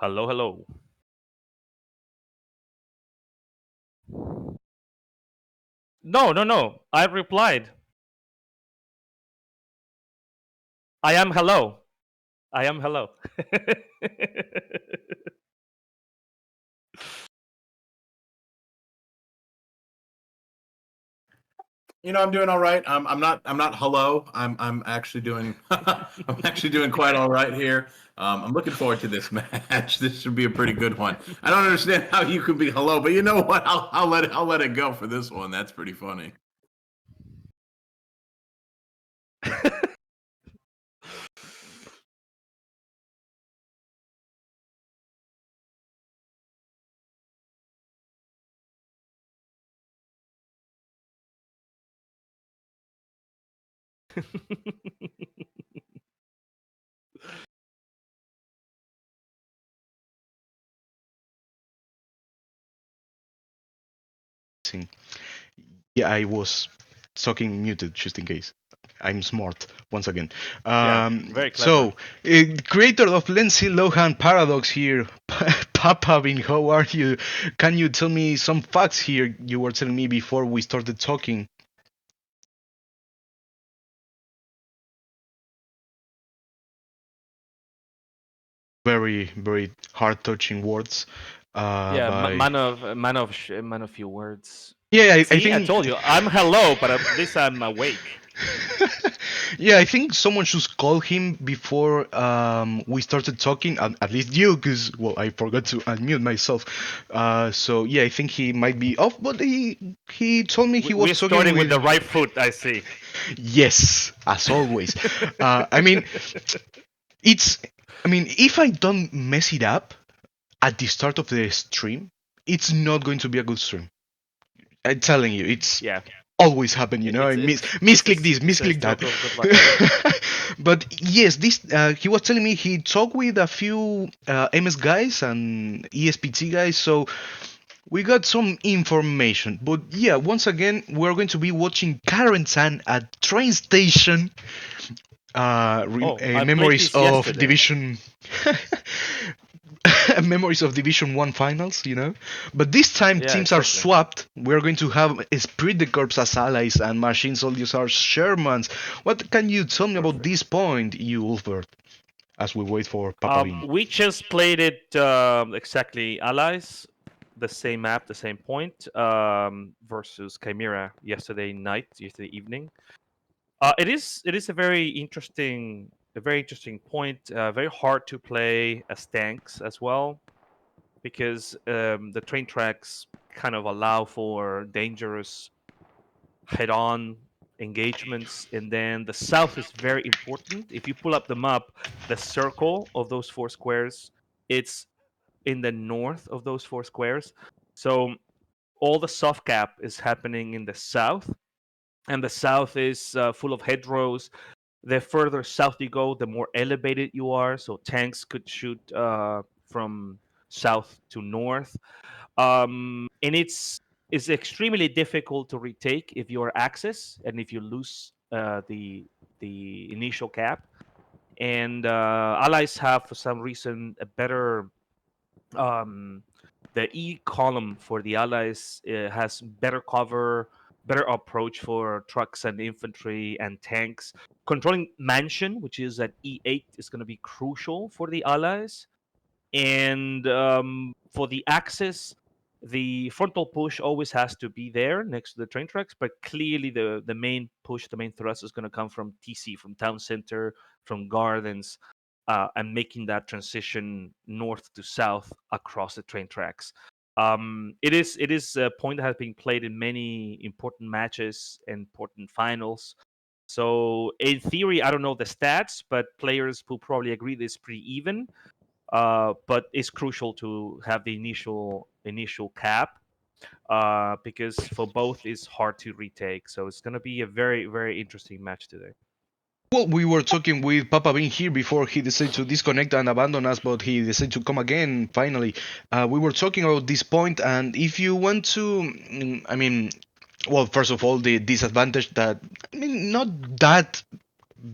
Hello, hello. No, no, no. I replied. I am hello. I am hello. I'm doing all right. I'm not hello. I'm actually doing I'm actually doing quite all right here. I'm looking forward to this match. This should be a pretty good one. I don't understand how you could be hello, but you know what? I'll let it go for this one. That's pretty funny. Yeah, I was talking muted just in case. I'm smart once again. Yeah, very clever. Creator of Lindsay Lohan Paradox here, PapaBean, how are you? Can you tell me some facts here you were telling me before we started talking? Very, very heart-touching words. Yeah, By man of few words. yeah, I See, I think told you, I'm hello, but at least I'm awake. yeah, I think someone should call him before we started talking. At least you, because well, I forgot to unmute myself. So yeah, I think he might be off, but he told me he was We're talking starting with with. the right foot, I see. Yes, as always. I mean, it's. I mean, if I don't mess it up at the start of the stream, it's not going to be a good stream. I'm telling you, it's Yeah, always happen, you know. I misclick this, it's a misclick that. stroke of good luck. But yes, this he was telling me he talked with a few MS guys and ESPT guys, so we got some information. But yeah, once again, we're going to be watching Carentan at train station. I played Memories this of yesterday. Division. Memories of Division 1 finals, you know? But this time Yeah, teams are exactly. swapped. We're going to have Espirit de Corps as allies and Machine Soldiers are Shermans. What can you tell me about Perfect. this point, you Ulfbert, as we wait for PapaBean? We just played it exactly allies, the same map, the same point, versus Chimera yesterday night, yesterday evening. It is a very interesting point. Very hard to play as tanks as well because the train tracks kind of allow for dangerous head-on engagements, and then the south is very important. If you pull up the map, the circle of those four squares, it's in the north of those four squares. So all the soft cap is happening in the south, and the south is full of hedgerows. The further south you go, the more elevated you are. So tanks could shoot from south to north, and it's extremely difficult to retake if you are Axis and if you lose the initial cap. And allies have, for some reason, a better um, the E column for the allies has better cover, better approach for trucks and infantry and tanks. Controlling mansion, which is at E8, is going to be crucial for the allies. And for the Axis, the frontal push always has to be there next to the train tracks, but clearly the main push, the main thrust is going to come from TC, from town center, from gardens, and making that transition north to south across the train tracks. It is a point that has been played in many important matches and important finals. So in theory, I don't know the stats, but players will probably agree this is pretty even. But it's crucial to have the initial cap because for both it's hard to retake. So it's going to be a very very interesting match today. Well, we were talking with PapaBean here before he decided to disconnect and abandon us, but he decided to come again finally. We were talking about this point, and if you want to, I mean, well, first of all, the disadvantage that, I mean, not that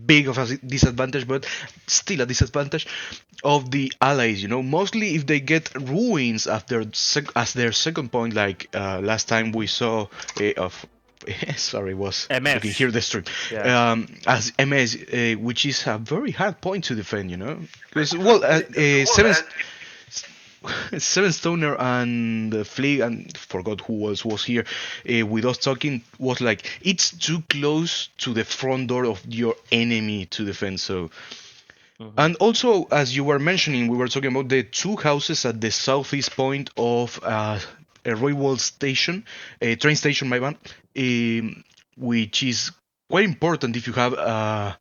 big of a disadvantage, but still a disadvantage of the allies. Mostly if they get ruins after as their second point, like last time we saw of. Sorry, was MS. looking here the stream. Yeah. As MS, which is a very hard point to defend, because Seven Stoner and Fleet, and forgot who else was here with us talking, was like, it's too close to the front door of your enemy to defend. So, and also, as you were mentioning, we were talking about the two houses at the southeast point of a railway station, a train station, my bad, which is quite important if you have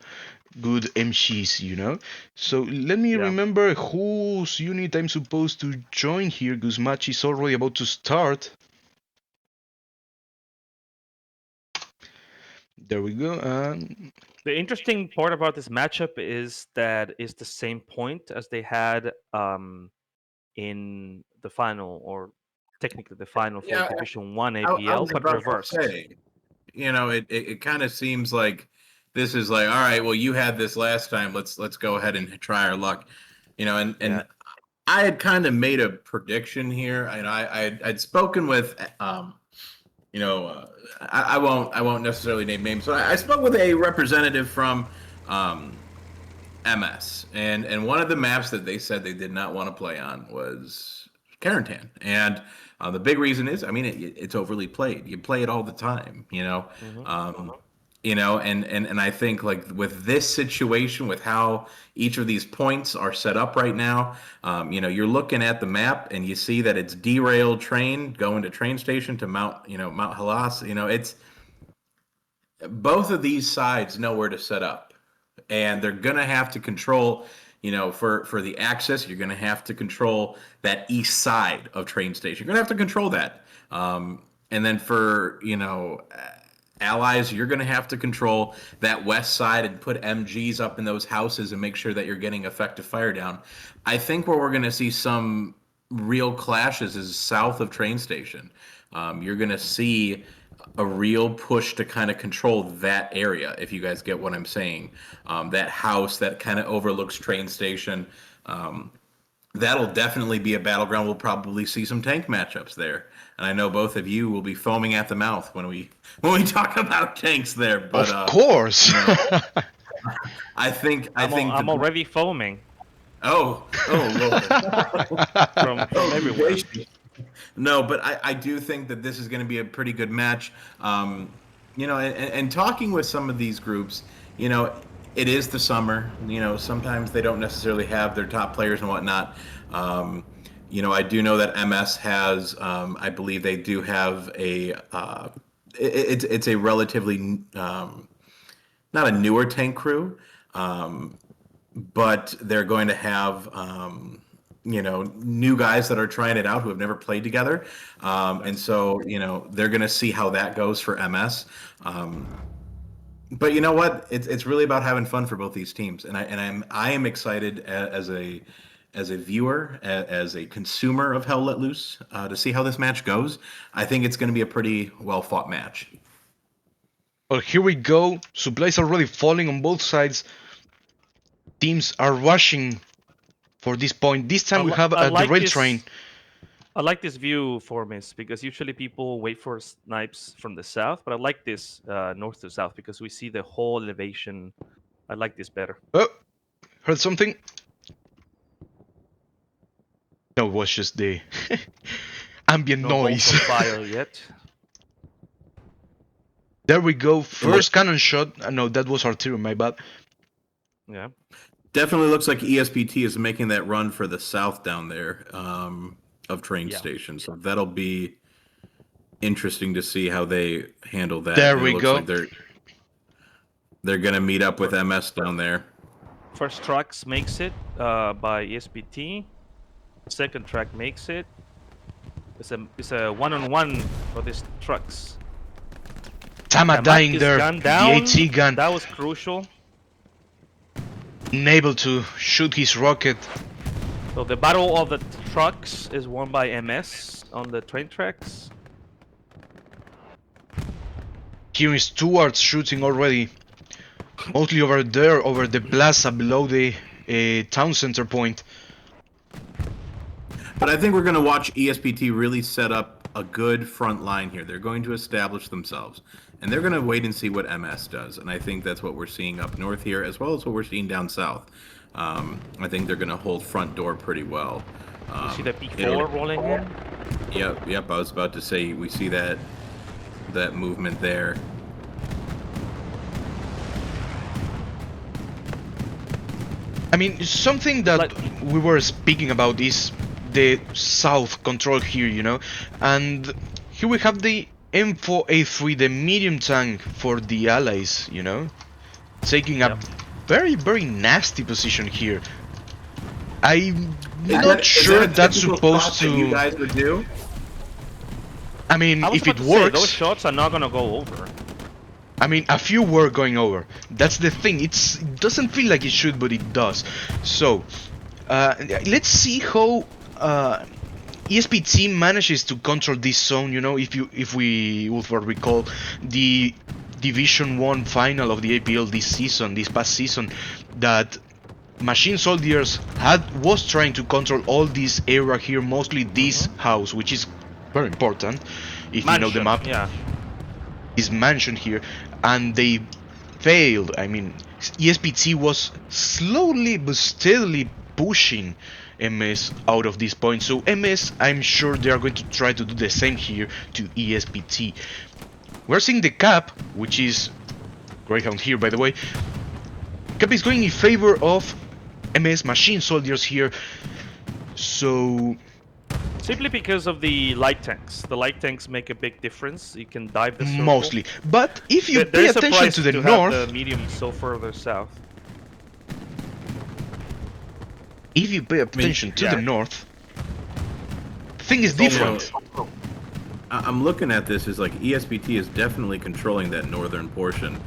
good MGs, So let me remember whose unit I'm supposed to join here, because match is already about to start. There we go. The interesting part about this matchup is that it's the same point as they had in the final, or technically the final for Division 1 I APL, was but about to reversed. say, it kind of seems like this is like, all right, well, you had this last time. Let's go ahead and try our luck, and I had kind of made a prediction here, and I'd spoken with, I won't necessarily name names, but I spoke with a representative from MS, and one of the maps that they said they did not want to play on was Carentan, and the big reason is, it's overly played. You play it all the time, and I think, like, with this situation, with how each of these points are set up right now, you're looking at the map and you see that it's derailed train going to train station to Mount Halas. It's both of these sides know where to set up, and they're gonna have to control. For the access, you're going to have to control that east side of train station. You're going to have to control that. And then for, allies, you're going to have to control that west side and put MGs up in those houses and make sure that you're getting effective fire down. I think where we're going to see some real clashes is south of train station. You're going to see a real push to kind of control that area, if you guys get what I'm saying. That house that kind of overlooks train station, that'll definitely be a battleground. We'll probably see some tank matchups there, and I know both of you will be foaming at the mouth when we talk about tanks there. But of course, I think I'm already foaming. Oh, Lord. from everywhere. No, but I do think that this is going to be a pretty good match. And talking with some of these groups, it is the summer. Sometimes they don't necessarily have their top players and whatnot. I do know that MS has, I believe they do have it's a relatively, not a newer tank crew, but they're going to have, new guys that are trying it out who have never played together. And so, they're going to see how that goes for MS. But you know what? It's really about having fun for both these teams. And I am excited as a viewer, as a consumer of Hell Let Loose, to see how this match goes. I think it's going to be a pretty well fought match. Well, here we go. Supplies are already falling on both sides. Teams are rushing for this point. This time we have the rail train. I like this view for Miss, because usually people wait for snipes from the south, but I like this north to south because we see the whole elevation. I like this better. Oh, heard something? No, it was just the ambient noise. Fire yet. There we go. First cannon shot. No, that was artillery, my bad. Yeah. Definitely looks like ESPT is making that run for the south down there of train station. So that'll be interesting to see how they handle that. There we go. Like they're going to meet up with MS down there. First trucks makes it by ESPT. Second track makes it. It's a one-on-one for these trucks. Tama dying there. Gun down. The AT gun. That was crucial. Unable to shoot his rocket. So the battle of the trucks is won by MS on the train tracks. Here is Stuart shooting already. Mostly over there, over the plaza below the town center point. But I think we're going to watch ESPT really set up a good front line here. They're going to establish themselves, and they're going to wait and see what MS does. And I think that's what we're seeing up north here, as well as what we're seeing down south. I think they're going to hold front door pretty well. You see that B4 rolling in? Yep. I was about to say we see that movement there. I mean, something that we were speaking about is the south control here, you know, and here we have the M4A3, the medium tank for the allies, you know, taking a very, very nasty position here. I'm not sure that's supposed to. You guys would do? I mean, if it say, works, those shots are not gonna go over. I mean, a few were going over. That's the thing. It doesn't feel like it should, but it does. So, let's see how ESPT manages to control this zone. You know, if we will recall the Division 1 final of the APL this past season, that Machine Soldiers was trying to control all this area here, mostly this house, which is very important if you know the map. Yeah. Is mentioned here, and they failed. I mean, ESPT was slowly but steadily pushing MS out of this point. So MS, I'm sure they are going to try to do the same here to ESPT. We're seeing the cap, which is Greyhound here, by the way. Cap is going in favor of MS Machine Soldiers here. So simply because of the light tanks. The light tanks make a big difference. You can dive the circle. Mostly. But if you pay attention to the north, have the medium so further south. If you pay attention to the north, the thing is different. I'm looking at this as like ESPT is definitely controlling that northern portion,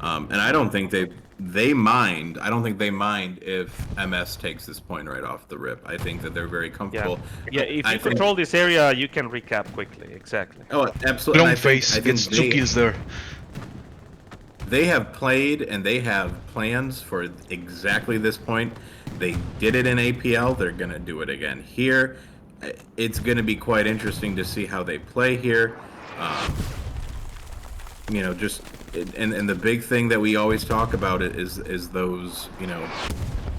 and I don't think they mind. I don't think they mind if MS takes this point right off the rip. I think that they're very comfortable. Yeah, if you control this area, you can recap quickly. Exactly. Oh, absolutely. Long face gets 2 kills there. They have played and they have plans for exactly this point. They did it in APL. They're going to do it again here. It's going to be quite interesting to see how they play here. You know, just and the big thing that we always talk about is those, you know,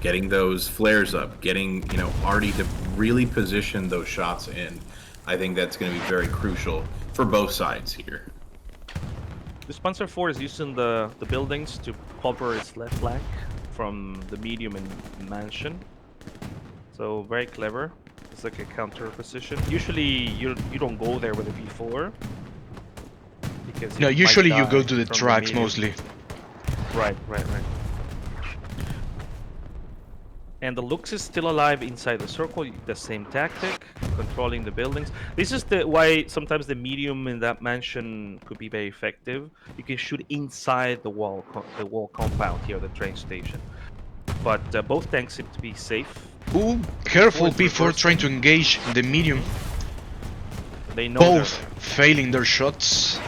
getting those flares up, getting, you know, Artie to really position those shots in. I think that's going to be very crucial for both sides here. The Sponsor 4 is using the buildings to cover its left flank from the medium and mansion. So very clever. It's like a counter position. Usually you don't go there with a V4. Because no, usually you go to the tracks mostly. Right. And the Lux is still alive inside the circle, the same tactic, controlling the buildings. This is why sometimes the medium in that mansion could be very effective. You can shoot inside the wall compound here, the train station. But both tanks seem to be safe. Ooh, careful P4 trying to engage the medium. They know both failing their shots.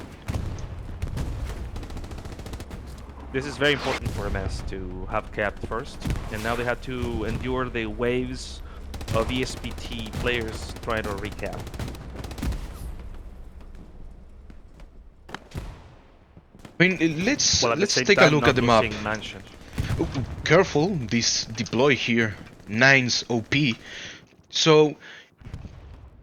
This is very important for MS to have capped first, and now they had to endure the waves of ESPT players trying to recap. I mean, let's take a time, look at the map. Mansion. Ooh, careful, this deploy here, 9's OP. So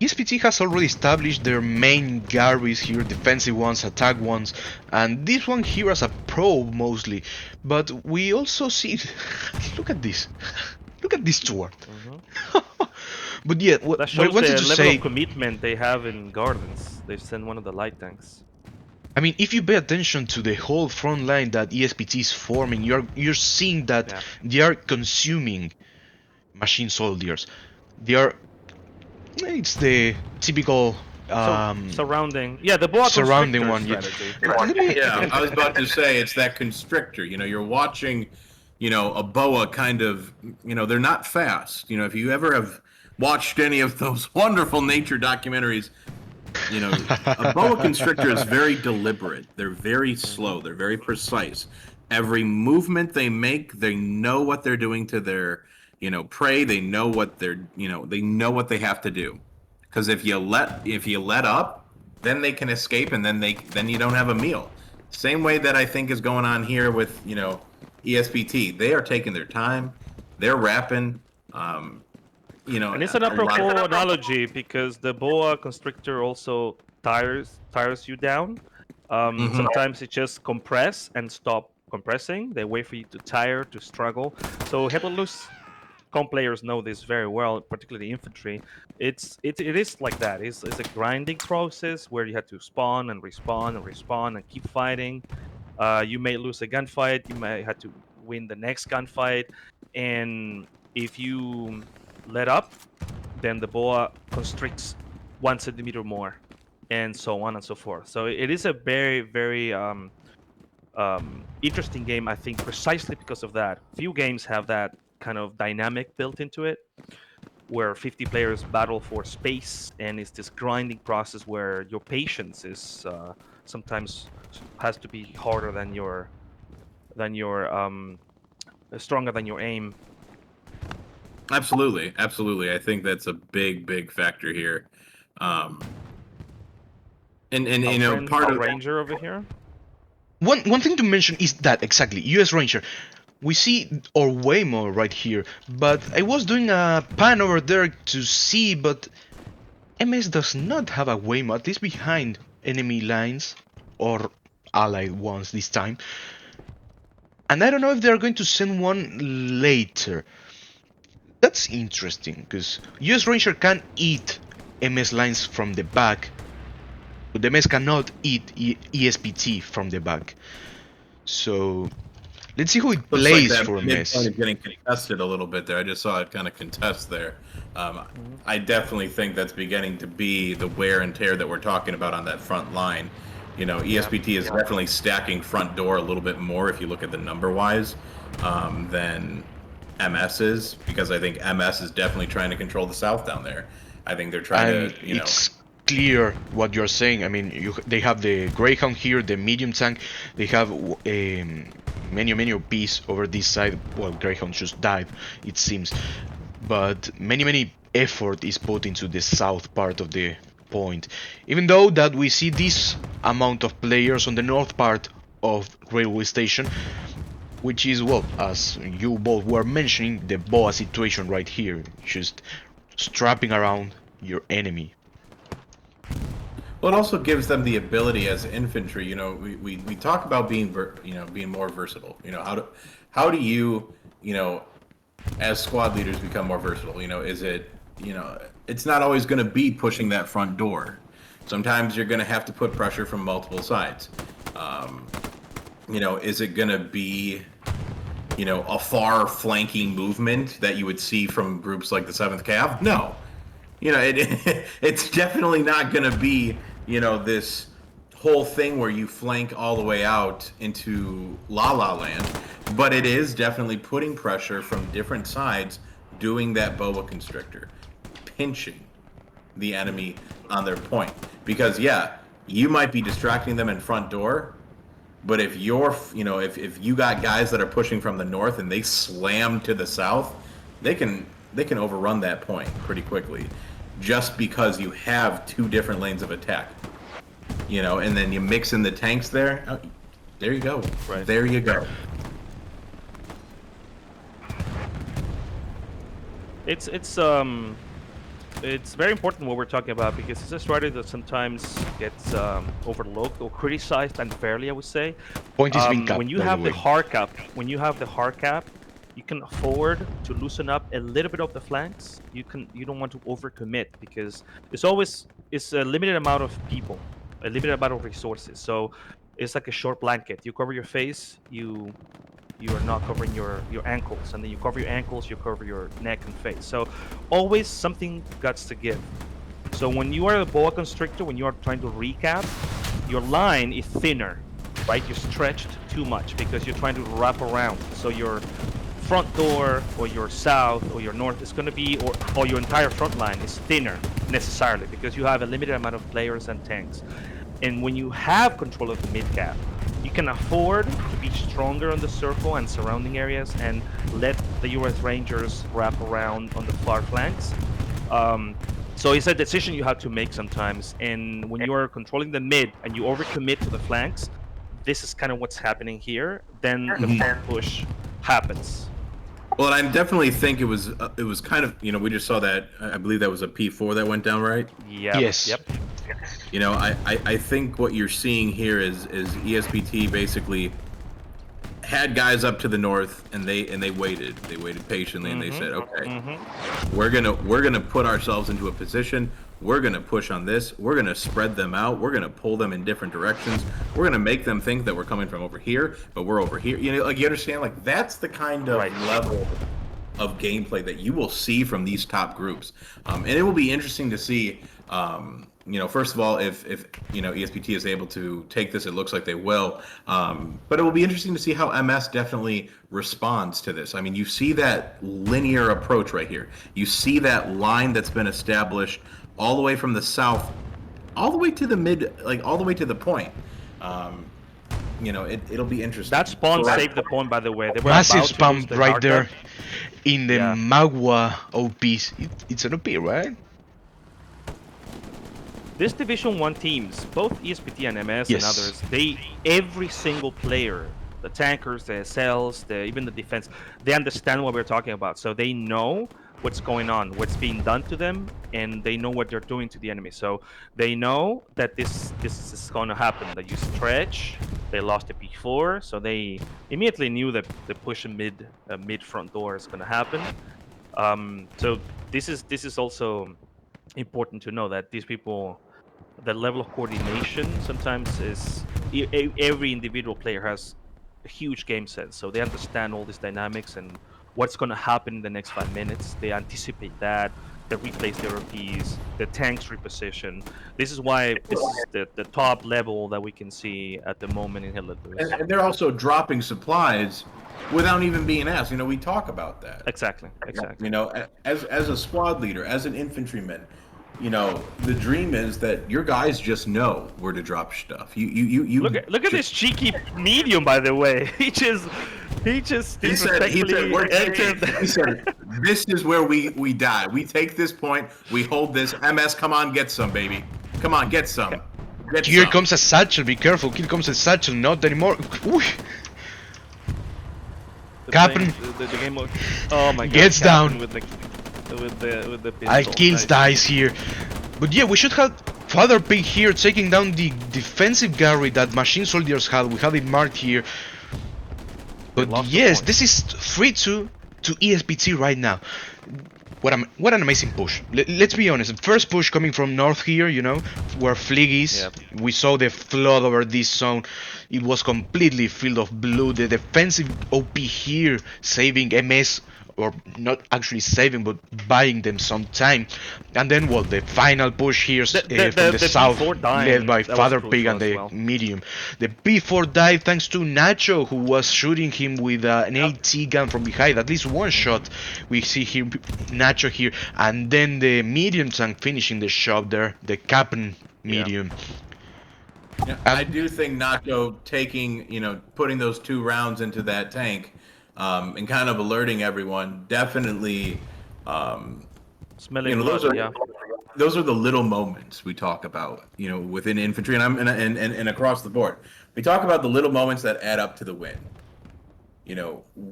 ESPT has already established their main Garys here, defensive ones, attack ones, and this one here as a probe mostly. But we also see, look at this tour. But yeah, what that shows I wanted the to level say, of commitment they have in Gardens. They send one of the light tanks. I mean, if you pay attention to the whole front line that ESPT is forming, you're seeing that they are consuming machine soldiers. They are. It's the typical surrounding. Yeah, the boa surrounding one. Yeah, I was about to say it's that constrictor. You know, you're watching, you know, a boa kind of. You know, they're not fast. You know, if you ever have watched any of those wonderful nature documentaries. You know, a boa constrictor is very deliberate. They're very slow. They're very precise. every movement they make, they know what they're doing to their, prey. They know what they know what they have to do. Because if you let up, then they can escape, and then you don't have a meal. Same way that I think is going on here with ESBT. They are taking their time. They're rapping. And it's an apropos analogy because the boa constrictor also tires you down. Sometimes it just compress and stop compressing. They wait for you to tire, to struggle. So Hepalus com players know this very well, particularly infantry. It is like that. It's a grinding process where you have to spawn and respawn and respawn and keep fighting. You may lose a gunfight. You may have to win the next gunfight, and if you let up, then the boa constricts 1 centimeter more, and so on and so forth. So it is a very, very interesting game, I think, precisely because of that. Few games have that kind of dynamic built into it, where 50 players battle for space, and it's this grinding process where your patience is sometimes has to be harder than your stronger than your aim. Absolutely. I think that's a big factor here. And part of Ranger over here. One thing to mention is that exactly US Ranger. We see our Waymo right here, but I was doing a pan over there to see, but MS does not have a Waymo, at least behind enemy lines or allied ones this time. And I don't know if they're going to send one later. That's interesting, because US Ranger can eat MS lines from the back, but MS cannot eat ESPT from the back. So let's see who it plays for MS. Is getting contested a little bit there. I just saw it kind of contest there. I definitely think that's beginning to be the wear and tear that we're talking about on that front line. ESPT is definitely stacking front door a little bit more if you look at the number-wise than MS is, because I think MS is definitely trying to control the south down there. I think they're trying to, It's clear what you're saying. I mean, they have the Greyhound here, the medium tank. They have many piece over this side. Well, Greyhound just died, it seems. But many effort is put into the south part of the point. Even though that we see this amount of players on the north part of railway station, which is, well, as you both were mentioning, the boa situation right here, just strapping around your enemy. Well, it also gives them the ability as infantry. We talk about being being more versatile. How do you as squad leaders become more versatile? Is it it's not always going to be pushing that front door. Sometimes you're going to have to put pressure from multiple sides. Is it going to be a far flanking movement that you would see from groups like the 7th Cav? No. It's definitely not going to be, this whole thing where you flank all the way out into La La Land, but it is definitely putting pressure from different sides, doing that boa constrictor, pinching the enemy on their point. Because, you might be distracting them in front door, but if you're, if you got guys that are pushing from the north and they slam to the south, they can overrun that point pretty quickly, just because you have two different lanes of attack. And then you mix in the tanks there. Oh, there you go. Right. There you go. It's very important what we're talking about, because it's a strategy that sometimes gets overlooked or criticized unfairly, I would say. Point is being capped, when you by have the the way. hard cap, you can afford to loosen up a little bit of the flanks. You don't want to overcommit, because it's a limited amount of people, a limited amount of resources. So it's like a short blanket. You cover your face, you are not covering your ankles, and then you cover your ankles, you cover your neck and face. So always something got to give. So when you are a boa constrictor, when you are trying to recap, your line is thinner, right? You're stretched too much because you're trying to wrap around. So your front door or your south or your north is going to be, or your entire front line is thinner necessarily, because you have a limited amount of players and tanks. And when you have control of the mid cap, you can afford to be stronger on the circle and surrounding areas and let the US Rangers wrap around on the far flanks. So it's a decision you have to make sometimes, and when you are controlling the mid and you overcommit to the flanks, this is kind of what's happening here. Then the front push happens. Well, I definitely think it was kind of, we just saw that. I believe that was a P4 that went down, right? Yep. Yes. Yep. I think what you're seeing here is ESPT basically had guys up to the north, and they waited patiently, and they said, okay, we're gonna put ourselves into a position. We're gonna push on this. We're gonna spread them out. We're gonna pull them in different directions. We're gonna make them think that we're coming from over here, but we're over here. You understand? Like, that's the kind of level of gameplay that you will see from these top groups, and it will be interesting to see. First of all, if ESPT is able to take this, it looks like they will. But it will be interesting to see how MS definitely responds to this. I mean, you see that linear approach right here. You see that line that's been established all the way from the south, all the way to the mid, like all the way to the point. It'll be interesting. That spawn saved the point, by the way. They were Massive about to spam lose the right Narca. there in the Magua OPs. It's an OP, right? This Division 1 teams, both ESPT and MS Yes. and others, every single player, the tankers, the SLs, even the defense, they understand what we're talking about. So they know what's going on, what's being done to them, and they know what they're doing to the enemy. So they know that this is going to happen, that you stretch. They lost it before, so they immediately knew that the push mid front door is going to happen. So this is also important to know that these people, the level of coordination sometimes is every individual player has a huge game sense, so they understand all these dynamics and what's going to happen in the next 5 minutes. They anticipate that. They replace their OPs, the tanks reposition. This is why this is the top level that we can see at the moment in Hitler. And they're also dropping supplies without even being asked. We talk about that. Exactly. As a squad leader, as an infantryman, the dream is that your guys just know where to drop stuff. You look at this cheeky medium, by the way. He said, this is where we die. We take this point, we hold this. MS, come on, get some, baby. Come on, get some. Here comes a satchel, be careful. Here comes a satchel, not anymore. Ooh. Captain the game mode. Oh my god. gets down. With the pistol. Kills dies here. But yeah, we should have Father Pig here taking down the defensive Gary that machine soldiers had. We have it marked here. But yes, this is 3-2 to ESPT right now. What an amazing push. Let's be honest. The first push coming from north here, where Flig is. Yep. We saw the flood over this zone. It was completely filled of blue. The defensive OP here saving MS, or not actually saving, but buying them some time. And then, the final push here from the south, led by Father Pig and the medium. The P4 died thanks to Nacho, who was shooting him with an AT gun from behind. At least one shot. We see here Nacho here, and then the medium tank finishing the shot there. The Captain medium. Yeah, I do think Nacho putting those 2 rounds into that tank. And kind of alerting everyone, definitely. Smelling blood, those are the little moments we talk about, within infantry and across the board. We talk about the little moments that add up to the win.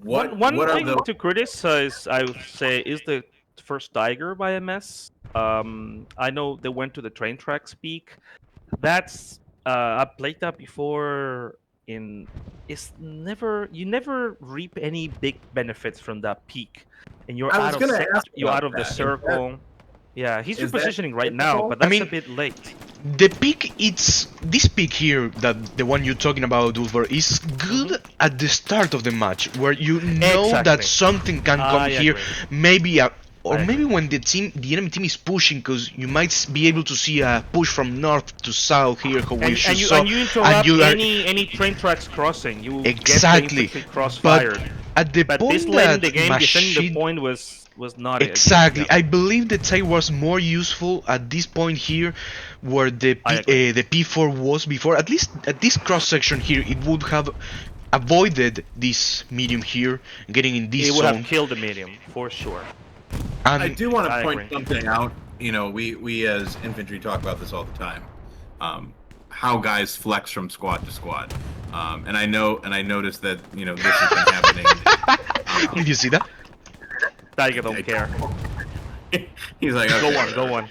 One thing to criticize, I would say, is the first Tiger by MS. I know they went to the train tracks peak. That's I played that before. You never reap any big benefits from that peak, and you're out of the circle. Yeah, he's repositioning right now, but that's a bit late. The peak, this peak here, that the one you're talking about, Ulver, is good at the start of the match, where you know that something can come here, maybe maybe when the enemy team is pushing, because you might be able to see a push from north to south here. And you interrupt any train tracks crossing. You get the crossfired. At the point this late in the game, machine... defending the point was was not Exactly. yeah. I believe the tag was more useful at this point here, where the the P4 was before. At least at this cross section here, it would have avoided this medium here, getting in this It would have zone. killed the medium for sure. And I do want to I point agree. something out. You know, we as infantry talk about this all the time. How guys flex from squad to squad. And I noticed that, you know, this has been happening. did you see that? Tiger don't care. He's like, okay. Go on.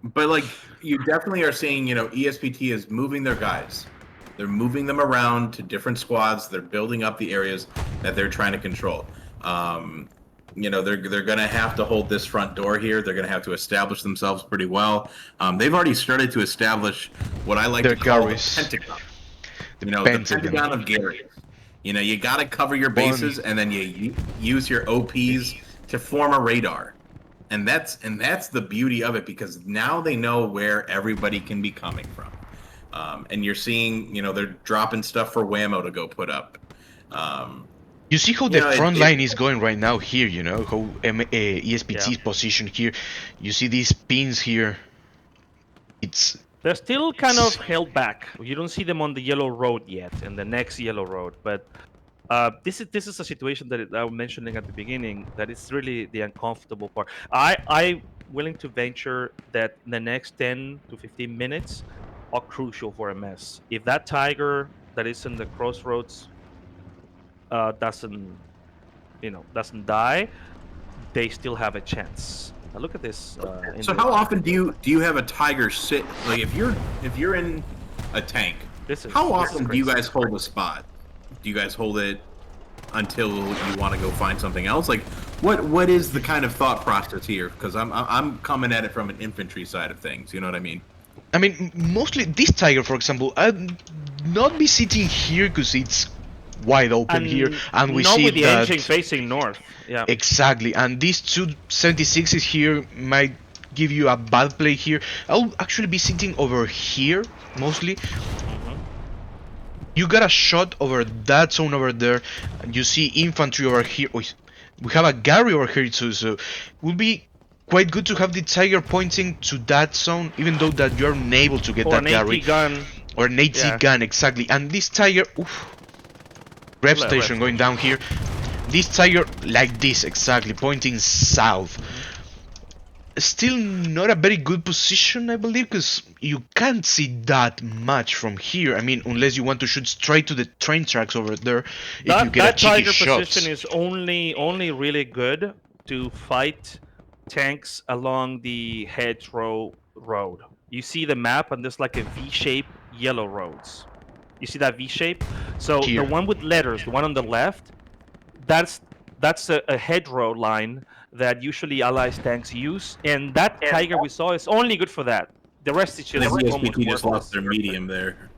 But like, you definitely are seeing, you know, ESPT is moving their guys. They're moving them around to different squads. They're building up the areas that they're trying to control. You know, they're going to have to hold this front door here. They're going to have to establish themselves pretty well. They've already started to establish what I like to call the Pentagon. You know, the Pentagon of Gary. You know, you got to cover your bases, and then you use your OPs to form a radar. And that's the beauty of it, because now they know where everybody can be coming from. And you're seeing, you know, they're dropping stuff for Whammo to go put up. You see how the front line is going right now here, you know, how ESPT is positioned here. You see these pins here. They're still kind of held back. You don't see them on the yellow road yet, and the next yellow road. But this is a situation that I was mentioning at the beginning, that is really the uncomfortable part. I'm willing to venture that the next 10 to 15 minutes are crucial for MS. If that tiger that is in the crossroads doesn't die, they still have a chance. Now look at this. So how often do you have a tiger sit? Like if you're in a tank, how often do you guys hold a spot? Do you guys hold it until you want to go find something else? Like what is the kind of thought process here? Because I'm coming at it from an infantry side of things. You know what I mean? I mean, mostly this tiger, for example, I'd not be sitting here because it's wide open here, and we see with the that engine facing north. Yeah, exactly. And these 276s here might give you a bad play here. I'll actually be sitting over here mostly. You got a shot over that zone over there, and you see infantry over here. We have a Gary over here too, so it will be quite good to have the tiger pointing to that zone, even though that you're unable to get that Gary. Gun. Or an AT gun, exactly. And this tiger, rep station going down here. This tiger like this, exactly, pointing south. Still not a very good position, I believe, because you can't see that much from here. I mean, unless you want to shoot straight to the train tracks over there, if you get a cheeky shot. That tiger position is only really good to fight tanks along the hedgerow road. You see the map, and there's like a V-shaped yellow roads. You see that V-shape? So here, the one with letters, the one on the left, that's a hedgerow line that usually Allies tanks use, and that tiger we saw is only good for that. The rest is just ESPT just lost their medium there.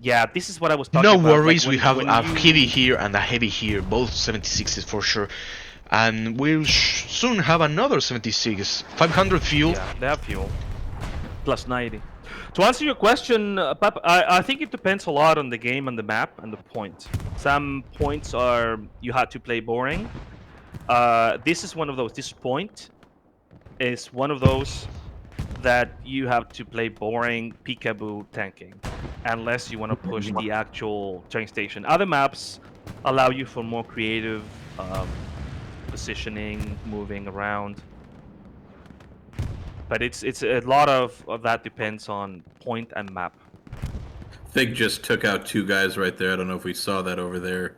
Yeah, this is what I was talking about. No worries, we have a heavy here and a heavy here, both 76s for sure. And we'll soon have another 76. 500 fuel. Yeah, they have fuel. Plus 90. To answer your question, Papa, I think it depends a lot on the game and the map and the point. Some points are you had to play boring. This is one of those. This point is one of those that you have to play boring peekaboo tanking, unless you want to push the actual train station. Other maps allow you for more creative positioning, moving around. But it's a lot of that depends on point and map. Fig just took out two guys right there. I don't know if we saw that over there,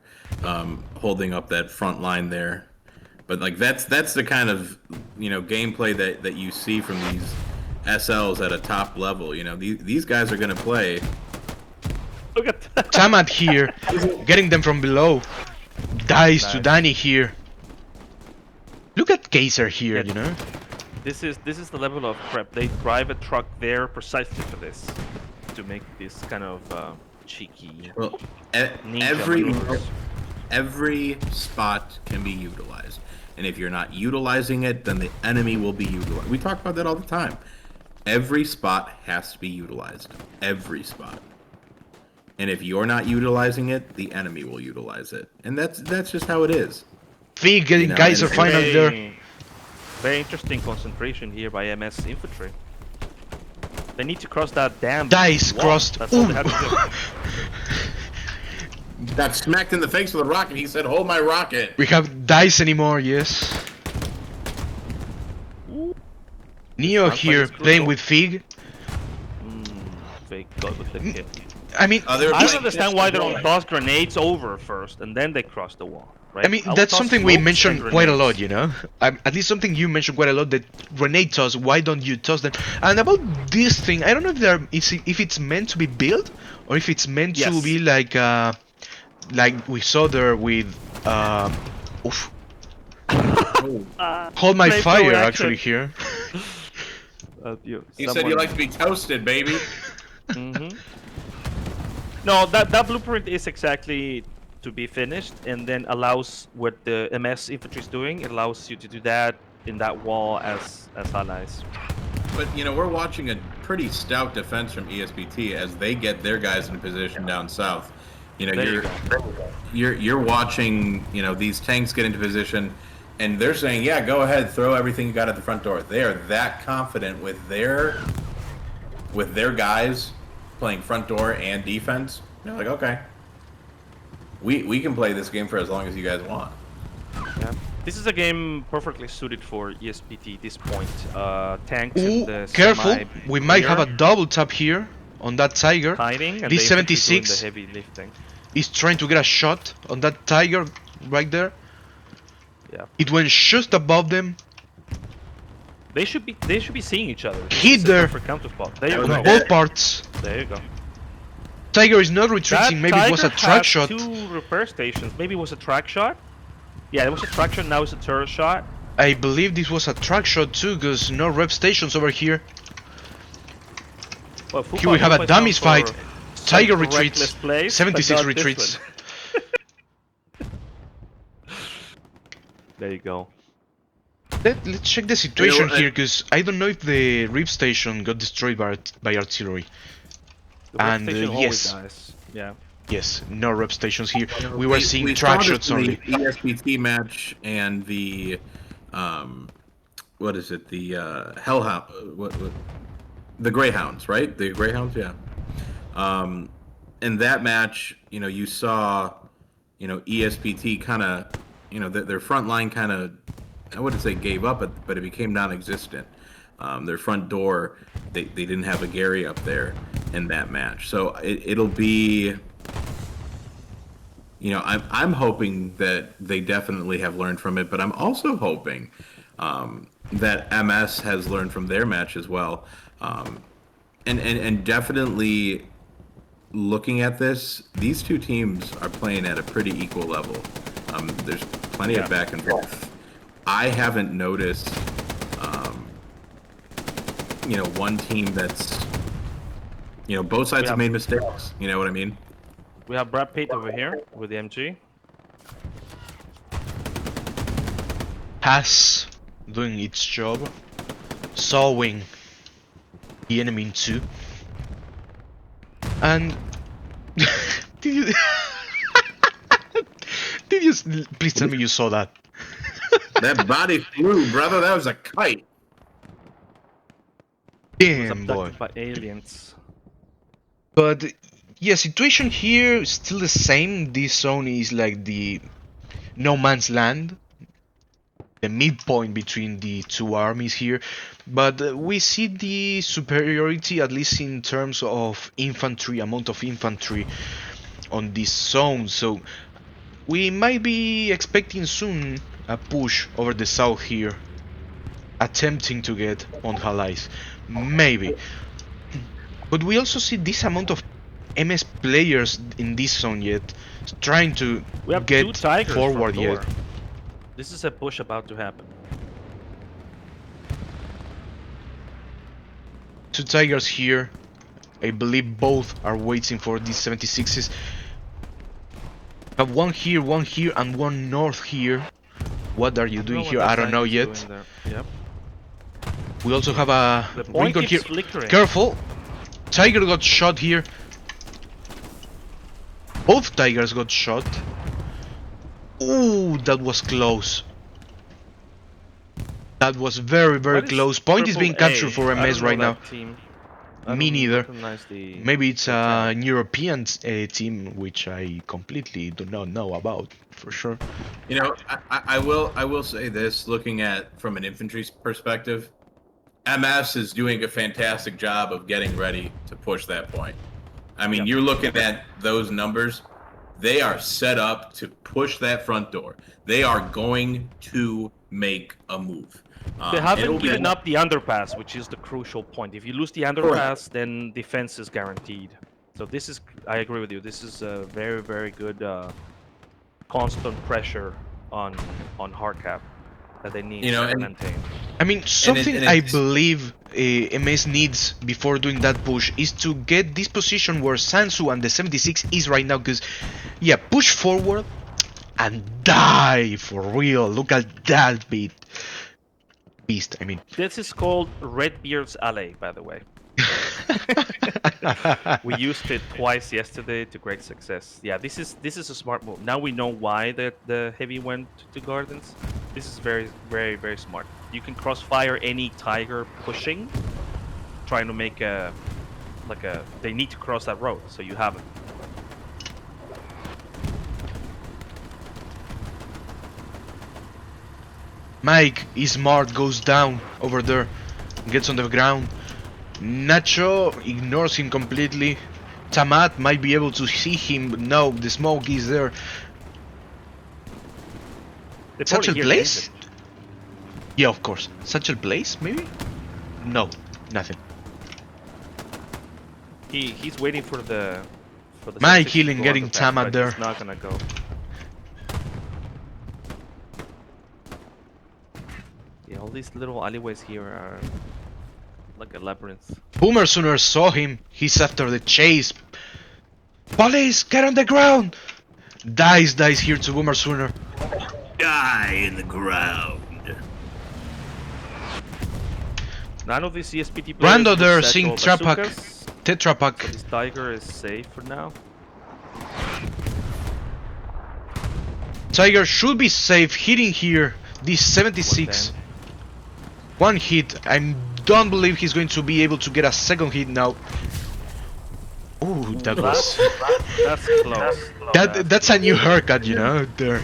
holding up that front line there. But like that's the kind of, you know, gameplay that you see from these SLs at a top level. You know, these guys are gonna play. Look at that. Tamat here, getting them from below. Dies to Danny here. Look at Kaiser here, you know. This is the level of prep. They drive a truck there precisely for this, to make this kind of cheeky. Well, every spot can be utilized, and if you're not utilizing it, then the enemy will be utilized. We talk about that all the time. Every spot has to be utilized. Every spot. And if you're not utilizing it, the enemy will utilize it, and that's just how it is. Fig getting know, Kaiser and- finally there. Very interesting concentration here by MS infantry. They need to cross that damn Dice wall. crossed. That's all they Ooh. have to do. Got smacked in the face with a rocket. He said, "Hold my rocket." We have dice anymore, yes. Neo Sounds here like it's playing crucial. with Fig. They got with the kill. I mean, They were I playing don't understand why they don't Destiny. toss grenades over first and then they cross the wall. Right? I mean would that's toss something we smokes mentioned and quite a grenades. lot, you know. At least something you mentioned quite a lot. That grenade toss. Why don't you toss them? And about this thing, I don't know if it's meant to be built or if it's meant to Yes. be like we saw there with oof, Oh. hold my Great fire reaction. actually here. He said you like to be toasted, baby. No, that blueprint is exactly to be finished, and then allows what the MS infantry is doing. It allows you to do that in that wall as allies. But you know, we're watching a pretty stout defense from ESBT as they get their guys in position down south. You know, There you you're watching, you know, these tanks get into position, and they're saying, "Yeah, go ahead, throw everything you got at the front door." They are that confident with their guys playing front door and defense. They're like, "Okay, we can play this game for as long as you guys want." Yeah. This is a game perfectly suited for ESPT. This point, tanks in Ooh, the careful! We might have a rear, double tap here on that tiger. hiding, and This the infantry doing 76 the heavy lifting. is trying to get a shot on that tiger right there. Yeah. It went just above them. They should be seeing each other. This Hit is a there. perfect counter spot. There you On go. On both parts. There you go. Tiger is not retreating. Maybe it was a Tiger track has shot. 2 repair stations. Maybe it was a track shot. Yeah, it was a track shot. Now it's a turret shot. I believe this was a track shot too, because no rep stations over here. Well, Here we have a dummies fight. Tiger retreats. reckless plays, 76 but not this retreats. one. There you go. Let's check the situation You know, here, because I don't know if the rip station got destroyed by artillery. The rep And, station yes. always dies. Yeah. Yes, no rep stations here. We were seeing we track saw shots this in only. the ESBT match and the what is it? The Hellhound, what the Greyhounds, right? The Greyhounds, yeah. In that match, you know, you saw, you know, ESBT kind of, you know, their front line kind of, I wouldn't say gave up, but it became non-existent. Their front door, they didn't have a Gary up there in that match. So it'll be, you know, I'm hoping that they definitely have learned from it, but I'm also hoping that MS has learned from their match as well. And definitely looking at this, these two teams are playing at a pretty equal level. There's plenty of back and forth. I haven't noticed, you know, one team that's, you know, both sides have made mistakes. You know what I mean? We have Brad Pitt over here with the MG. Pass doing its job, sawing the enemy in two. And did you please tell me you saw that? That body flew, brother. That was a kite. Damn boy. Abducted by aliens. But yeah, situation here is still the same. This zone is like the no man's land, the midpoint between the two armies here. But we see the superiority, at least in terms of infantry, amount of infantry on this zone. So we might be expecting soon a push over the south here, attempting to get on allies. Maybe. But we also see this amount of MS players in this zone yet, trying to We have get 2 tigers forward front door. yet. This is a push about to happen. 2 tigers here. I believe both are waiting for these 76s. Have one here, and one north here. What are you doing here? I don't know yet. Yep. We also have a The point recon here. keeps flickering. Careful! Tiger got shot here. Both tigers got shot. Ooh, that was close. That was very, very What is close. Point is being Triple captured A? for I MS don't know right now. that team. I Me don't neither. recognize the Maybe it's the a talent. European team, which I completely do not know about, for sure. You know, I will say this, looking at from an infantry perspective, MS is doing a fantastic job of getting ready to push that point. I mean, Yep. you're looking at those numbers. They are set up to push that front door. They are going to make a move. They It'll haven't be given up the underpass, which is the crucial point. If you lose the underpass, then defense is guaranteed. So this is, I agree with you. This is a very, very good constant pressure on hardcap that they need You know, to and- maintain. I mean, something and I it's- believe MS needs before doing that push is to get this position where Sansu and the 76 is right now, because, yeah, push forward and die for real. Look at that beast, I mean. This is called Redbeard's Alley, by the way. We used it twice yesterday to great success. Yeah, this is a smart move. Now we know why the heavy went to Gardens. This is very, very, very smart. You can crossfire any tiger pushing, trying to make they need to cross that road, so you have it. Mike is smart, goes down over there, gets on the ground. Nacho ignores him completely. Tamat might be able to see him, but no, the smoke is there. They Such probably a hear the place? engine. Yeah, of course. Such a place, maybe? No, nothing. He's waiting for the Mike 660 healing, to go getting underpass, Tamat but there. He's not gonna go. Yeah, all these little alleyways here are like a labyrinth. Boomer Sooner saw him. He's after the chase. Police, get on the ground! Dies here to Boomer Sooner. Die in the ground. None of these CSPT players Brando with there, satchel seeing Trapak. bazookas, Tetra so Pack. this tiger is safe for now. Tiger should be safe hitting here. This 76. 110. One hit. I don't believe he's going to be able to get a second hit now. Ooh, that was That's close. that's a new haircut, you know. There.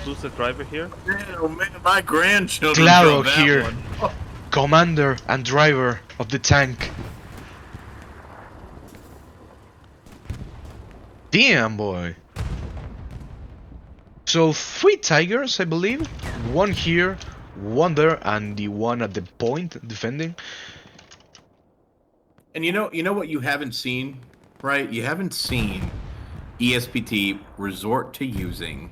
Who's the driver here? Oh man, my grandchildren. Claro drove that here. one. Commander and driver of the tank. Damn, boy. So 3 tigers, I believe. One here, one there, and the one at the point defending. And you know what you haven't seen, right? You haven't seen ESPT resort to using.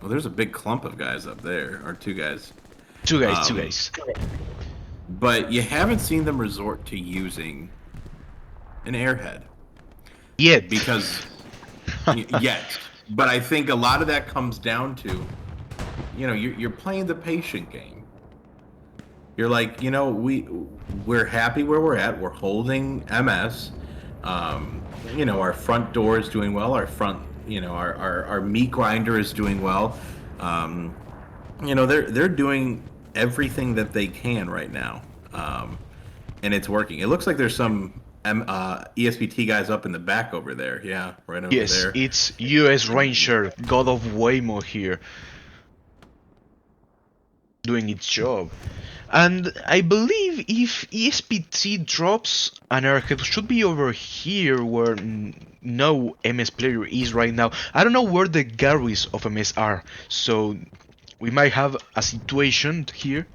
Well, there's a big clump of guys up there, or 2 guys. Two guys. But you haven't seen them resort to using an airhead Yet. because yet. But I think a lot of that comes down to, you're playing the patient game. You're like, we're happy where we're at. We're holding MS. Our front door is doing well. Our front, our meat grinder is doing well. They're doing everything that they can right now, and it's working. It looks like there's some ESPT guys up in the back over there. Yeah, right over Yes, there. it's US Ranger, God of Waymo here, doing its job. And I believe if ESPT drops an airhead, should be over here where no MS player is right now. I don't know where the galleries of MS are, so we might have a situation here.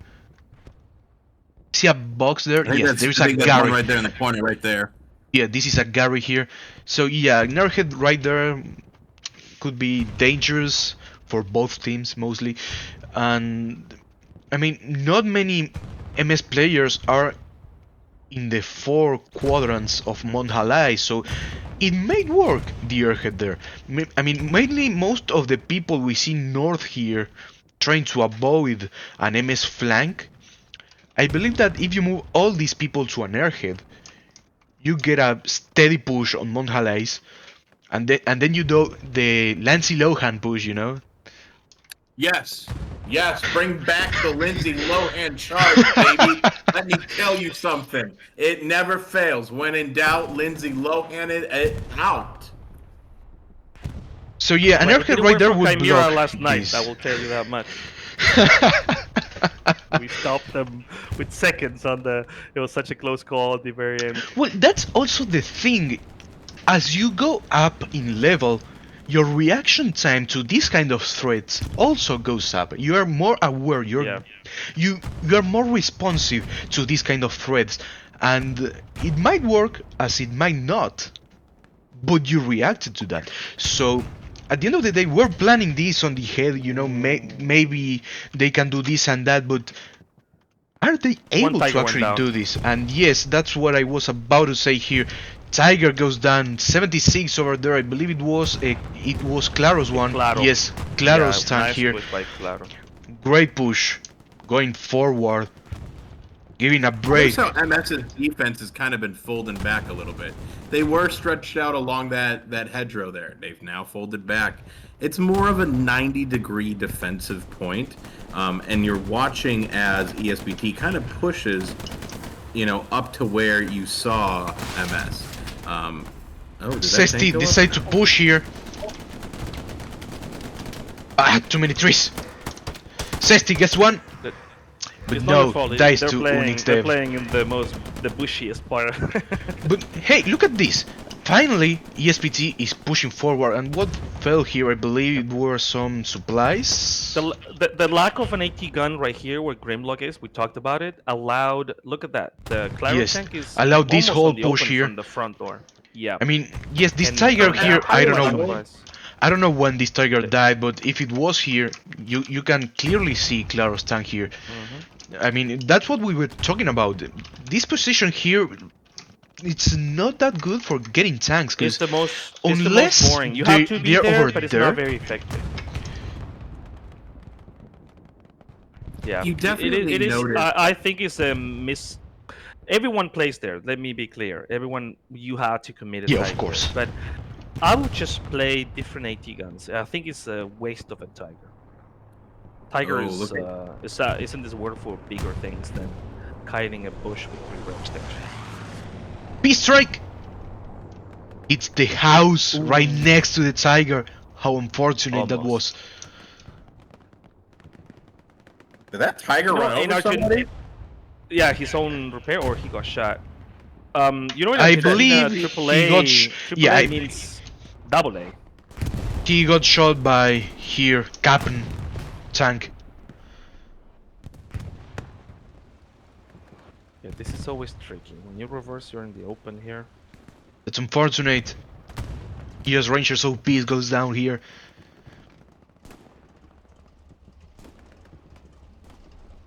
See a box there? Yes, there's a one gallery. right there in the corner, right there. Yeah, this is a Gary here. So yeah, an airhead right there could be dangerous for both teams mostly. And I mean, not many MS players are in the 4 quadrants of Mount Halai, so it may work, the airhead there. I mean, mainly most of the people we see north here trying to avoid an MS flank. I believe that if you move all these people to an airhead, you get a steady push on Mount Halais, And then you do the Lindsay Lohan push, you know? Yes. Yes, bring back the Lindsay Lohan charge, baby. Let me tell you something. It never fails. When in doubt, Lindsay Lohan it out. So yeah, an Well, it airhead didn't right work there for would Chimera block last night, this. I will tell you that much. We stopped them with seconds on the. It was such a close call at the very end. Well, that's also the thing. As you go up in level, your reaction time to these kind of threats also goes up. You are more aware. You are more responsive to these kind of threats, and it might work as it might not, but you reacted to that. So at the end of the day, we're planning this on the head. You know, maybe they can do this and that, but are they able to actually do this? And yes, that's what I was about to say here. Tiger goes down 76 over there. I believe it was Claro's one. Claro. Yes, Claro's tank nice here. push by Claro. Great push, going forward, giving a break. So MS's defense has kind of been folding back a little bit. They were stretched out along that hedgerow there. They've now folded back. It's more of a 90-degree defensive point, and you're watching as ESBT kind of pushes, you know, up to where you saw MS. Cesti decide to push here. Too many trees. Cesti gets one. But It's no, dies they're to playing, Unix They're Dev. playing in the bushiest part. But hey, look at this. Finally, ESPT is pushing forward, and what fell here, I believe, were some supplies. The lack of an AT gun right here, where Grimlock is, we talked about it, allowed. Look at that. The Claro Yes, tank is allowed this almost whole on the push open here. from the front door. Yeah. I mean, yes, this And tiger yeah, here, I don't know. supplies. I don't know when this tiger died, but if it was here, you can clearly see Claro's tank here. I mean, that's what we were talking about. This position here, it's not that good for getting tanks. It's the most. Unless it's the most boring. You have to be they're there, over but it's there. not very effective. Yeah, You definitely it is. noticed. I think it's a miss. Everyone plays there. Let me be clear. Everyone, you have to commit a Yeah, of tiger. course. But I would just play different AT guns. I think it's a waste of a tiger. Tiger Oh, is look isn't this word for bigger things than kiting a bush with 3 rounds there. P-strike! It's the house right next to the tiger. How unfortunate that was. Did that tiger You know, run in over somebody? Yeah, his own repair, or he got shot. You know, in I Argentina, believe AAA, he got AAA means double A. He got shot by here, Captain tank. Yeah, this is always tricky. When you reverse, you're in the open here. That's unfortunate. US Rangers OP goes down here.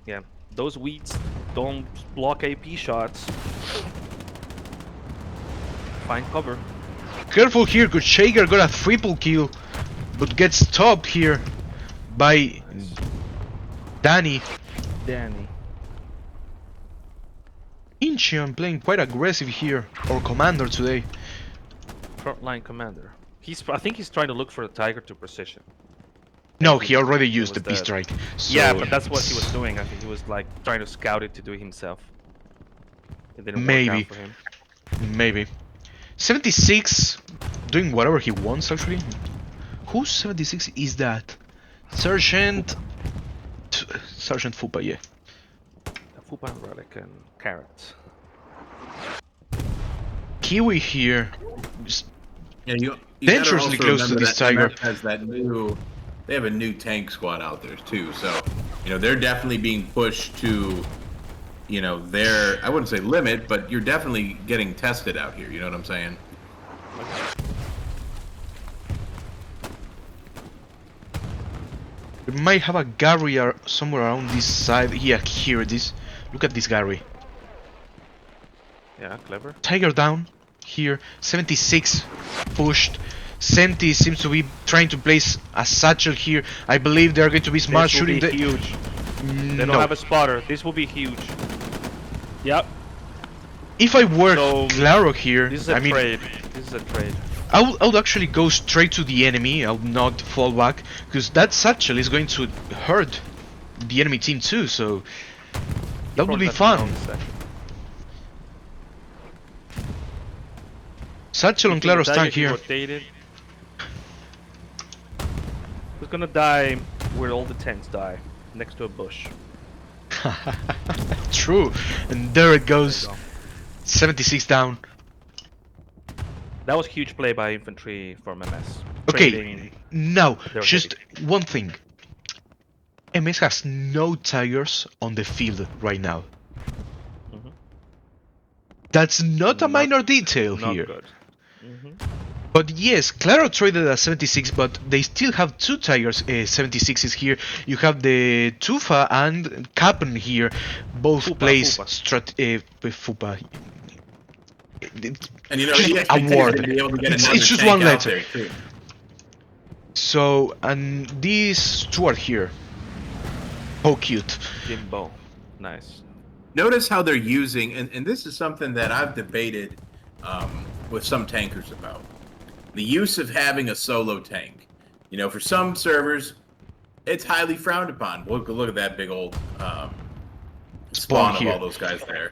Yeah, those weeds don't block AP shots. Find cover. Careful here, cause Shaker got a triple kill, but gets stopped here by Danny. Incheon playing quite aggressive here, or commander today. Frontline commander. I think he's trying to look for the tiger to precision. No, he already used was the P-strike. So Yeah, but that's what he was doing. I think he was like trying to scout it to do it himself. It didn't work out for him. Maybe. 76, doing whatever he wants actually. Whose 76 is that? Sergeant Fupa, yeah. Fupa, Relic, and Carrot. Kiwi here. Yeah, you Dangerously gotta also close to remember this that tiger. MF has that new. They have a new tank squad out there too, so you know they're definitely being pushed to, you know, their, I wouldn't say limit, but you're definitely getting tested out here. You know what I'm saying? We might have a Gary somewhere around this side. Yeah, here it is. Look at this Gary. Yeah, clever. Tiger down here. 76 pushed. Senti seems to be trying to place a satchel here. I believe they are going to be smart This will shooting be the. huge. They don't No. have a spotter. This will be huge. Yep. If I were So, Claro here, This is a I mean, trade. This is a trade. I would actually go straight to the enemy. I would not fall back, because that satchel is going to hurt the enemy team too. So He that would probably be doesn't know fun. this, actually. Satchel on Between the Claro's tank he here. rotated. Who's gonna die where all the tanks die? Next to a bush. True. And there it There you goes. go. 76 down. That was a huge play by infantry from MS. Okay, Trading now, their just heavy. one thing. MS has no tigers on the field right now. Mhm. That's not a Not- minor detail Not here. good. hmm But yes, Claro traded a 76, but they still have two Tigers 76s here. You have the Tufa and Kappen here, both Fupa, plays Fupa. Fupa. And you know, Just ESPT a word. is gonna be able to get It's another just tank one out letter. there, too. So, and this Stuart here. Oh, cute. Jimbo. Nice. Notice how they're using, and this is something that I've debated with some tankers about. The use of having a solo tank. You know, for some servers, it's highly frowned upon. Look at that big old spawn of here. all those guys there.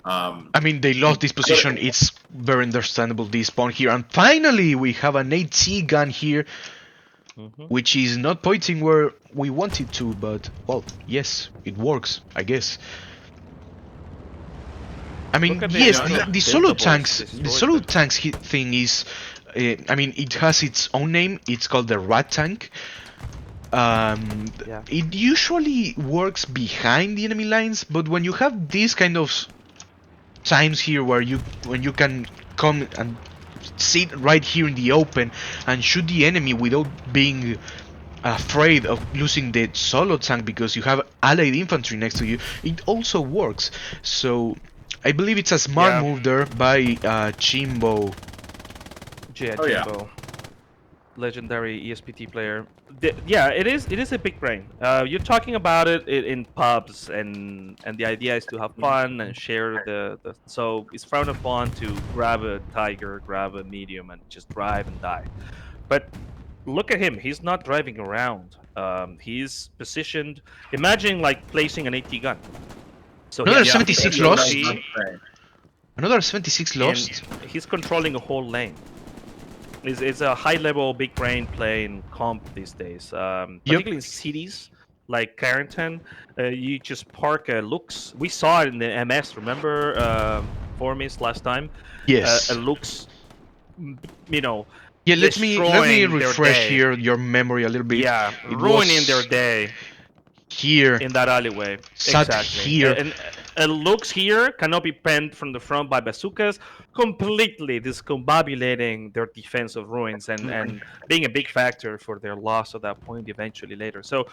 I mean, they lost this position. It's very understandable, this spawn here. And finally, we have an AT gun here, hmm which is not pointing where we want it to, but, well, yes, it works, I guess. I mean, Look at the yes, amount of the solo buildables tanks, destroyed the solo them. tanks thing is, I mean, it has its own name. It's called the rat tank. Yeah. It usually works behind the enemy lines, but when you have these kind of times here when you can come and sit right here in the open and shoot the enemy without being afraid of losing the solo tank because you have allied infantry next to you, it also works. So I believe it's a smart Yeah. move there by Chimbo. Yeah, Oh, yeah. Jimbo. Legendary ESPT player. Yeah, it is a big brain. You're talking about it in pubs, and the idea is to have fun and share the. So it's frowned upon to grab a tiger, grab a medium, and just drive and die. But look at him. He's not driving around. He's positioned. Imagine like placing an AT gun. So he Another has 76 AT lost. OC, Another 76 and lost. he's controlling a whole lane. It's a high-level big brain play in comp these days, particularly in cities like Carentan. You just park a Lux. We saw it in the MS. Remember, Formis last time. Yes. A Lux, you know, Yeah, let me destroying their refresh day. here your memory a little bit. Yeah, It ruining their was day here. in that alleyway. Sat Exactly. here. And Lux here cannot be penned from the front by bazookas, completely discombobulating their defensive ruins and being a big factor for their loss at that point eventually later. So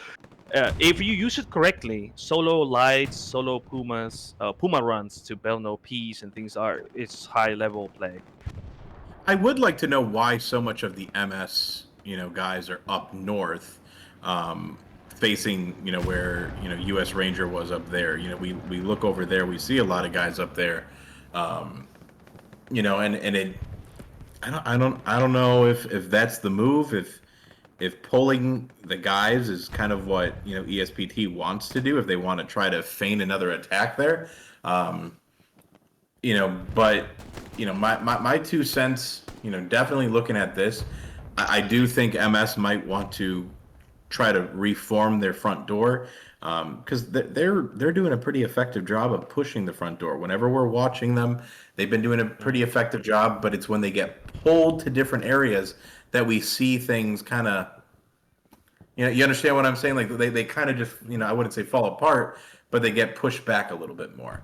if you use it correctly, solo lights, solo Puma runs to Belno Peace and things it's high level play. I would like to know why so much of the MS, guys are up north, facing, where, U.S. Ranger was up there. We look over there, we see a lot of guys up there, and it, I don't know if that's the move, if pulling the guys is kind of what, ESPT wants to do, if they want to try to feign another attack there. But my 2 cents, definitely looking at this, I do think MS might want to try to reform their front door, because they're doing a pretty effective job of pushing the front door. Whenever we're watching them, they've been doing a pretty effective job, but it's when they get pulled to different areas that we see things kind of, you understand what I'm saying? Like they kind of just, I wouldn't say fall apart, but they get pushed back a little bit more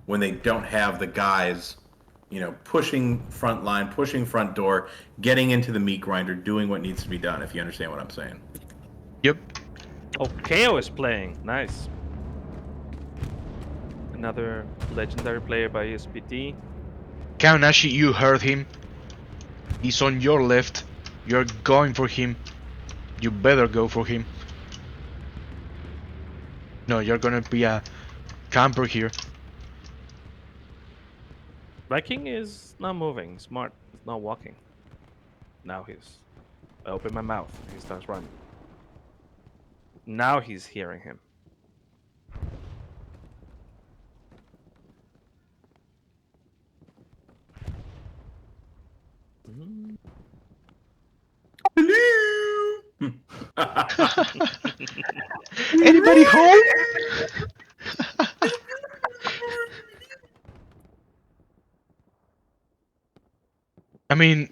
when they don't have the guys, pushing front line, pushing front door, getting into the meat grinder, doing what needs to be done, if you understand what I'm saying. Yep. Oh, KO is playing. Nice. Another legendary player by ESPT. Kaunashi, you heard him. He's on your left. You're going for him. You better go for him. No, you're gonna be a camper here. Viking is not moving. Smart. It's not walking. Now I open my mouth. He starts running. Now he's hearing him. Anybody home? I mean,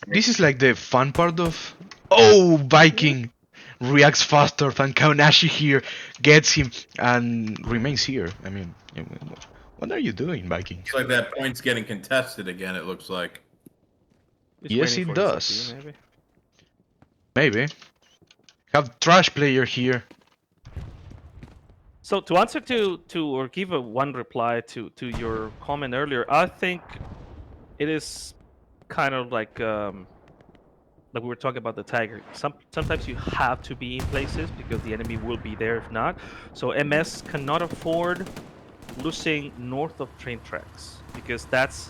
this is like the fun part of. Oh, Viking reacts faster than Kaunashi here, gets him, and remains here. I mean, what are you doing, Viking? It's like that point's getting contested again, it looks like. He's Yes, waiting it for his does. CPU, maybe. Maybe. Have trash player here. So to answer to or give one reply to your comment earlier, I think it is kind of like we were talking about the tiger. Sometimes you have to be in places because the enemy will be there if not. So MS cannot afford losing north of train tracks because that's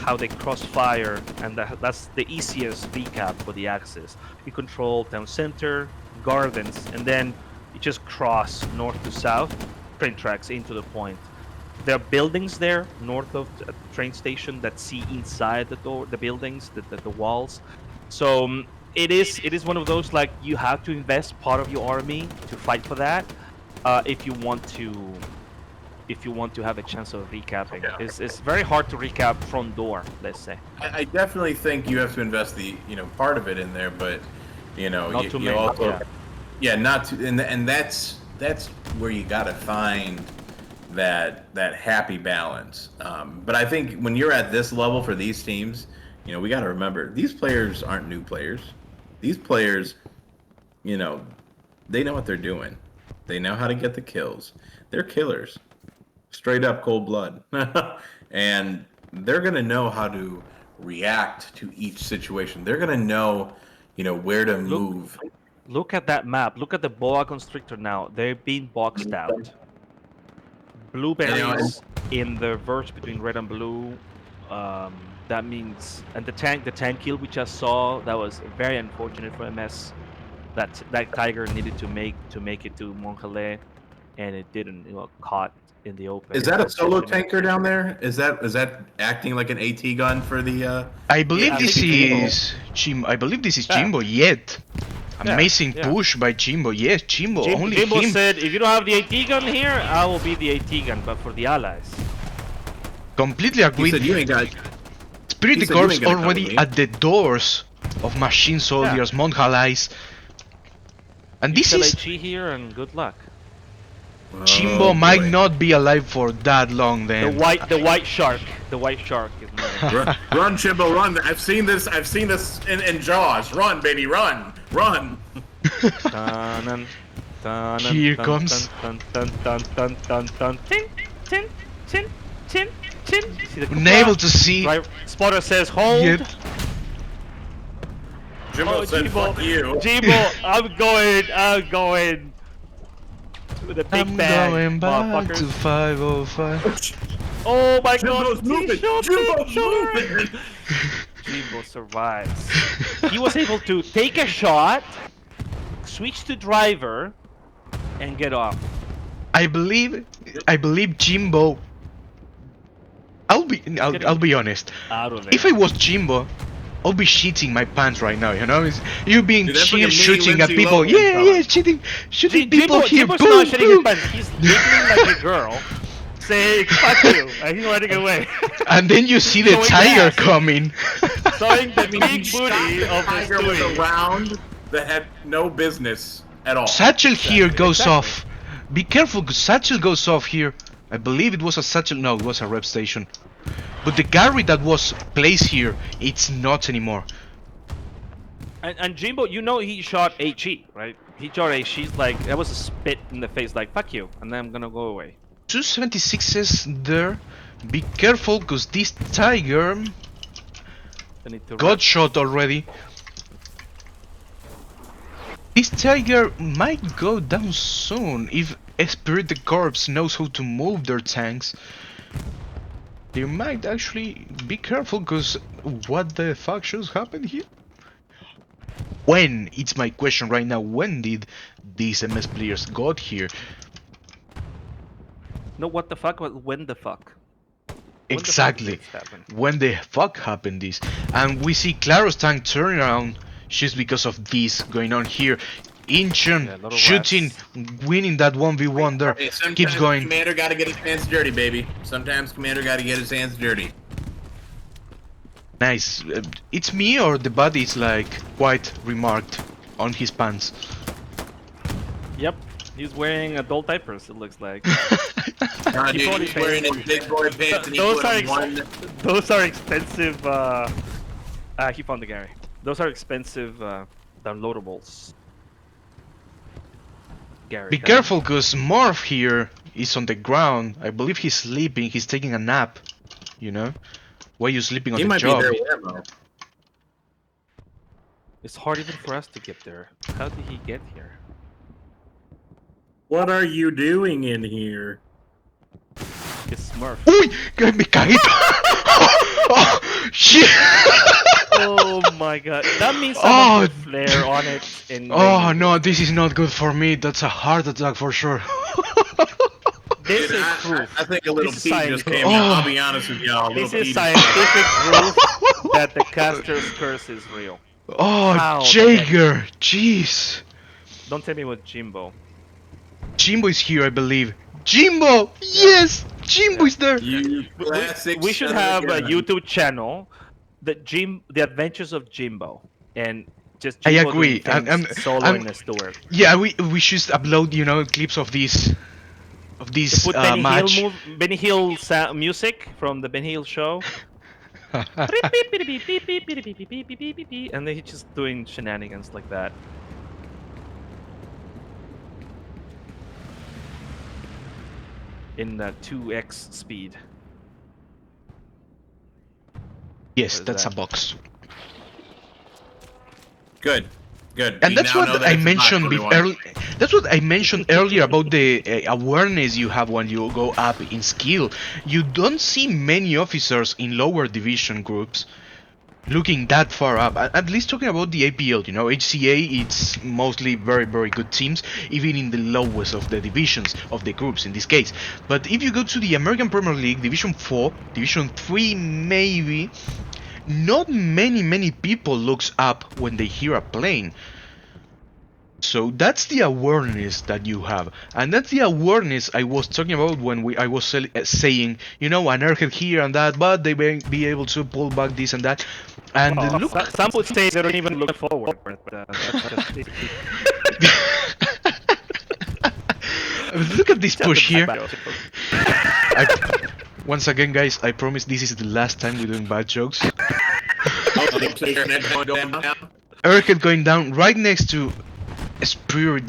how they cross fire, and that's the easiest recap for the Axis. You control town center, gardens, and then you just cross north to south train tracks into the point. There are buildings there north of the train station that see inside the buildings, the walls. So it is one of those, like, you have to invest part of your army to fight for that if you want to have a chance of recapping. Yeah. It's very hard to recap front door, let's say. I definitely think you have to invest the part of it in there, but Not too you many, also yeah. not to, and that's where you got to find that happy balance. But I think when you're at this level for these teams, we got to remember these players aren't new players. These players, they know what they're doing. They know how to get the kills. They're killers. Straight up cold blood. And they're going to know how to react to each situation. They're going to know, where to move. Look at that map. Look at the boa constrictor now. They're being boxed out. Blueberries in the verse between red and blue. That means, and the tank kill we just saw, that was very unfortunate for MS. That tiger needed to make it to Montjale, and it didn't. Caught in the open. Is that a solo tanker down there? Is that acting like an AT gun for the? I believe I this think is Chimbo. I believe this is Chimbo. Yet, amazing push by Chimbo. Yes, Chimbo. Only Jimbo him. said, "If you don't have the AT gun here, I will be the AT gun, but for the allies." Completely He agreed. said you ain't got. Spirit he de said you Corps ain't gonna come already with me. at the doors of machine soldiers, Montjalais. And this is HLH here, and good luck. Chimbo might not be alive for that long then. The white shark. The white shark is moving. Run, Chimbo, run! I've seen this in Jaws. Run, baby, run! Dun, dun, Here dun, comes- dun, dun, dun, dun, dun, dun. Tin, tin, tin, tin, tin. See the Unable Cupra? to see Right. Spotter says hold. yet. Jimbo said, Jimbo, "Fuck you." Jimbo, I'm going with a big I'm bang, going back motherfuckers. to 505. Oh my Jimbo's god, moving. he shot Jimbo's it. moving. Jimbo survives. He was able to take a shot, switch to driver, and get off. I believe Jimbo. I'll be honest. Out of there. If I was Jimbo, I'll be shitting my pants right now. You being Dude, that's like a mini shooting at Lindsay people. Lohan Yeah, fella. shooting people here. Jimbo's Boom, not shitting his boom. pants. He's giggling like a girl, saying "fuck you," and he's running away. And then you see the Showing tiger ass. coming. Showing the He big shot booty the of the tiger with a Stewie. round that had no business at all. Satchel here goes exactly. off. Be careful, 'cause Satchel goes off here. I believe it was a Satchel. No, it was a rep station. But the Gary that was placed here, it's not anymore. And Jimbo, he shot HE, right? He shot HE, like, that was a spit in the face, like, fuck you, and then I'm gonna go away. 276s there. Be careful, because this tiger I need to got shot already. This tiger might go down soon if Espirit de Corps knows how to move their tanks. They might actually be careful, because what the fuck just happened here? When? It's my question right now. When did these MS players got here? No, what the fuck? When the fuck? When the fuck Exactly. did this happen? When the fuck happened this? And we see Claro's tank turning around just because of this going on here. Incheon Yeah, little shooting, rats. winning that 1v1 there. Hey, sometimes Keeps going. Commander got to get his hands dirty, baby. Sometimes Commander got to get his hands dirty. Nice. It's me or the body is like quite remarked on his pants. Yep, he's wearing adult diapers. It looks like. Nah, He dude, probably he's wearing his big boy pants and he Those put are on one. those are expensive. He found the Gary. Those are expensive downloadables. Gary. Be careful, cause Morph here is on the ground. I believe he's sleeping. He's taking a nap. You know, why you sleeping on He the might job? be there with Emma. It's hard even for us to get there. How did he get here? What are you doing in here? It's Smurf. Uy, que me caí. Oh, shit. Oh my god. That means Oh. someone put flare on it and Oh then- no, this is not good for me. That's a heart attack for sure. This Dude, is I proof. think a little This is pee just science. came out. I'll be honest with y'all. A This little is pee scientific proof that the caster's curse is real. Oh, How the Jaeger. Jeez. Don't tell me what Jimbo. Jimbo is here, I believe. Jimbo! Yes! Jimbo is there! You classic We should son of have a gun. YouTube channel, the Adventures of Jimbo, and just I Jimbo agree. doing I'm- things solo I'm- in the store. Yeah, we should upload, you know, clips of this Put Benny match. Hill Benny Hill music from the Benny Hill show, and then he's just doing shenanigans like that. In 2x speed. Yes, What is that's a that? box. Good, good. And We that's now know what that I it's a mentioned box, with everyone. That's what I mentioned earlier about the awareness you have when you go up in skill. You don't see many officers in lower division groups looking that far up. At least talking about the APL, you know, HCA, it's mostly very, very good teams, even in the lowest of the divisions of the groups in this case. But if you go to the American Premier League, Division 4, Division 3 maybe, not many people looks up when they hear a plane. So that's the awareness that you have, and that's the awareness I was talking about when I was saying, you know, an airhead here and that, but they may be able to pull back this and that. And Well, look, some would say they don't even look forward. But, that's just look at this push here. bad. Once again, guys, I promise this is the last time we're doing bad jokes. Oh, the player going down. Airhead going down right next to Spirit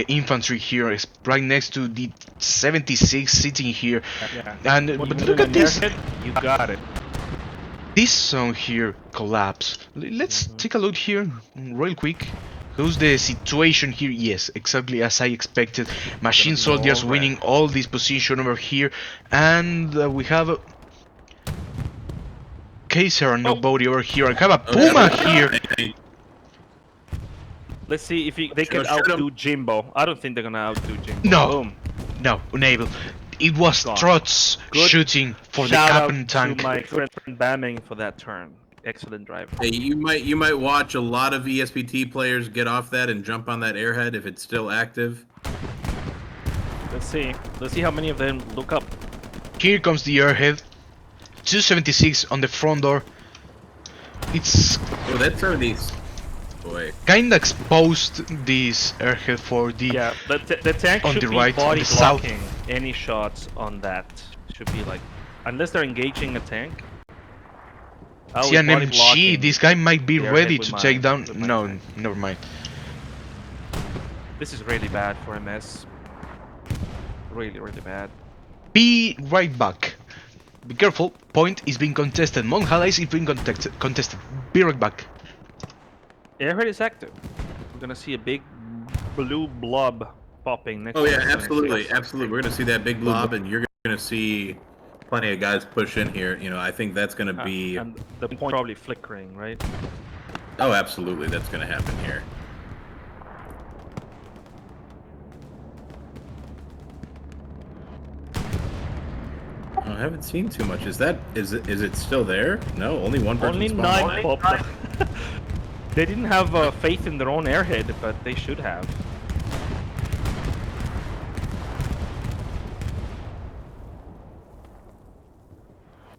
infantry here, is right next to the 76 sitting here. Yeah. And When but you look do at an this. airhead, you got it. This zone here collapse. Let's take a look here real quick. Who's the situation here? Yes, exactly as I expected. Machine Got no soldiers red. winning all this position over here, and we have a Kaiser and nobody over here. I have a Puma here. Let's see if they can Shoot 'em. outdo Jimbo. I don't think they're gonna outdo Jimbo. No. Boom. No, unable. It was Gone. Trots Good. shooting for the Shout out Carentan tank. to my friend Bamming for that turn. Excellent driver. Hey, you might watch a lot of ESPT players get off that and jump on that airhead if it's still active. Let's see. Let's see how many of them look up. Here comes the airhead. 276 on the front door. It's Oh, that's some of these. Boy, kinda exposed this airhead for the Yeah, the tank On should the be right, on body the south. blocking any shots on that. Should be like, unless they're engaging a tank. I would body CNMG. blocking This guy might be the airhead ready with to my- take down. with my No, tank. never mind. This is really bad for MS. Really, really bad. Be right back. Be careful. Point is being contested. Monhala is being contested. Be right back. Airhead is active. We're gonna see a big blue blob popping next oh to yeah, the absolutely, 76. absolutely. We're gonna see that big blob, and you're gonna see plenty of guys push in here. You know, I think that's gonna be. And the point probably flickering, right? Oh, absolutely, that's going to happen here. Oh, I haven't seen too much. Is it still there? No, only one person. Only spawned. 9 popped up. They didn't have faith in their own airhead, but they should have.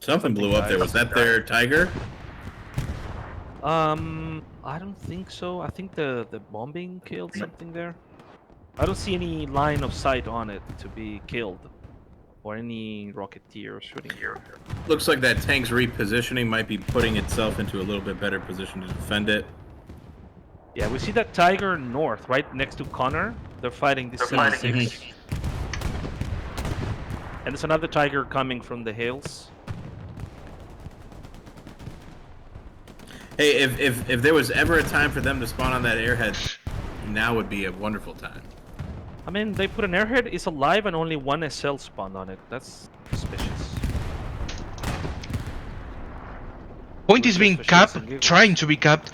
Something blew up there. Was that their tiger? I don't think so. I think the bombing killed something there. I don't see any line of sight on it to be killed, or any rocketeer shooting here. Looks like that tank's repositioning might be putting itself into a little bit better position to defend it. Yeah, we see that tiger north, right next to Connor. They're fighting this 76. And there's another tiger coming from the hills. Hey, if there was ever a time for them to spawn on that airhead, now would be a wonderful time. I mean, they put an airhead, it's alive, and only one SL spawned on it. That's suspicious. Point is being capped, trying to be capped,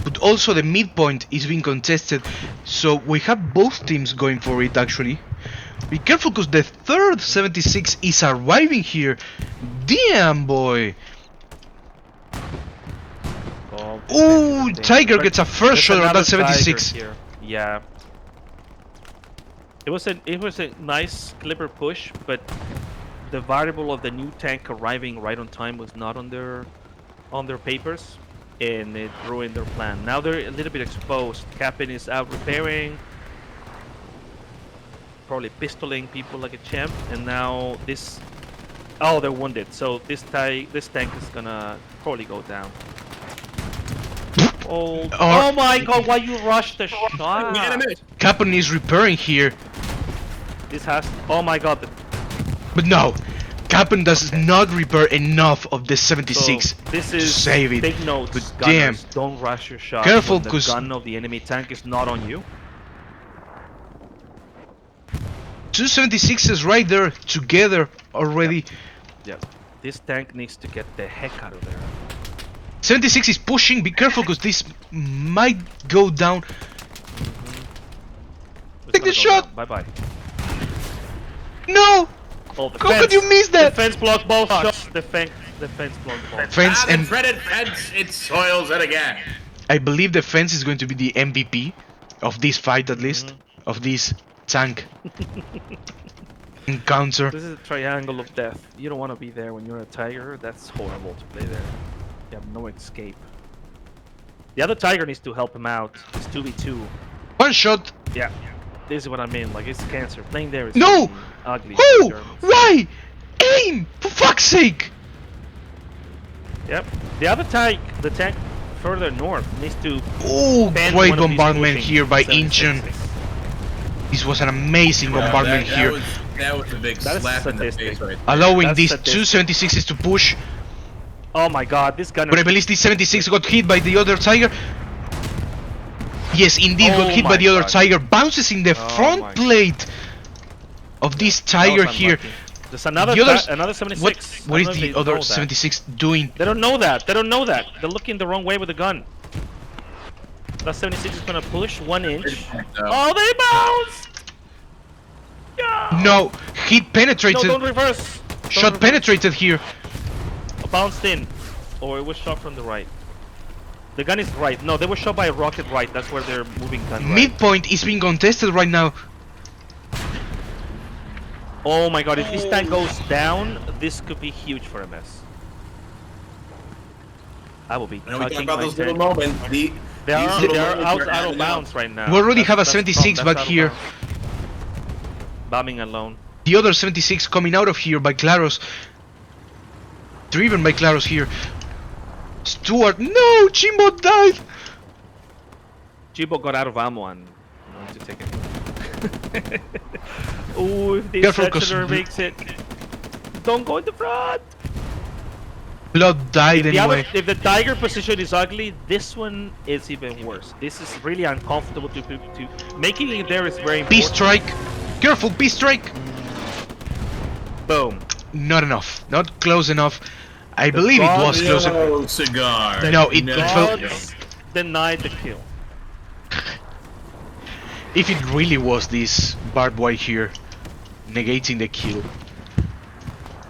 but also the midpoint is being contested. So we have both teams going for it actually. Be careful because the third 76 is arriving here. Damn boy. Ooh, Tiger gets a first shot on that 76. Yeah. It was a nice clipper push, but the variable of the new tank arriving right on time was not on their papers, and it ruined their plan. Now they're a little bit exposed. Captain is out repairing, probably pistoling people like a champ, and now this. Oh, they're wounded. So this tank is gonna probably go down. Oh my god, why you rushed the shot? Captain is repairing here. This has... Oh my god. But no, Captain does not repair enough of the 76 so this to is save it. Big notes, But gunners, damn. don't rush your shot. Careful, when the 'cause gun of the enemy tank is not on you. 276s right there together already. Yeah, this tank needs to get the heck out of there. 76 is pushing, be careful because this might go down. Take the shot! Bye bye. No! Oh, the How fence. could you miss that? Defense block both shots. Defense block both. Fence and dreaded fence, it soils it again. I believe the fence is going to be the MVP of this fight, at least of this tank encounter. This is a triangle of death. You don't want to be there when you're a tiger. That's horrible to play there. You have no escape. The other tiger needs to help him out. It's 2v2. One shot. Yeah. This is what I mean. Like, it's cancer. Playing there is No! fucking ugly. Who? Why? Aim! For fuck's sake! Yep. The other tank, the tank further north, needs to. Oh, bend great one of these bombardment pushing here by 76s. Incheon. This was an amazing bombardment here, That was a big That is slap in the sadistic. face right there. allowing That's these sadistic. 276s to push. Oh my god, this gunner. But I believe this 76 got hit by the other tiger. Yes, indeed, got Oh hit by my the other God. tiger. Bounces in the Oh front my plate of this tiger here. There's another, The others- another 76. What I is don't know if the they other know that. 76 doing? They don't know that. They don't know that. They're looking the wrong way with the gun. That 76 is gonna push 1 inch. Oh, they bounced! No, hit No, penetrated. don't reverse. Don't Shot reverse. penetrated here. Bounced in. Or it was shot from the right. The gun is right. No, they were shot by a rocket right. That's where they're moving gun right. Midpoint is being contested right now. Oh my god, if this tank goes down, this could be huge for MS. I will be And we talk touching about my those little tank. moments. They are, little they are moments out, are out of happening bounds now. right now. We already have a That's 76 that's back out of here. bounds. Bombing alone. The other 76 coming out of here by Claros. Driven by Claros here. Stuart, no! Jimbo died! Jibo got out of ammo and wanted to take it. Ooh, if this Careful, 'cause Setzer makes it. Don't go in the front! Blood died If the, anyway. if the tiger position is ugly, this one is even worse. This is really uncomfortable to making it there is very important. B-strike. Careful, B-strike. Boom. Not enough. Not close enough. I believe it was close enough. No cigar. No, it Gods, fell. denied the kill. If it really was this barbed wire here, negating the kill.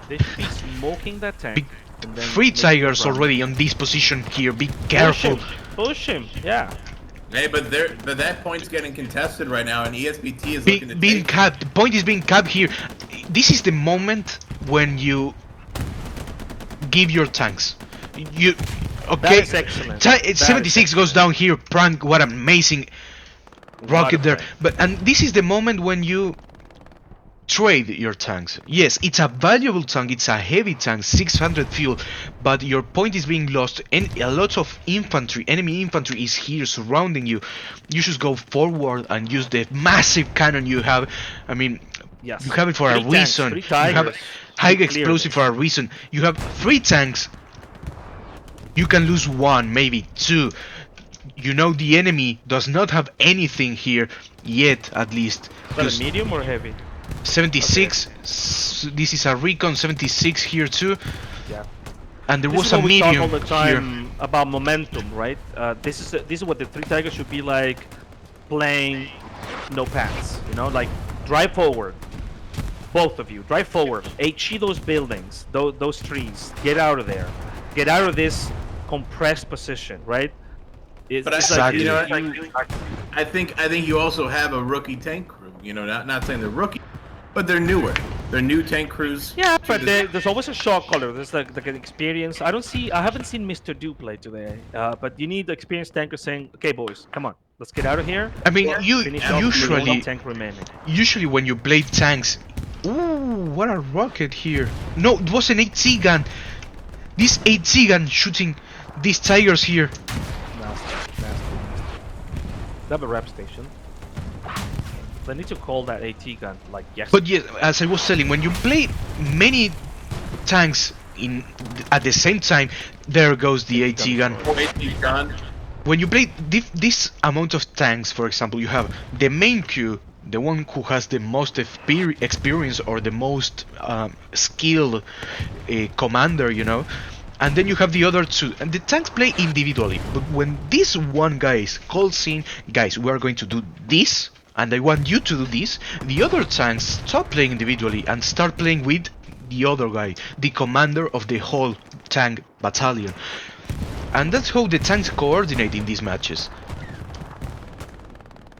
They should be smoking that tank. Big, and then 3 making it tigers run. already on this position here. Be careful. Push him. Yeah. Hey, but that point's getting contested right now, and ESBT is Being looking to being take capped. The point is being capped here. This is the moment when you give your tanks. You okay? That is excellent. Ti- That 76 is goes down here. Prank. What amazing rocket there. prank. And this is the moment when you trade your tanks. Yes, it's a valuable tank, it's a heavy tank, 600 fuel, but your point is being lost and a lot of infantry, enemy infantry is here surrounding you. You should go forward and use the massive cannon you have. I mean, Yes. you have it for a 3 tanks, reason. 3 You have tigers high to clear explosive this. for a reason. You have 3 tanks. You can lose 1, maybe 2. You know the enemy does not have anything here yet, at least. Is that Just a medium or heavy? 76. This is a recon 76 here too, Yeah. and there This was is a what we talk medium all the here. time about momentum, right? This is what the 3 tigers should be like, playing no pants. You know, like drive forward. Both of you, drive forward. HE those buildings, those trees. Get out of there. Get out of this compressed position, right? But It's Exactly. you know, I think you also have a rookie tank crew. You know, not saying they're rookie, but they're newer. They're new tank crews. Yeah, to but this- there's always a shot caller. There's like an experience. I haven't seen Mr. Do play today. But you need the experienced tanker saying, "Okay, boys, come on, let's get out of here." I mean, you Finish off with the only usually tank remaining. when you play tanks. Ooh, what a rocket here! No, it was an 8C gun. This 8C gun shooting these tigers here. Nasty. They have a rep station. So I need to call that AT gun like yes. But yes, as I was telling, when you play many tanks at the same time, there goes the AT gun. AT gun. When you play this amount of tanks, for example, you have the main queue, the one who has the most experience or the most skilled commander, you know, and then you have the other 2, and the tanks play individually. But when this one guy calls in, guys, we are going to do this, and I want you to do this, the other tanks stop playing individually and start playing with the other guy, the commander of the whole tank battalion. And that's how the tanks coordinate in these matches.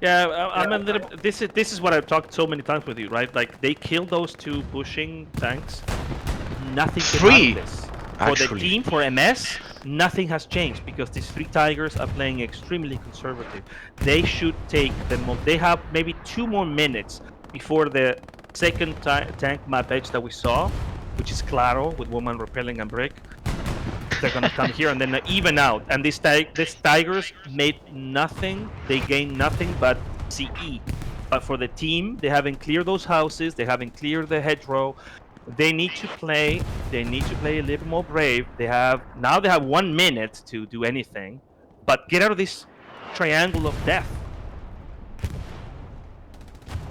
Yeah, I'm a little. This is what I've talked so many times with you, right? Like they killed those 2 pushing tanks. Nothing came out Free, of this. For the actually. team, for MS, nothing has changed because these 3 tigers are playing extremely conservative. They should take they have maybe 2 more minutes before the second tank map edge that we saw, which is Claro with woman repelling and brick. They're gonna come here and then even out. And these tigers made nothing. They gained nothing but CE. But for the team, they haven't cleared those houses. They haven't cleared the hedgerow. They need to play. They need to play a little more brave. They have 1 minute to do anything, but get out of this triangle of death.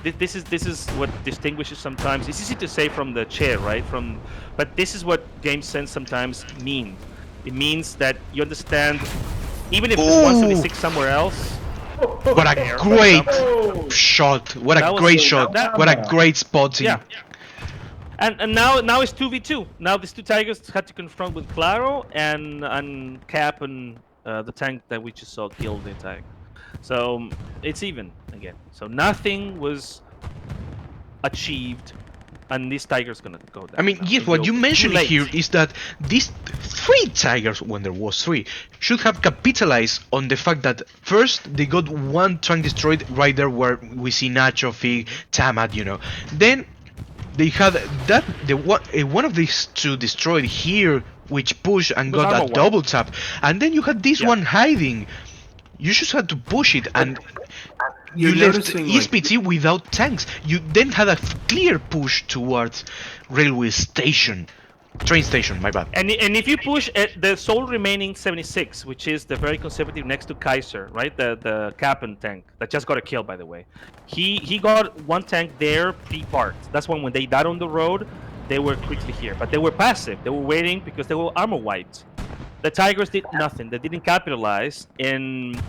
This is what distinguishes sometimes. It's easy to say from the chair, right? But this is what game sense sometimes mean. It means that you understand, even if it's 176 somewhere else. What a There, great but shot! What That a was great so- shot! that- What a great spotting! Yeah. And now it's 2v2. Now these 2 tigers had to confront with Claro and Cap and the tank that we just saw kill the tank. So it's even again. So nothing was achieved, and this tiger's gonna go down. I mean, now yes, in the what you open. mentioned Too late. here is that these 3 tigers, when there was 3, should have capitalized on the fact that first they got 1 tank destroyed right there where we see Nacho, Fig, Tamat, you know. Then they had one of these 2 destroyed here, which pushed and Was got armor a one. double tap, and then you had this Yeah. one hiding. You just had to push it, and You're you left noticing, like- ESPT without tanks. You then had a clear push towards railway station, train station. My bad. And if you push the sole remaining 76, which is the very conservative next to Kaiser, right? The Carentan tank that just got a kill, by the way. He got 1 tank there pre-parked. That's when they died on the road, they were quickly here. But they were passive. They were waiting because they were armor wiped. The Tigers did nothing. They didn't capitalize and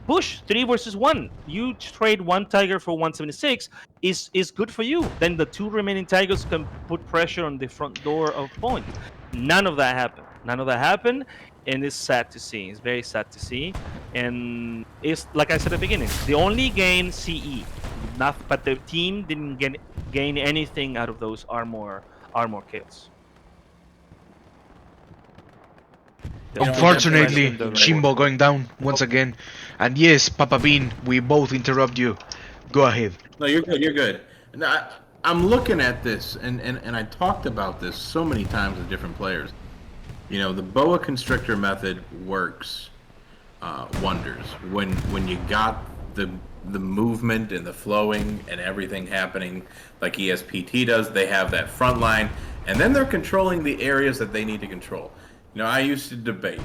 push 3 versus 1. You trade 1 Tiger for 176 is good for you. Then the 2 remaining Tigers can put pressure on the front door of point. None of that happened. None of that happened, and it's sad to see. It's very sad to see, and it's like I said at the beginning. The only gain CE, but the team didn't gain anything out of those armor kills. Unfortunately, The Shimbo going down once again. And yes, PapaBean, we both interrupt you. Go ahead. No, you're good. You're good. And I'm looking at this, and I talked about this so many times with different players. You know, the boa constrictor method works wonders when you got the movement and the flowing and everything happening like ESPT does. They have that front line, and then they're controlling the areas that they need to control. You know, I used to debate,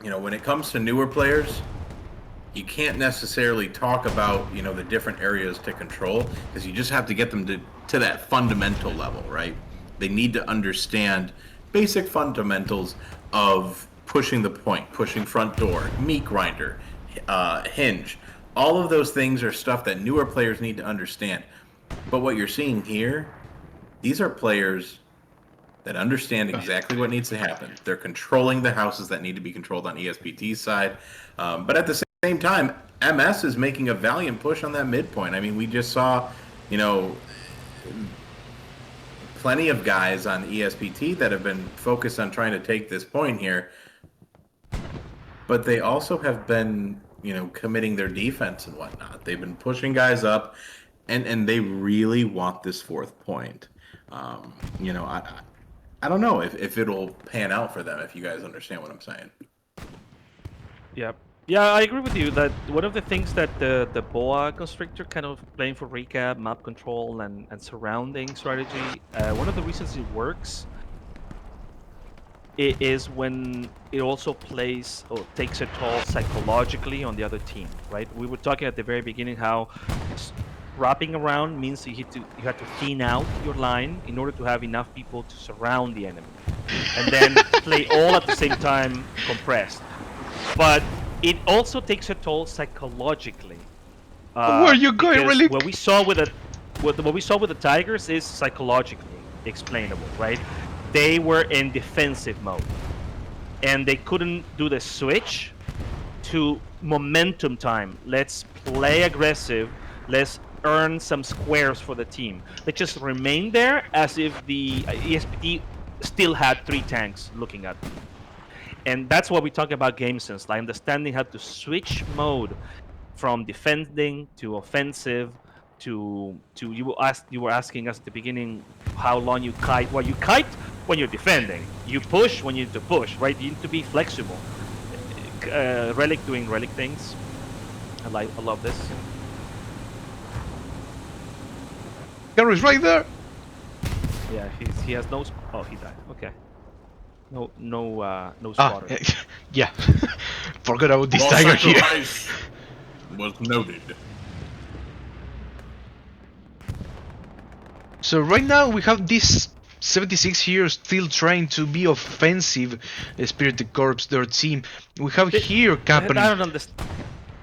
you know, when it comes to newer players, you can't necessarily talk about, you know, the different areas to control, because you just have to get them to that fundamental level, right? They need to understand basic fundamentals of pushing the point, pushing front door, meat grinder, hinge. All of those things are stuff that newer players need to understand. But what you're seeing here, these are players that understand exactly what needs to happen. They're controlling the houses that need to be controlled on ESPT's side. But at the same time, MS is making a valiant push on that midpoint. I mean, we just saw, you know, plenty of guys on ESPT that have been focused on trying to take this point here. But they also have been, you know, committing their defense and whatnot. They've been pushing guys up, and they really want this 4th point. You know, I don't know if it'll pan out for them, if you guys understand what I'm saying. Yeah, I agree with you that one of the things that the boa constrictor, kind of playing for recap, map control, and surrounding strategy, one of the reasons it works is when it also plays or takes a toll psychologically on the other team, right? We were talking at the very beginning how wrapping around means you have to thin out your line in order to have enough people to surround the enemy, and then play all at the same time compressed. But it also takes a toll psychologically. Where are you going, really? What we saw with the Tigers is psychologically explainable, right? They were in defensive mode, and they couldn't do the switch to momentum time. Let's play aggressive. Let's earn some squares for the team. They just remained there as if the ESPT still had 3 tanks looking at them. And that's why we talk about game sense, like understanding how to switch mode from defending to offensive to you were asking us at the beginning how long you kite. Well, you kite when you're defending. You push when you need to push, right? You need to be flexible. Relic doing relic things. I love this. Gary's right there. Yeah, he has no. Oh, he died. Okay. No spotter. Yeah. Forgot about this Lost tiger here. sacrifice was noted. So right now we have this 76 here still trying to be offensive. Espirit de Corps, their team. We have here Carentan.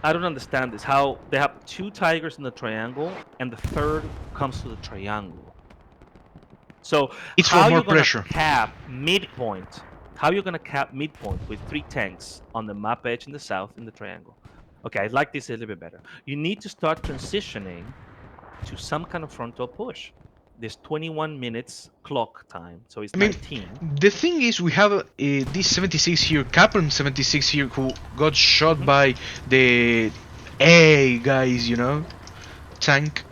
I don't understand this. How they have 2 tigers in the triangle and the 3rd comes to the triangle. So it's how for more you gonna pressure. Cap midpoint? How are you gonna cap midpoint with 3 tanks on the map edge in the south in the triangle? Okay, I like this a little bit better. You need to start transitioning to some kind of frontal push. There's 21 minutes clock time, so it's 19. The thing is, we have this 76 here, Carentan 76 here, who got shot by the A guys, you know, tank.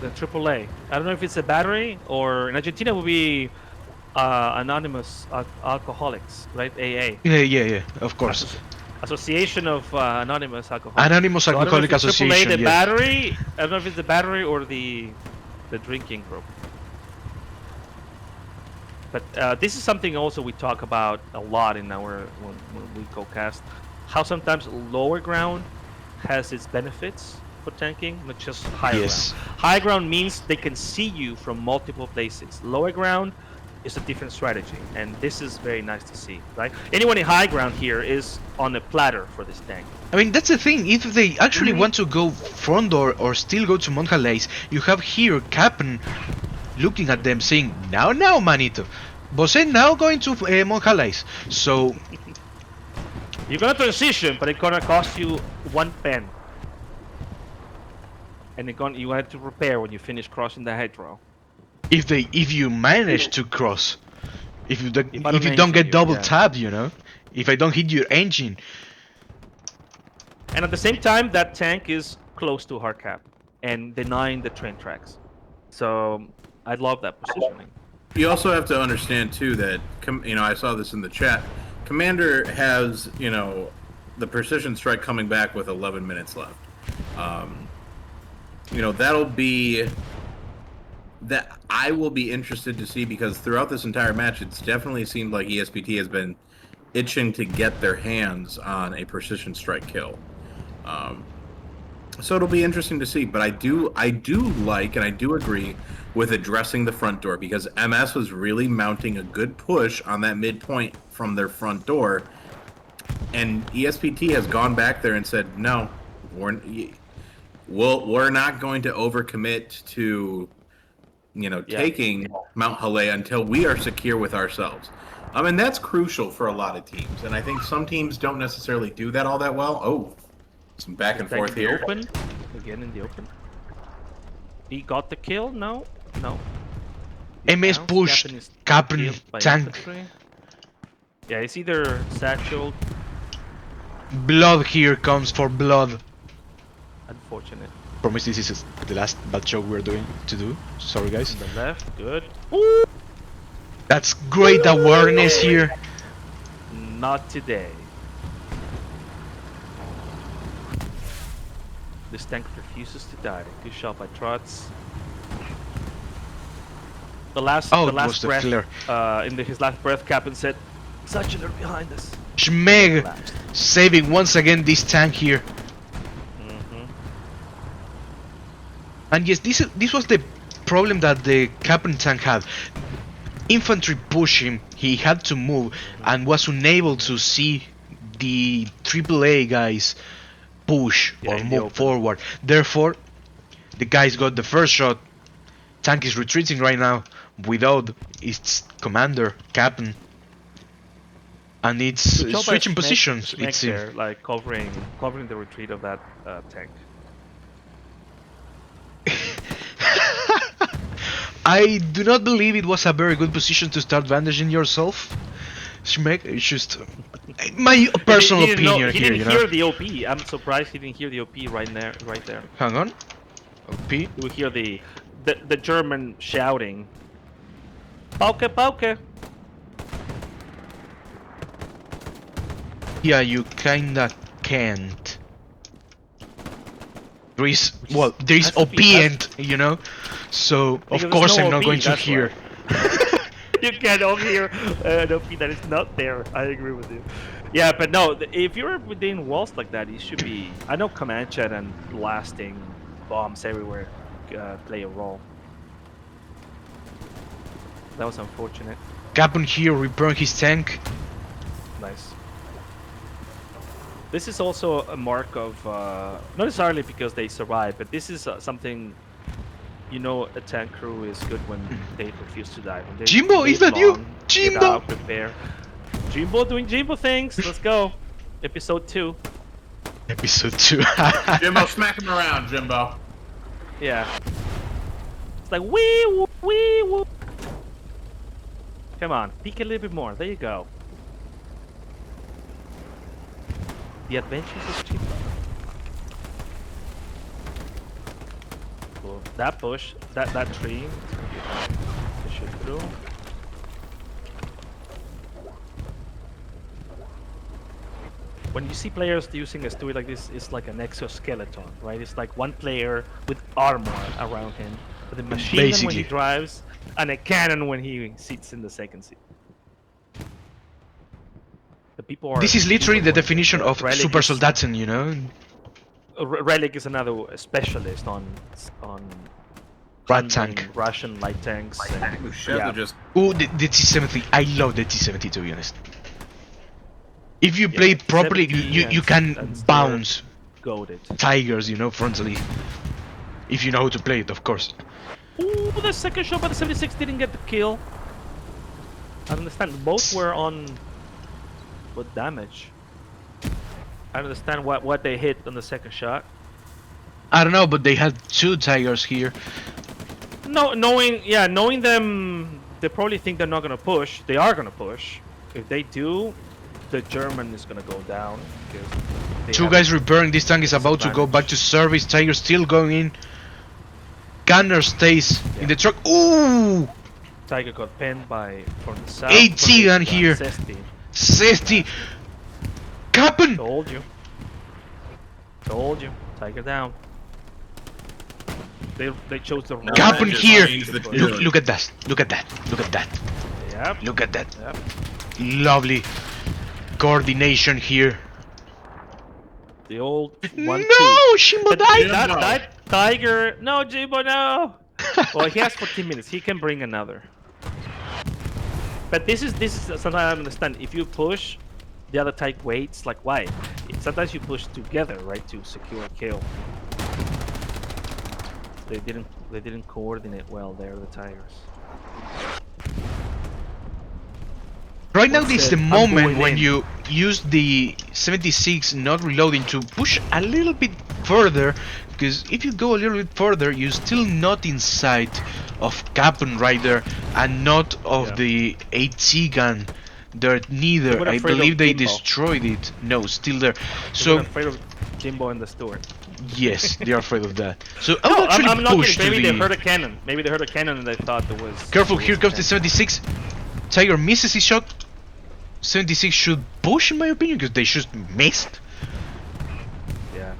The AAA. I don't know if it's a battery or in Argentina it would be anonymous alcoholics, right? AA. Yeah, of course. Association of Anonymous Alcoholics. Anonymous Alcoholic Association. AAA, the battery. I don't know if it's the battery or the drinking group. But this is something also we talk about a lot in our when we co-cast. How sometimes lower ground has its benefits for tanking, not just higher ground. High ground means they can see you from multiple places. Lower ground, is a different strategy, and this is very nice to see, right? Anyone in high ground here is on a platter for this tank. I mean, that's the thing. If they actually want to go front door or still go to Monjalais, you have here Cap'n looking at them saying, now, manito. Você now going to Monjalais. So, You're gonna transition, but it's gonna cost you 1 pen. And you have to repair when you finish crossing the hedgerow. if you manage to cross, if you I don't get you, double yeah. tapped, you know, if I don't hit your engine. And at the same time, that tank is close to hard cap and denying the train tracks. So I love that positioning. You also have to understand too that I saw this in the chat. Commander has the precision strike coming back with 11 minutes left. That'll be that I will be interested to see, because throughout this entire match, it's definitely seemed like ESPT has been itching to get their hands on a precision strike kill. So it'll be interesting to see. But I do like, and I do agree with addressing the front door, because MS was really mounting a good push on that midpoint from their front door, and ESPT has gone back there and said, no, we're not going to overcommit to taking Mount Halei until we are secure with ourselves. And that's crucial for a lot of teams, and I think some teams don't necessarily do that all that well. Oh, some back and forth here. Open. Again in the open. He got the kill? No. MS pushed Cap'n tank. Infantry. Yeah, it's either satchel. Blood here comes for blood. Unfortunate. Promise this is the last bad joke we're doing to do. Sorry guys. On the left, good. That's great awareness here. Not today. This tank refuses to die. Good shot by Trots. The last breath, his last breath, Cap'n said, "Satchel behind us." Schmeg saving once again this tank here. And yes, this was the problem that the Cap'n tank had. Infantry pushed him, he had to move, and was unable to see the AAA guys push or move forward. Therefore, the guys got the first shot. Tank is retreating right now without its commander, Cap'n. And it's switching positions. It's there, like covering the retreat of that tank. I do not believe it was a very good position to start bandaging yourself. Schmeck, it's just my personal opinion he here. Didn't hear the OP. I'm surprised he didn't hear the OP right there. Hang on. OP. You hear the German shouting. Pauke. Yeah, you kinda can't. There is OP and so of course I'm not going to hear. You cannot hear an OP that is not there. I agree with you. Yeah, but no, if you're within walls like that, it should be. I know command chat and blasting bombs everywhere play a role. That was unfortunate. Cap'n here repairing his tank. Nice. This is also a mark of, not necessarily because they survive, but this is something, a tank crew is good when they refuse to die. When they Jimbo, is that you? Jimbo! Get out, prepare. Jimbo doing Jimbo things. Let's go. Episode 2. Episode 2. Jimbo, smack him around, Jimbo. Yeah. It's like, wee woo. Come on, peek a little bit more. There you go. The adventures of Jimbo. Cool. That bush, that tree, to shoot through. When you see players using a story like this, it's like an exoskeleton, right? It's like one player with armor around him, with a machine gun when he drives, and a cannon when he sits in the second seat. The people are. This is literally the definition of super soldaten, Relic is another specialist on Rat tank. handling Russian light tanks. And, Oh, shit, yeah. they're just Ooh, the T-70. I love the T-70, to be honest. If you Yeah, play it properly, 70 you and can Stewart bounce goaded. tigers, you know, frontally. If you know how to play it, of course. Ooh, the second shot by the 76 didn't get the kill. I understand both were on what damage. I understand what they hit on the second shot. I don't know, but they had 2 tigers here. No, knowing them, they probably think they're not gonna push. They are gonna push. If they do, the German is gonna go down. Because they 2 have guys repairing. This tank is about to go back to service. Tiger still going in. Gunner stays in the truck. Ooh! Tiger got pinned by from the south. 80 gun here. Sesti. Safety. Kappen! Told you. Told you. Tiger down. They chose the wrong. Kappen just here. means that Look at that. Look at that. Look at that. Yep. Look at that. Yep. Lovely coordination here. The old 1-2. No, Shimbo died. That Tiger. No, Jimbo, no. Well, he has 14 minutes. He can bring another. But this is something I don't understand. If you push, the other type waits. Like why? Sometimes you push together, right, to secure a kill. They didn't coordinate well there, the Tigers. Right now, What's this is it? the I'm moment going when in. you use the 76 not reloading to push a little bit further, because if you go a little bit further, you're still not inside of Kappen right there, and not of Yeah. the AT gun. They're neither. were I afraid of believe they Jimbo. destroyed it. No, still there. So So I'm afraid of Jimbo and the Stewart. yes, they are afraid of that. So I No, would actually I'm not push kidding. Maybe to they the. heard a cannon. Maybe they heard a cannon and they thought there was. Careful! there Here was a comes the cannon. 76. Tiger misses his shot. 76 should push, in my opinion, because they just missed. Yeah.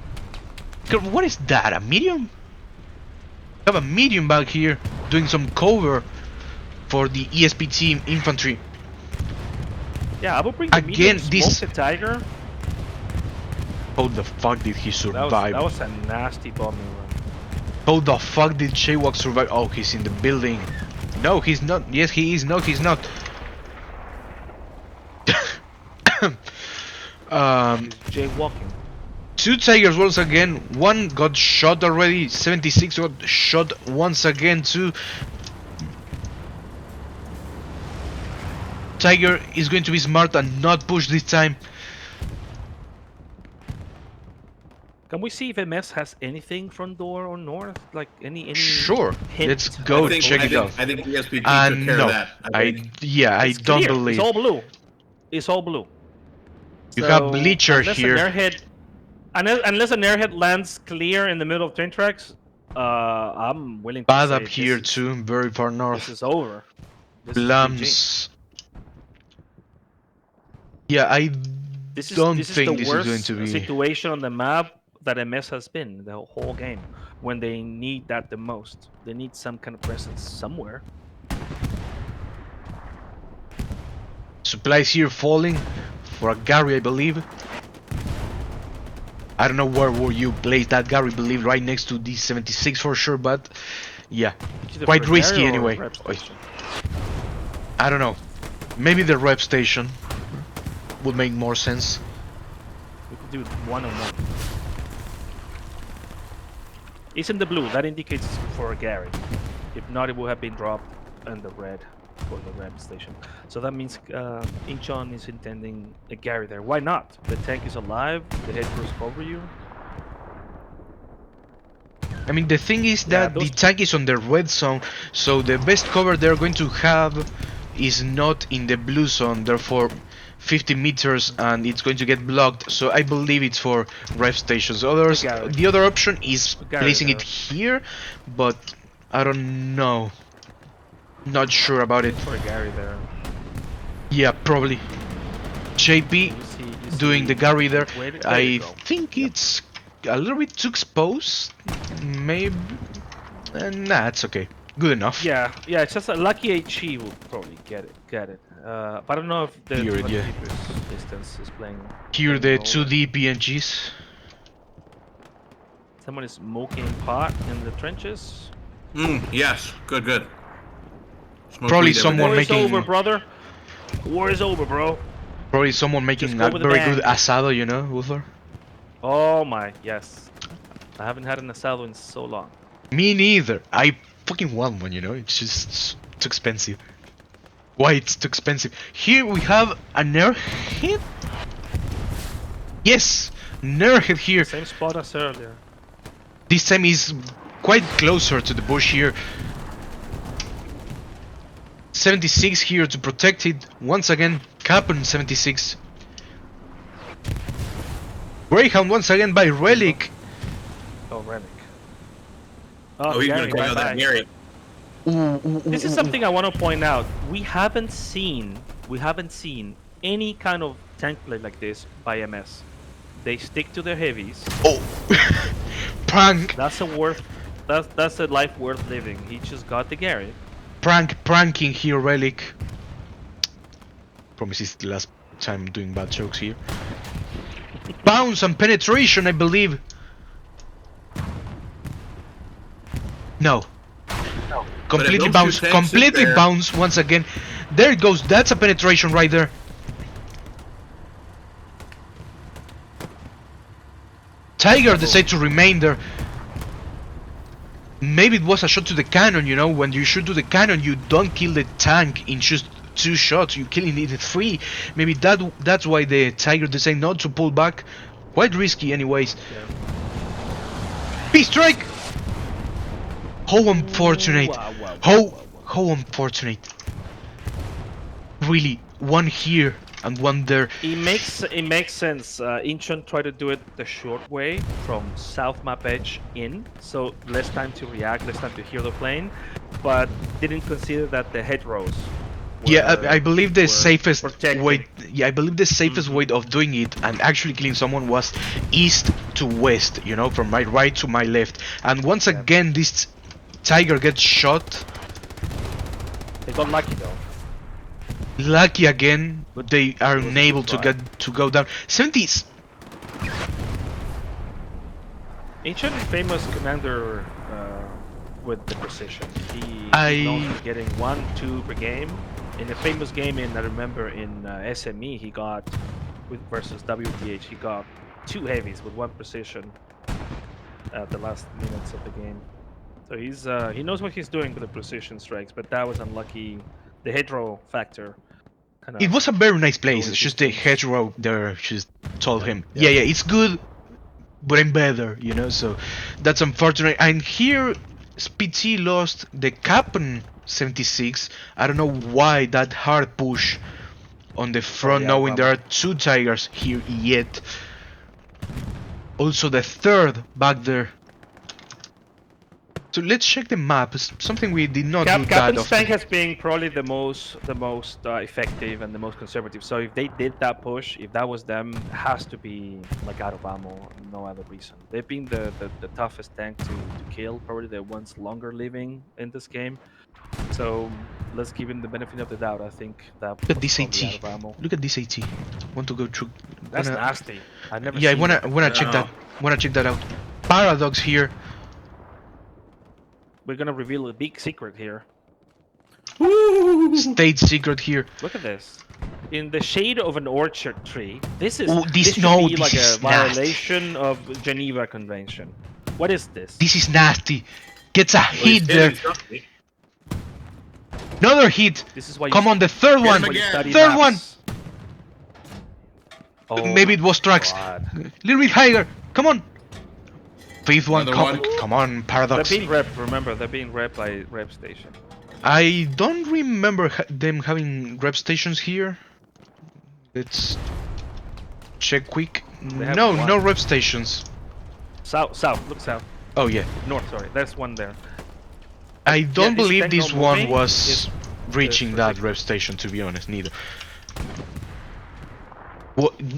What is that? A medium? I have a medium back here doing some cover for the ESPT infantry. Yeah, I would bring the Again, medium, this- smoke the Tiger. How the fuck did he survive? That was a nasty bombing run. How the fuck did Shaywalk survive? Oh, he's in the building. No, he's not. Yes, he is. No, he's not. He's jaywalking. 2 tigers once again. 1 got shot already. 76 got shot once again too. Tiger is going to be smart and not push this time. Can we see if MS has anything front door or north? Like any Sure, hint? let's go I think, check I it think, out. I think ESPT took care No, of that. I It's don't clear. believe. It's all blue. It's all blue. You have bleacher unless here. An airhead, unless an airhead lands clear in the middle of train tracks, I'm willing to Bad say up here this is, too, very far This north. is over. This is GG. Plums. Yeah, I don't This think is this the is going worst to be. situation on the map that MS has been the whole game. When they need that the most, they need some kind of presence somewhere. Supplies here falling for a Gary, I believe. I don't know where would you place that Gary, believe right next to the 76 for sure, but yeah, Either quite for risky Gary or anyway. rep Oi. station. I don't know. Maybe the rep station would make more sense. We could do it one-on-one. It's in the blue. That indicates for a Gary. If not, it would have been dropped in the red for the rep station. So that means Incheon is intending a Gary there. Why not? The tank is alive. The head crews cover you. I mean, the thing is Yeah, that the tank is on the red zone, so the best cover they're going to have is not in the blue zone, therefore 50 meters and it's going to get blocked, so I believe it's for ref stations. Others, Gary. the other option is Gary placing there. it here, but I don't know. Not sure about it. For a Gary there. Yeah, probably. JP You see doing the Gary there. Where you I go. think it's a little bit too exposed. Maybe. Nah, it's okay. Good enough. Yeah, it's just a lucky HE will probably get it. But I don't know if the Here, 20 yeah. meters distance is playing. Here playing the a role. 2D PNGs. Someone is smoking pot in the trenches. Yes. Good. Good. Smoke Probably weed every someone day. War is making- over, brother. War is over, bro. Probably someone making go a with the very good bang. asado, you know, Ulfar? Oh my, yes. I haven't had an asado in so long. Me neither. I fucking want one, you know? It's just too expensive. Why it's too expensive? Here we have an airhead? Yes! An airhead here. Same spot as earlier. This time is quite closer to the bush here. 76 here to protect it. Once again, Cap'n 76. Greyhound once again by Relic. Oh, Relic. Oh, he's Gary, gonna go out bye-bye. that Gary. This is something I want to point out. We haven't seen any kind of tank play like this by MS. They stick to their heavies. Oh! Prank! That's a life worth living. He just got the Gary. Pranking here, Relic. Promise it's the last time doing bad jokes here. Bounce and penetration, I believe. No. Completely those bounce. two tanks sit Completely there- bounce once again. There it goes. That's a penetration right there. Tiger decided to remain there. Maybe it was a shot to the cannon, you know. When you shoot to the cannon, you don't kill the tank in just 2 shots. You kill it in 3. Maybe that's why the Tiger decided not to pull back. Quite risky, anyways. P-strike. How unfortunate. How unfortunate. Really, one here and one there. It makes sense. Incheon tried to do it the short way from south map edge in, so less time to react, less time to hear the plane, but didn't consider that the hedgerows. Yeah, I believe the were safest protected. way. Yeah, I believe the safest way of doing it and actually killing someone was east to west. You know, from my right to my left. And once again, this Tiger gets shot. They got lucky though. Lucky again, but they are it was a unable good to try. go down. 70s. Incheon is famous commander with the precision. He's known for getting 1-2 per game. In a famous game I remember in SME, he got versus WPH. He got 2 heavies with 1 precision at the last minutes of the game. So he knows what he's doing with the precision strikes, but that was unlucky. The hedgerow factor. It was a very nice place. Going It's just the distance. hedgerow there just told him, Yeah. yeah, it's good, but I'm better, you know. So that's unfortunate. And here, PT lost the Cap'n 76. I don't know why that hard push on the front, yeah, knowing there are Rama. 2 Tigers here yet. Also the third back there. So let's check the map. It's something we did not do that Captain's often. tank has been probably the most effective and the most conservative. So if they did that push, if that was them, it has to be like out of ammo, no other reason. They've been the toughest tank to kill, probably the ones longer living in this game. So let's give him the benefit of the doubt. I think that Look at was this probably AT. out of ammo. Look at this AT. Want to go through? That's wanna- nasty. I've never Yeah, I seen wanna that. check No. that. Wanna check that out. Paradox here. We're gonna reveal a big secret here. State secret here. Look at this. In the shade of an orchard tree. This Oh, should no, be like this a is nasty. violation of Geneva Convention. What is this? This is nasty. Gets a Well, he's hit there. hitting something. Another hit. This is why you Come on, the third Get one. him again. study Third one. maps. Oh Maybe it my was Trax. God. Little bit higher. Come on. Fifth one. Another Come on, They're Paradox. being rep. Remember, they're being rep by rep station. I don't remember them having rep stations here. Let's check quick. have No, one. no rep stations. South. Look south. Oh yeah. North. Sorry, there's one there. I don't this believe tank this not one moving was is reaching that ridiculous. rep station, to be honest, neither.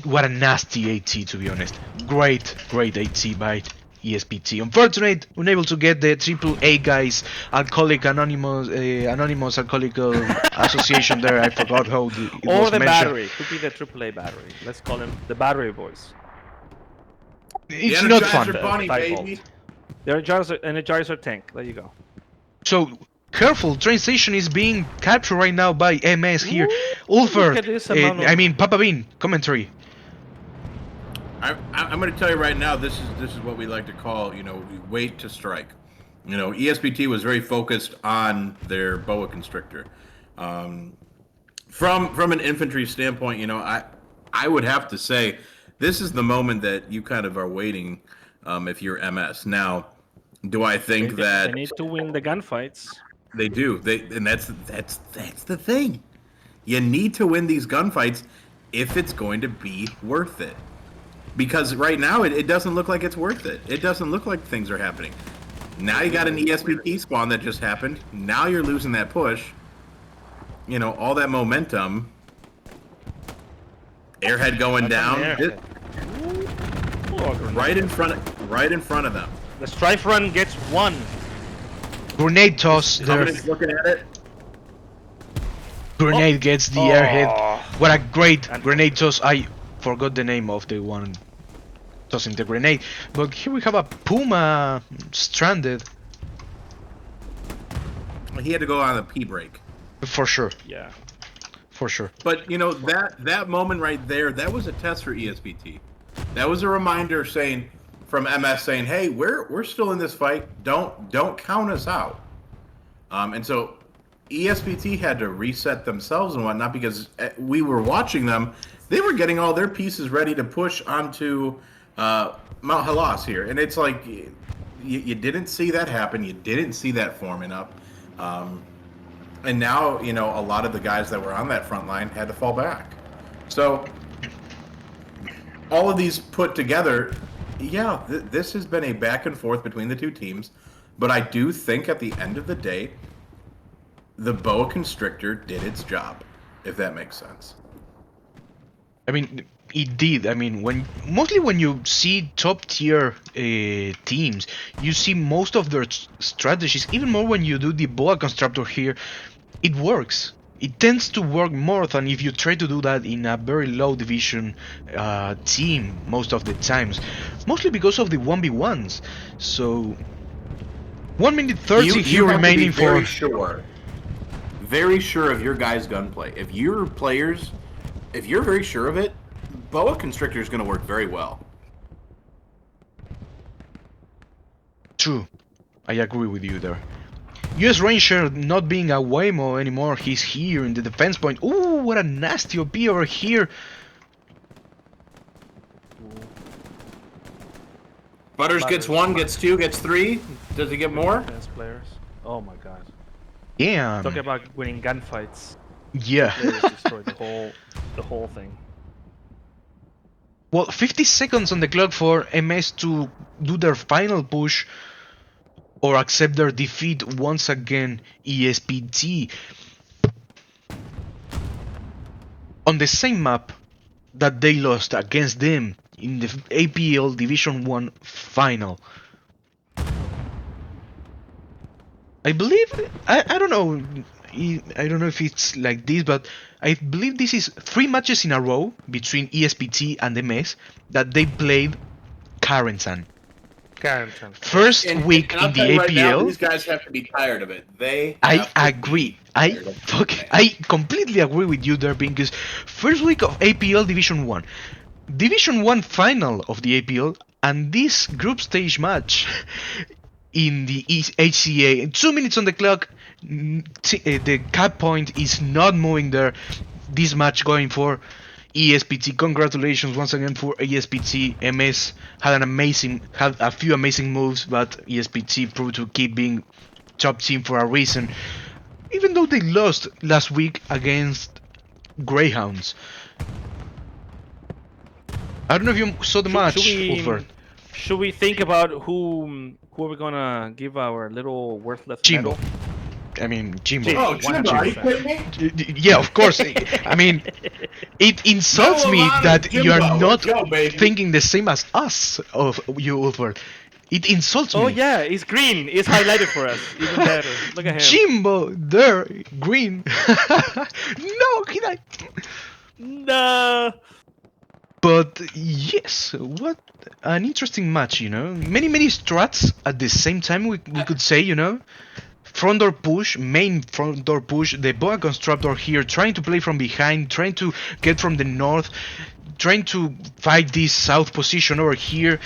What a nasty AT, to be honest. Great AT by ESPT. Unfortunate, unable to get the AAA guys, Alcoholic Anonymous Alcoholic Association there. I forgot how it Or was the mentioned. battery. Could be the AAA battery. Let's call them the battery boys. It's The not Energizer fun. Bunny, Type baby. They're Energizer tank. There you go. So careful, train station is being captured right now by MS here. Look Ulfer, at this amount of- I mean PapaBean commentary. I'm going to tell you right now. This is what we like to call, we wait to strike. ESPT was very focused on their boa constrictor. From an infantry standpoint, I would have to say this is the moment that you kind of are waiting. If you're MS now, do I think that they need to win the gunfights? They do. And that's the thing. You need to win these gunfights if it's going to be worth it. Because right now it doesn't look like it's worth it. It doesn't look like things are happening. Now you got an ESPT spawn that just happened. Now you're losing that push. All that momentum. Airhead going down. Airhead. Right in front of them. The strife run gets one. Grenade toss there. Somebody's looking at it. Grenade gets the airhead. What a great grenade toss. I forgot the name of the one tossing the grenade. But here we have a Puma stranded. He had to go on a pee break. For sure. Yeah. For sure. But that moment right there, that was a test for ESPT. That was a reminder from MS saying, "Hey, we're still in this fight. Don't count us out." And so ESPT had to reset themselves and whatnot because we were watching them. They were getting all their pieces ready to push onto Mount Halas here, and it's like you didn't see that happen. You didn't see that forming up. And now, a lot of the guys that were on that front line had to fall back. So all of these put together, this has been a back and forth between the two teams. But I do think at the end of the day, the boa constrictor did its job, if that makes sense. I mean, it did. I mean, mostly when you see top tier teams, you see most of their strategies. Even more when you do the boa constructor here, it works. It tends to work more than if you try to do that in a very low division team most of the times. Mostly because of the 1v1s. So 1 minute 30 here remaining for. Very sure of your guys' gunplay. If you're very sure of it, boa constrictor is going to work very well. True. I agree with you there. US Ranger not being a Waymo anymore, he's here in the defense point. Ooh, what a nasty OP over here. Butters gets 1, gets 2, gets 3. Does he get more? Defense players. Oh my god. Damn. Talk about winning gunfights. Yeah. Players destroyed the whole thing. Well, 50 seconds on the clock for MS to do their final push or accept their defeat once again. ESPT on the same map that they lost against them in the APL Division 1 final. I believe, I don't know, I don't know if it's like this, but I believe this is 3 matches in a row between ESPT and MS that they played Carentan. Carentan. First week I'll in the tell you right now, APL. these guys have to be tired of it. I agree. I completely agree with you there, because first week of APL Division 1, Division 1 final of the APL, and this group stage match in the HCA. 2 minutes on the clock. The cap point is not moving there. This match going for ESPT. Congratulations once again for ESPT. MS had a few amazing moves, but ESPT proved to keep being top team for a reason. Even though they lost last week against Greyhounds. I don't know if you saw the match, Ulfer. Should we think about who are we gonna give our little worthless Jimbo. medal? I mean, Jimbo. Oh, Jimbo, are you kidding me? Yeah, of course. I mean, it insults me that you're not thinking the same as us, of you, Ulfer. It insults me. Oh yeah, it's green. It's highlighted for us. Even better. Look at him. Jimbo, there, green. No, can I? No. But yes, what an interesting match, you know. Many strats at the same time, we could say, you know. front door push, main front door push, the boa constructor here trying to play from behind, trying to get from the north, trying to fight this south position over here.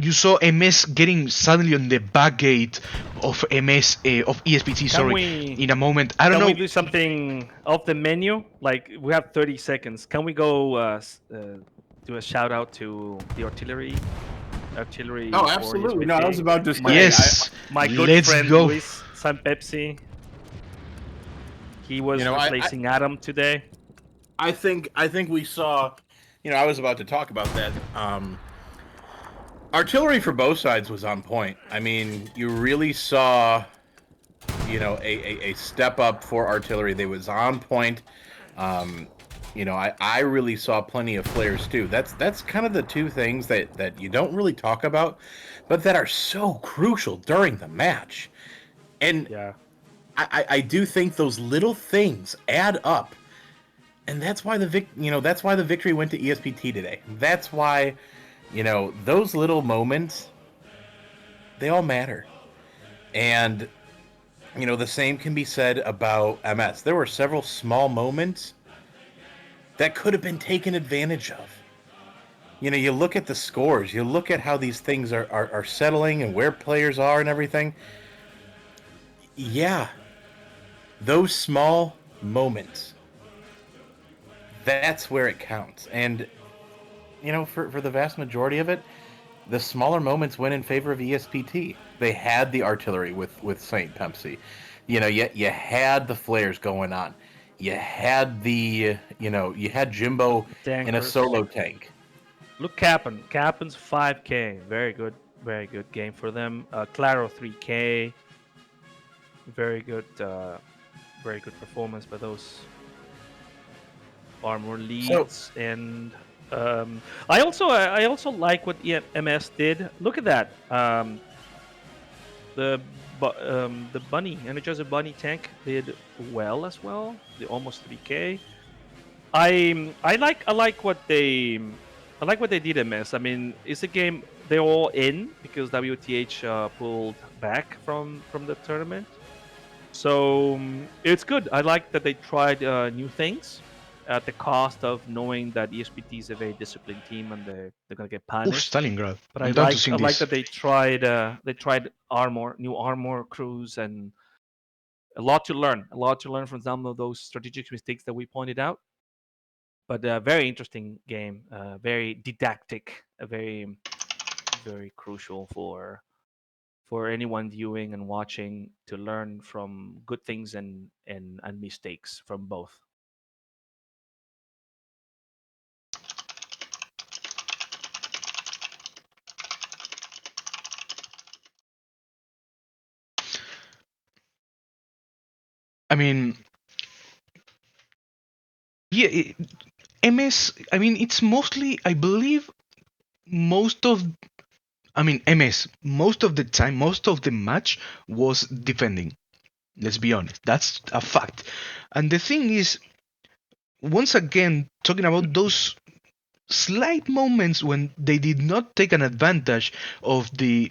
You saw MS getting suddenly on the back gate of MS of ESPT. In a moment. I don't Can know. we do something off the menu? Like we have 30 seconds. Can we go do a shout out to the artillery? Oh, for absolutely. No, I was ESPT? about to say. Yes, My good let's friend go. Luis San Pepsi. He was replacing Adam today. I think we saw. I was about to talk about that. Artillery for both sides was on point. I mean, you really saw, a step up for artillery. They was on point. I really saw plenty of flares too. That's kind of the two things that you don't really talk about, but that are so crucial during the match. And Yeah. I do think those little things add up, and that's why the victory went to ESPT today. That's why, those little moments, they all matter. And the same can be said about MS. There were several small moments that could have been taken advantage of. You look at the scores, you look at how these things are settling and where players are and everything. Yeah, those small moments, that's where it counts. And, for the vast majority of it, the smaller moments went in favor of ESPT. They had the artillery with St. Pepsi. You had the flares going on. You had you had Jimbo in a Tankers. solo tank. Look, Cappen's 5K. Very good game for them. Claro 3K. Very good performance by those armor leads. And I also like what MS did. Look at that. The bunny Energizer Bunny tank did well as well. The almost 3K. I like what they did, MS. I mean, it's a game they're all in because WTH pulled back from the tournament. So it's good. I like that they tried new things at the cost of knowing that ESPT is a very disciplined team and they're gonna get Oof, punished. Stalingrad. But I'm down to see I like this. that they tried new armor crews, and a lot to learn from some of those strategic mistakes that we pointed out. But a very interesting game, very didactic, very crucial for anyone viewing and watching to learn from good things and mistakes from both. I mean, yeah, MS. I mean, it's mostly, I believe, most of. I mean, MS. Most of the time, most of the match was defending. Let's be honest. That's a fact. And the thing is, once again, talking about those slight moments when they did not take an advantage of the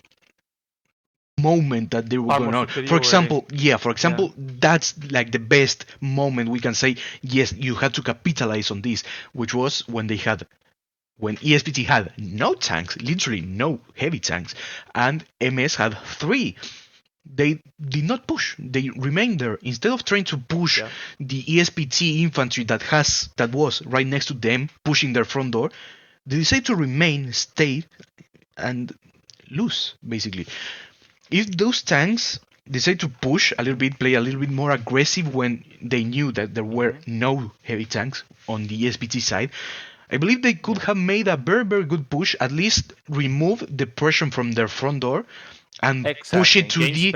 moment that they were Armor going on. For superiority. example, that's like the best moment we can say, yes, you had to capitalize on this, which was when ESPT had no tanks, literally no heavy tanks, and MS had 3. They did not push. They remained there. Instead of trying to push the ESPT infantry that was right next to them, pushing their front door, they decided to remain, stay, and lose, basically. If those tanks decide to push a little bit, play a little bit more aggressive when they knew that there were no heavy tanks on the ESPT side, I believe they could have made a very, very good push, at least remove the pressure from their front door and push it to the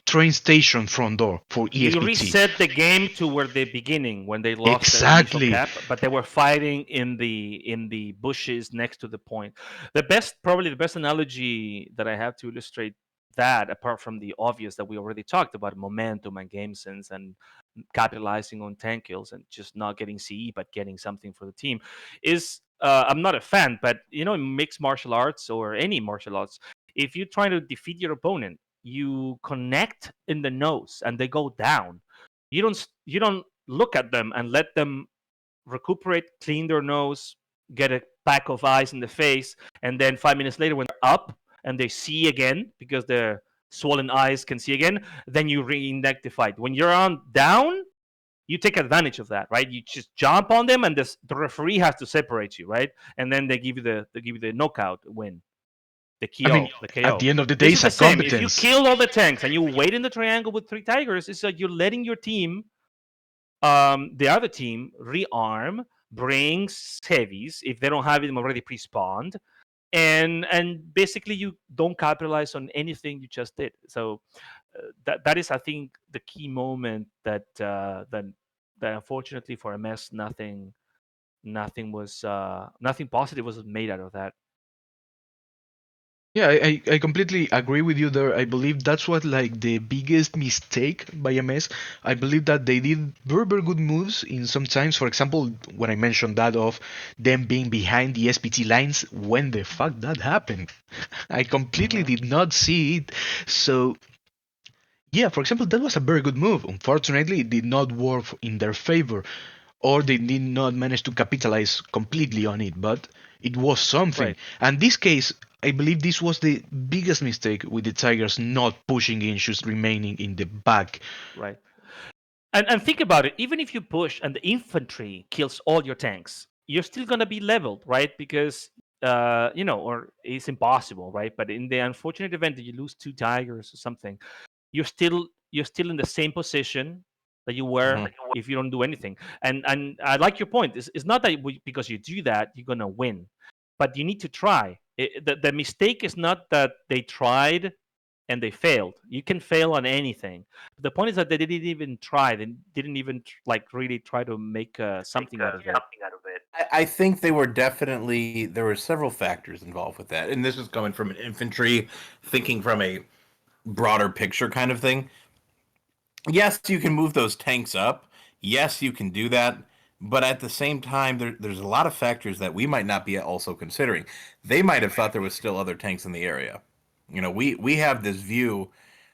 train station front door for ESPT. You reset the game to where the beginning when they lost Exactly. their initial cap, but they were fighting in the bushes next to the point. Probably the best analogy that I have to illustrate that, apart from the obvious that we already talked about, momentum and game sense and capitalizing on tank kills and just not getting CE but getting something for the team, is I'm not a fan, but in mixed martial arts or any martial arts, if you're trying to defeat your opponent you connect in the nose and they go down. You don't look at them and let them recuperate, clean their nose, get a pack of eyes in the face, and then 5 minutes later, when they're up and they see again because their swollen eyes can see again, then you reinect the fight. When you're on down, you take advantage of that, right? You just jump on them, and the referee has to separate you, right? And then they give you the knockout win, the KO. I mean, the KO. at the end of the day, This is it's the a same. If you competence. kill all the tanks and you wait in the triangle with 3 tigers, it's like you're letting your team, the other team, rearm, bring heavies if they don't have them already pre-spawned, and basically you don't capitalize on anything you just did. So that is, I think, the key moment that unfortunately for MS, nothing positive was made out of that. Yeah, I completely agree with you there. I believe that's what like the biggest mistake by MS. I believe that they did very, very good moves in some times. For example, when I mentioned that of them being behind the SPT lines, when the fuck that happened? I completely did not see it. So yeah, for example, that was a very good move. Unfortunately, it did not work in their favor, or they did not manage to capitalize completely on it, but it was something. Right. And this case, I believe this was the biggest mistake with the Tigers not pushing in, just remaining in the back. Right. And think about it. Even if you push and the infantry kills all your tanks, you're still gonna be leveled, right? Because or it's impossible, right? But in the unfortunate event that you lose 2 tigers or something, you're still in the same position that you were if you don't do anything. And I like your point. It's not that because you do that you're gonna win, but you need to try. The mistake is not that they tried and they failed. You can fail on anything. The point is that they didn't even try. They didn't even really try to make something out of it. I think there were several factors involved with that, and this is coming from an infantry, thinking from a broader picture kind of thing. Yes, you can move those tanks up. Yes, you can do that. But at the same time, there's a lot of factors that we might not be also considering. They might have thought there was still other tanks in the area. We have this view,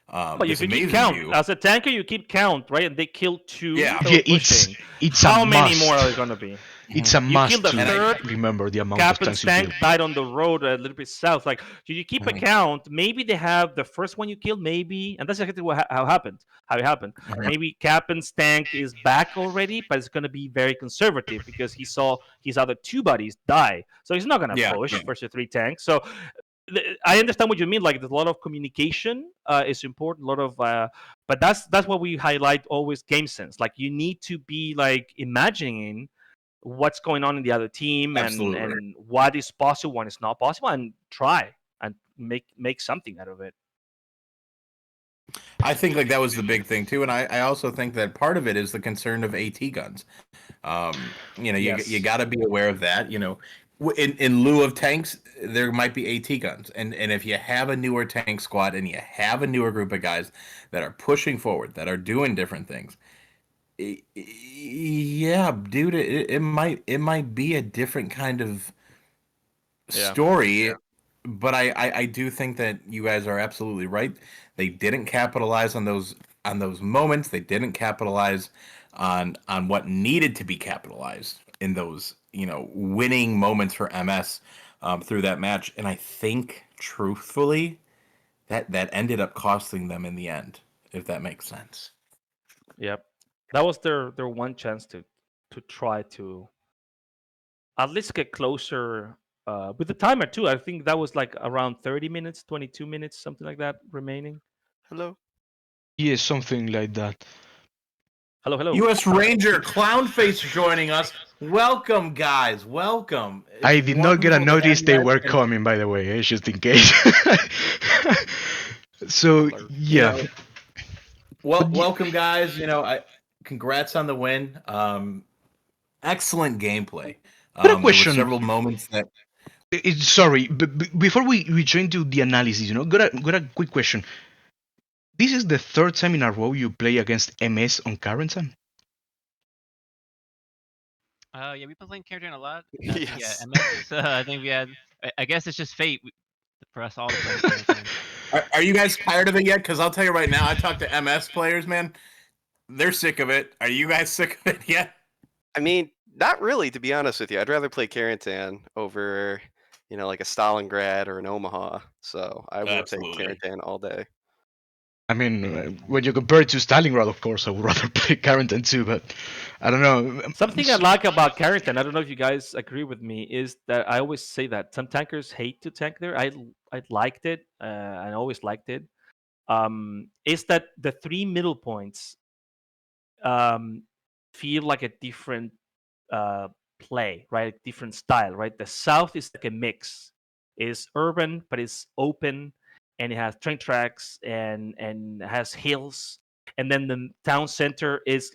But this if you keep amazing count view. as a tanker, you keep count, right? And they killed 2. Yeah. That Yeah, were pushing. it's How a many must. more are there gonna be? It's a You killed must the to third. remember the amount of Captain's tanks you tank kill. died on the road a little bit south. Like, should you keep a Mhm. count? Maybe they have the first one you killed, maybe, and that's exactly how it happened. Maybe Captain's tank is back already, but it's going to be very conservative because he saw his other 2 buddies die, so he's not going to Yeah, push yeah. versus 3 tanks. So I understand what you mean. Like, there's a lot of communication is important. A lot of, but that's what we highlight always. Game sense. Like, you need to be like imagining what's going on in the other team Absolutely. and what is possible, what is not possible, and try and make something out of it. I think like that was the big thing too, and I also think that part of it is the concern of AT guns. Yes. You got to be aware of that. In lieu of tanks, there might be AT guns, and if you have a newer tank squad and you have a newer group of guys that are pushing forward, that are doing different things, yeah, dude, it might be a different kind of Yeah. story. But I do think that you guys are absolutely right. They didn't capitalize on those moments. They didn't capitalize on what needed to be capitalized in those winning moments for MS through that match. And I think truthfully that ended up costing them in the end, if that makes sense. Yep. That was their one chance to try to at least get closer with the timer too. I think that was like around 30 minutes, 22 minutes, something like that remaining. Hello. Yeah, something like that. Hello. U.S. Ranger Clownface joining us. Welcome, guys. Welcome. I It's did not get a wonderful to have notice you they guys, were and, coming, by the way, just in case. So yeah, but welcome, guys. Congrats on the win. Excellent gameplay. got a There were question. several moments that Sorry, before we join to the analysis, got a quick question. This is the third time in a row you play against MS on Carentan? Yeah, we've been playing Carentan a lot. Yes. MS. I think we had. I guess it's just fate for us all to play Carentan. Are you guys tired of it yet? Because I'll tell you right now, I talked to MS players, man. They're sick of it. Are you guys sick of it yet? I mean, not really, to be honest with you. I'd rather play Carentan over, like a Stalingrad or an Omaha. So I will take Absolutely. Carentan all day. I mean, when you compare it to Stalingrad, of course, I would rather play Carentan too, but I don't know. Something I like about Carentan, I don't know if you guys agree with me, is that I always say that some tankers hate to tank there. I liked it. I always liked it. Is that the three middle points feel like a different play, right? A different style, right? The south is like a mix. It's urban, but it's open, and it has train tracks and has hills. And then the town center is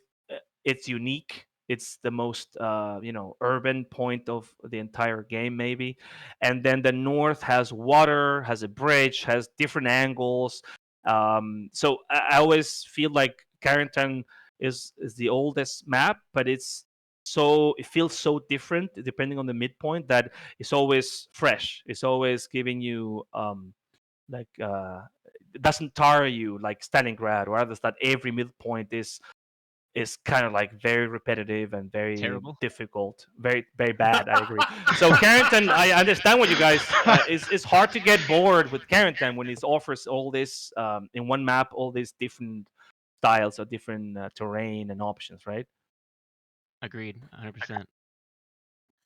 it's unique. It's the most urban point of the entire game, maybe. And then the north has water, has a bridge, has different angles. So I always feel like Carentan is the oldest map, but it feels so different depending on the midpoint that it's always fresh. It's always giving you like it doesn't tire you like Stalingrad or others that every midpoint is kind of like very repetitive and very Terrible. difficult, very very bad. I agree. So Carentan, I understand what you guys. It's hard to get bored with Carentan when it offers all this in one map, all these different styles or different terrain and options, right? Agreed. 100%.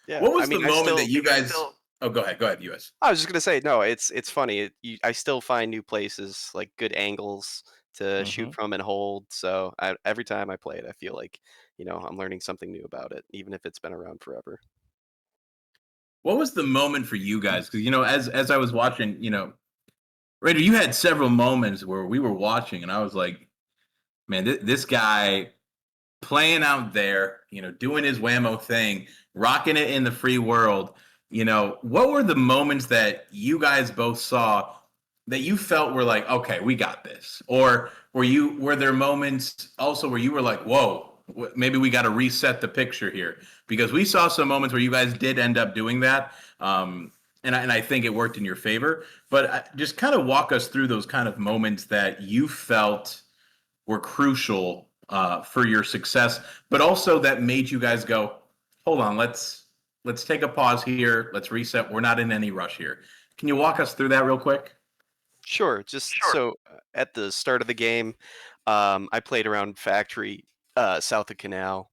Yeah. What was I mean, the moment that you guys? Oh, go ahead, US. I was just gonna say, no, it's funny. I still find new places, like good angles to shoot Mhm. from and hold. So every time I play it, I feel like I'm learning something new about it, even if it's been around forever. What was the moment for you guys? Because as I was watching, Raider, you had several moments where we were watching, and I was like, man, this guy playing out there, doing his whammo thing, rocking it in the free world. What were the moments that you guys both saw that you felt were like, okay, we got this? Or were there moments also where you were like, whoa, maybe we got to reset the picture here? Because we saw some moments where you guys did end up doing that. And I think it worked in your favor. But just kind of walk us through those kind of moments that you felt were crucial for your success, but also that made you guys go, hold on, let's take a pause here. Let's reset. We're not in any rush here. Can you walk us through that real quick? Sure. Just so at the start of the game, I played around factory south of Canal,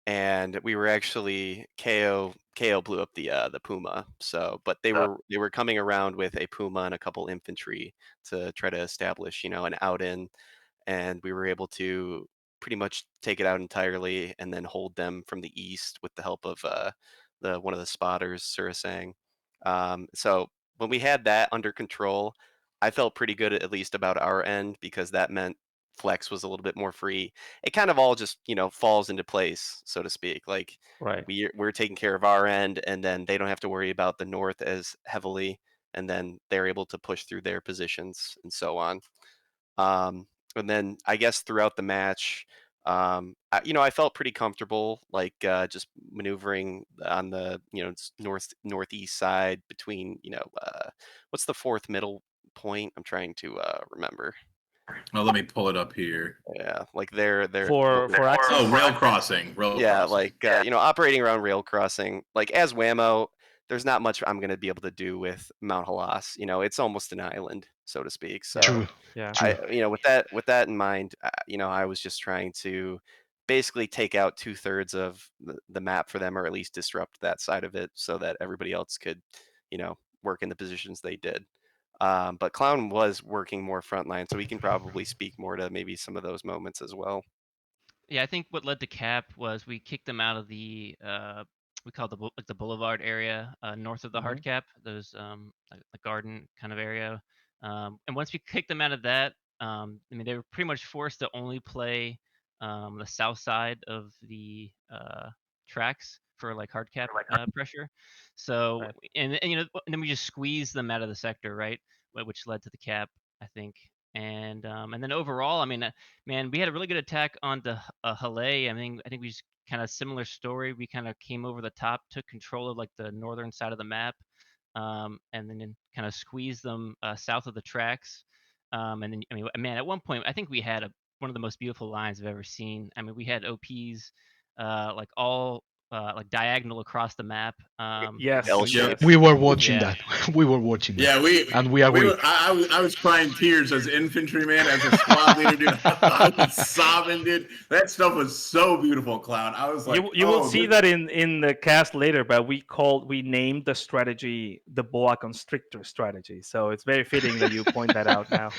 and we were actually KO blew up the Puma. So, but they were coming around with a Puma and a couple infantry to try to establish an out in, and we were able to pretty much take it out entirely and then hold them from the east with the help of the one of the spotters, Surasang. So when we had that under control, I felt pretty good at least about our end because that meant flex was a little bit more free. It kind of all just falls into place, so to speak. Like Right. we're taking care of our end, and then they don't have to worry about the north as heavily, and then they're able to push through their positions and so on. And then I guess throughout the match, I felt pretty comfortable, like just maneuvering on the northeast side between what's the fourth middle point? I'm trying to remember. Oh, let me pull it up here. Yeah, like they're For access. Oh, rail crossing. yeah, like operating around rail crossing. Like as Whammo, there's not much I'm gonna be able to do with Mount Halas. It's almost an island, so to speak. So True. Yeah. True. with that in mind, I was just trying to basically take out 2/3 of the map for them, or at least disrupt that side of it, so that everybody else could, work in the positions they did. But Clown was working more frontline, so he can probably speak more to maybe some of those moments as well. Yeah, I think what led to cap was we kicked them out of the we call it the boulevard area north of the hard cap, those like the garden kind of area. And once we kicked them out of that, I mean they were pretty much forced to only play the south side of the tracks for like hard cap pressure. So Right. and then we just squeezed them out of the sector, right? Which led to the cap, I think. And then overall, I mean, man, we had a really good attack on the Halle. I think we just kind of similar story. We kind of came over the top, took control of like the northern side of the map, and then kind of squeezed them south of the tracks. And then, I mean, man, at one point, I think we had one of the most beautiful lines I've ever seen. I mean, we had OPs like all like diagonal across the map. Yes. L we- shape. We were watching Yeah. that. We were watching that. Yeah, And we agree. I was crying tears as infantryman, as a squad leader, dude. I was sobbing, dude. That stuff was so beautiful, Clown. I was like, You will oh, see this- that in the cast later, but we named the strategy the boa constrictor strategy. So it's very fitting that you point that out now.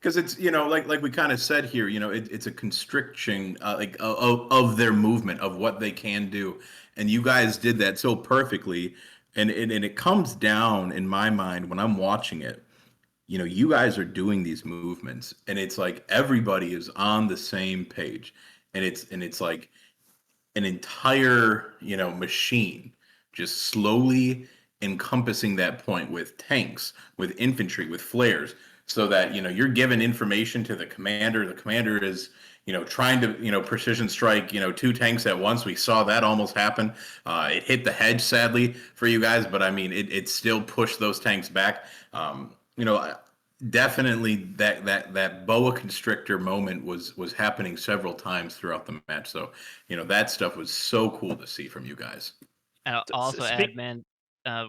because it's like we kind of said here, it's a constriction of their movement, of what they can do, and you guys did that so perfectly, and it comes down in my mind when I'm watching it. You guys are doing these movements, and it's like everybody is on the same page, and it's like an entire machine just slowly encompassing that point with tanks, with infantry, with flares, so that you're given information to the commander is trying to precision strike two tanks at once. We saw that almost happen. It hit the hedge, sadly, for you guys, but I mean it still pushed those tanks back. Definitely that boa constrictor moment was happening several times throughout the match. So that stuff was so cool to see from you guys. And I'll also Speak. add, man,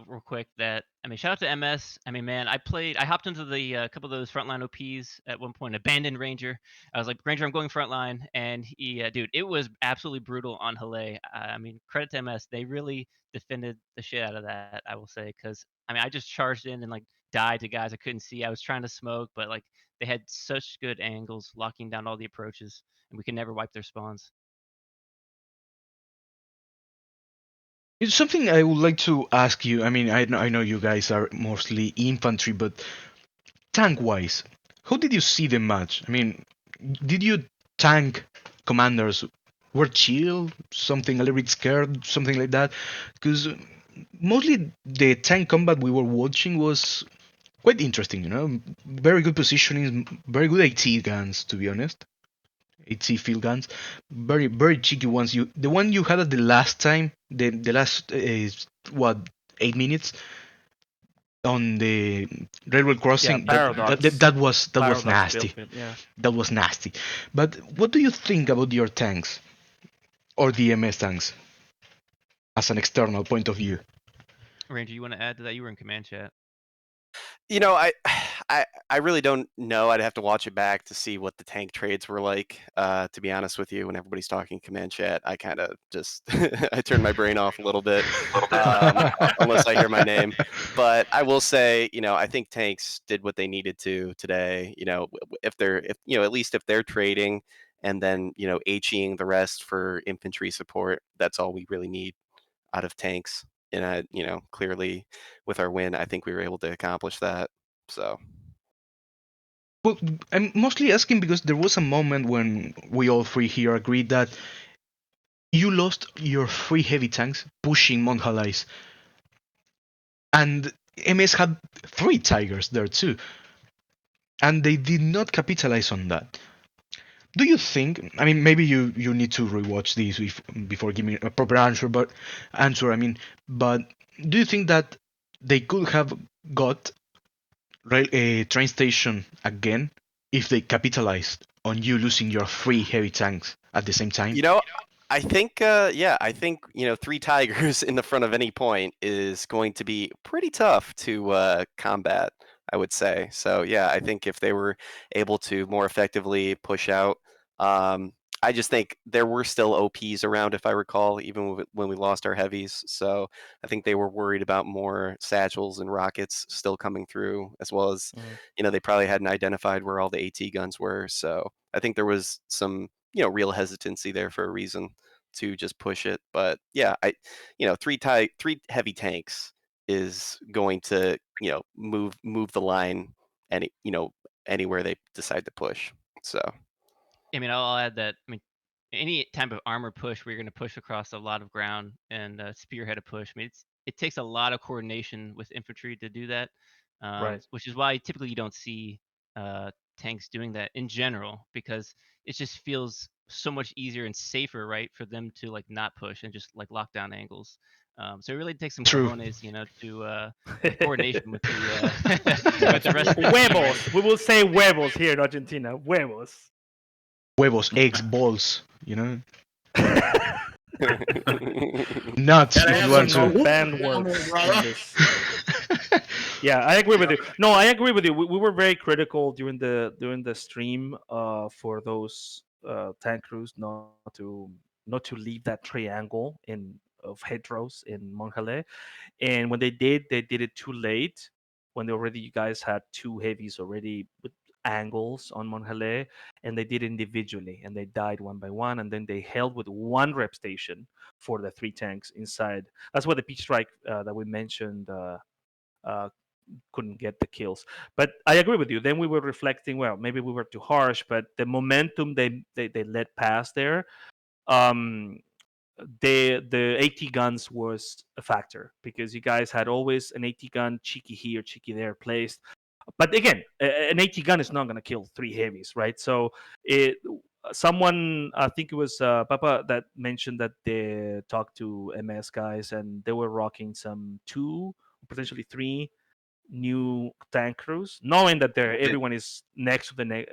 real quick that I mean, shout out to MS. I mean, man, I hopped into the couple of those frontline OPs at one point. Abandoned Ranger. I was like, Ranger, I'm going frontline, and he, dude, it was absolutely brutal on Hale. I mean, credit to MS. They really defended the shit out of that. I will say, because I mean, I just charged in and like died to guys I couldn't see. I was trying to smoke, but like they had such good angles, locking down all the approaches, and we could never wipe their spawns. It's something I would like to ask you. I mean, I know you guys are mostly infantry, but tank-wise, how did you see the match? I mean, did you tank commanders were chill, something a little bit scared, something like that? Because mostly the tank combat we were watching was quite interesting. Very good positioning, very good AT guns, to be honest. AT field guns, very very cheeky ones. The one you had at the last time, the last what 8 minutes on the railroad crossing. Paradox. That was Paradox nasty. built it, yeah. That was nasty. But what do you think about your tanks or the MS tanks as an external point of view? Ranger, you want to add to that? You were in command chat. I really don't know. I'd have to watch it back to see what the tank trades were like. To be honest with you, when everybody's talking command chat, I kind of just I turn my brain off a little bit, unless I hear my name. But I will say, I think tanks did what they needed to today. If at least if they're trading and then HEing the rest for infantry support, that's all we really need out of tanks. And clearly with our win, I think we were able to accomplish that. So Well, I'm mostly asking because there was a moment when we all three here agreed that you lost your 3 heavy tanks pushing Mount Halais, and MS had 3 Tigers there too, and they did not capitalize on that. Do you think? I mean, maybe you need to rewatch this before giving a proper answer. But do you think that they could have got a train station again if they capitalized on you losing your 3 heavy tanks at the same time? I think, I think 3 Tigers in the front of any point is going to be pretty tough to combat, I would say. So yeah, I think if they were able to more effectively push out, I just think there were still OPs around, if I recall, even when we lost our heavies. So I think they were worried about more satchels and rockets still coming through, as well as they probably hadn't identified where all the AT guns were. So I think there was some real hesitancy there for a reason to just push it. But yeah, 3 heavy tanks is going to move the line anywhere they decide to push. So I mean, I'll add that. I mean, any type of armor push where you're going to push across a lot of ground and spearhead a push. I mean, it takes a lot of coordination with infantry to do that, Right. which is why typically you don't see tanks doing that in general, because it just feels so much easier and safer, right, for them to like not push and just like lock down angles. So it really takes some True. cojones, to coordination with the with the rest of the team, right? Huevos. We will say huevos here in Argentina. Huevos. Huevos, eggs, balls. Nuts, Gotta if have you want some to. Banned words in this. Yeah, I agree with you. No, I agree with you. We were very critical during the stream for those tank crews not to leave that triangle of hedgerows in Monjale. And when they did it too late. When you guys had two heavies already with angles on Monjale, and they did individually, and they died one by one, and then they held with one rep station for the three tanks inside. That's why the peach strike that we mentioned uh, couldn't get the kills. But I agree with you. Then we were reflecting, well, maybe we were too harsh, but the momentum they let pass there. Um, the AT guns was a factor because you guys had always an AT gun, cheeky here, cheeky there placed. But again, an AT gun is not going to kill three heavies, right? So someone, I think it was Papa, that mentioned that they talked to MS guys and they were rocking some 2, potentially 3 new tank crews, knowing that everyone is next to the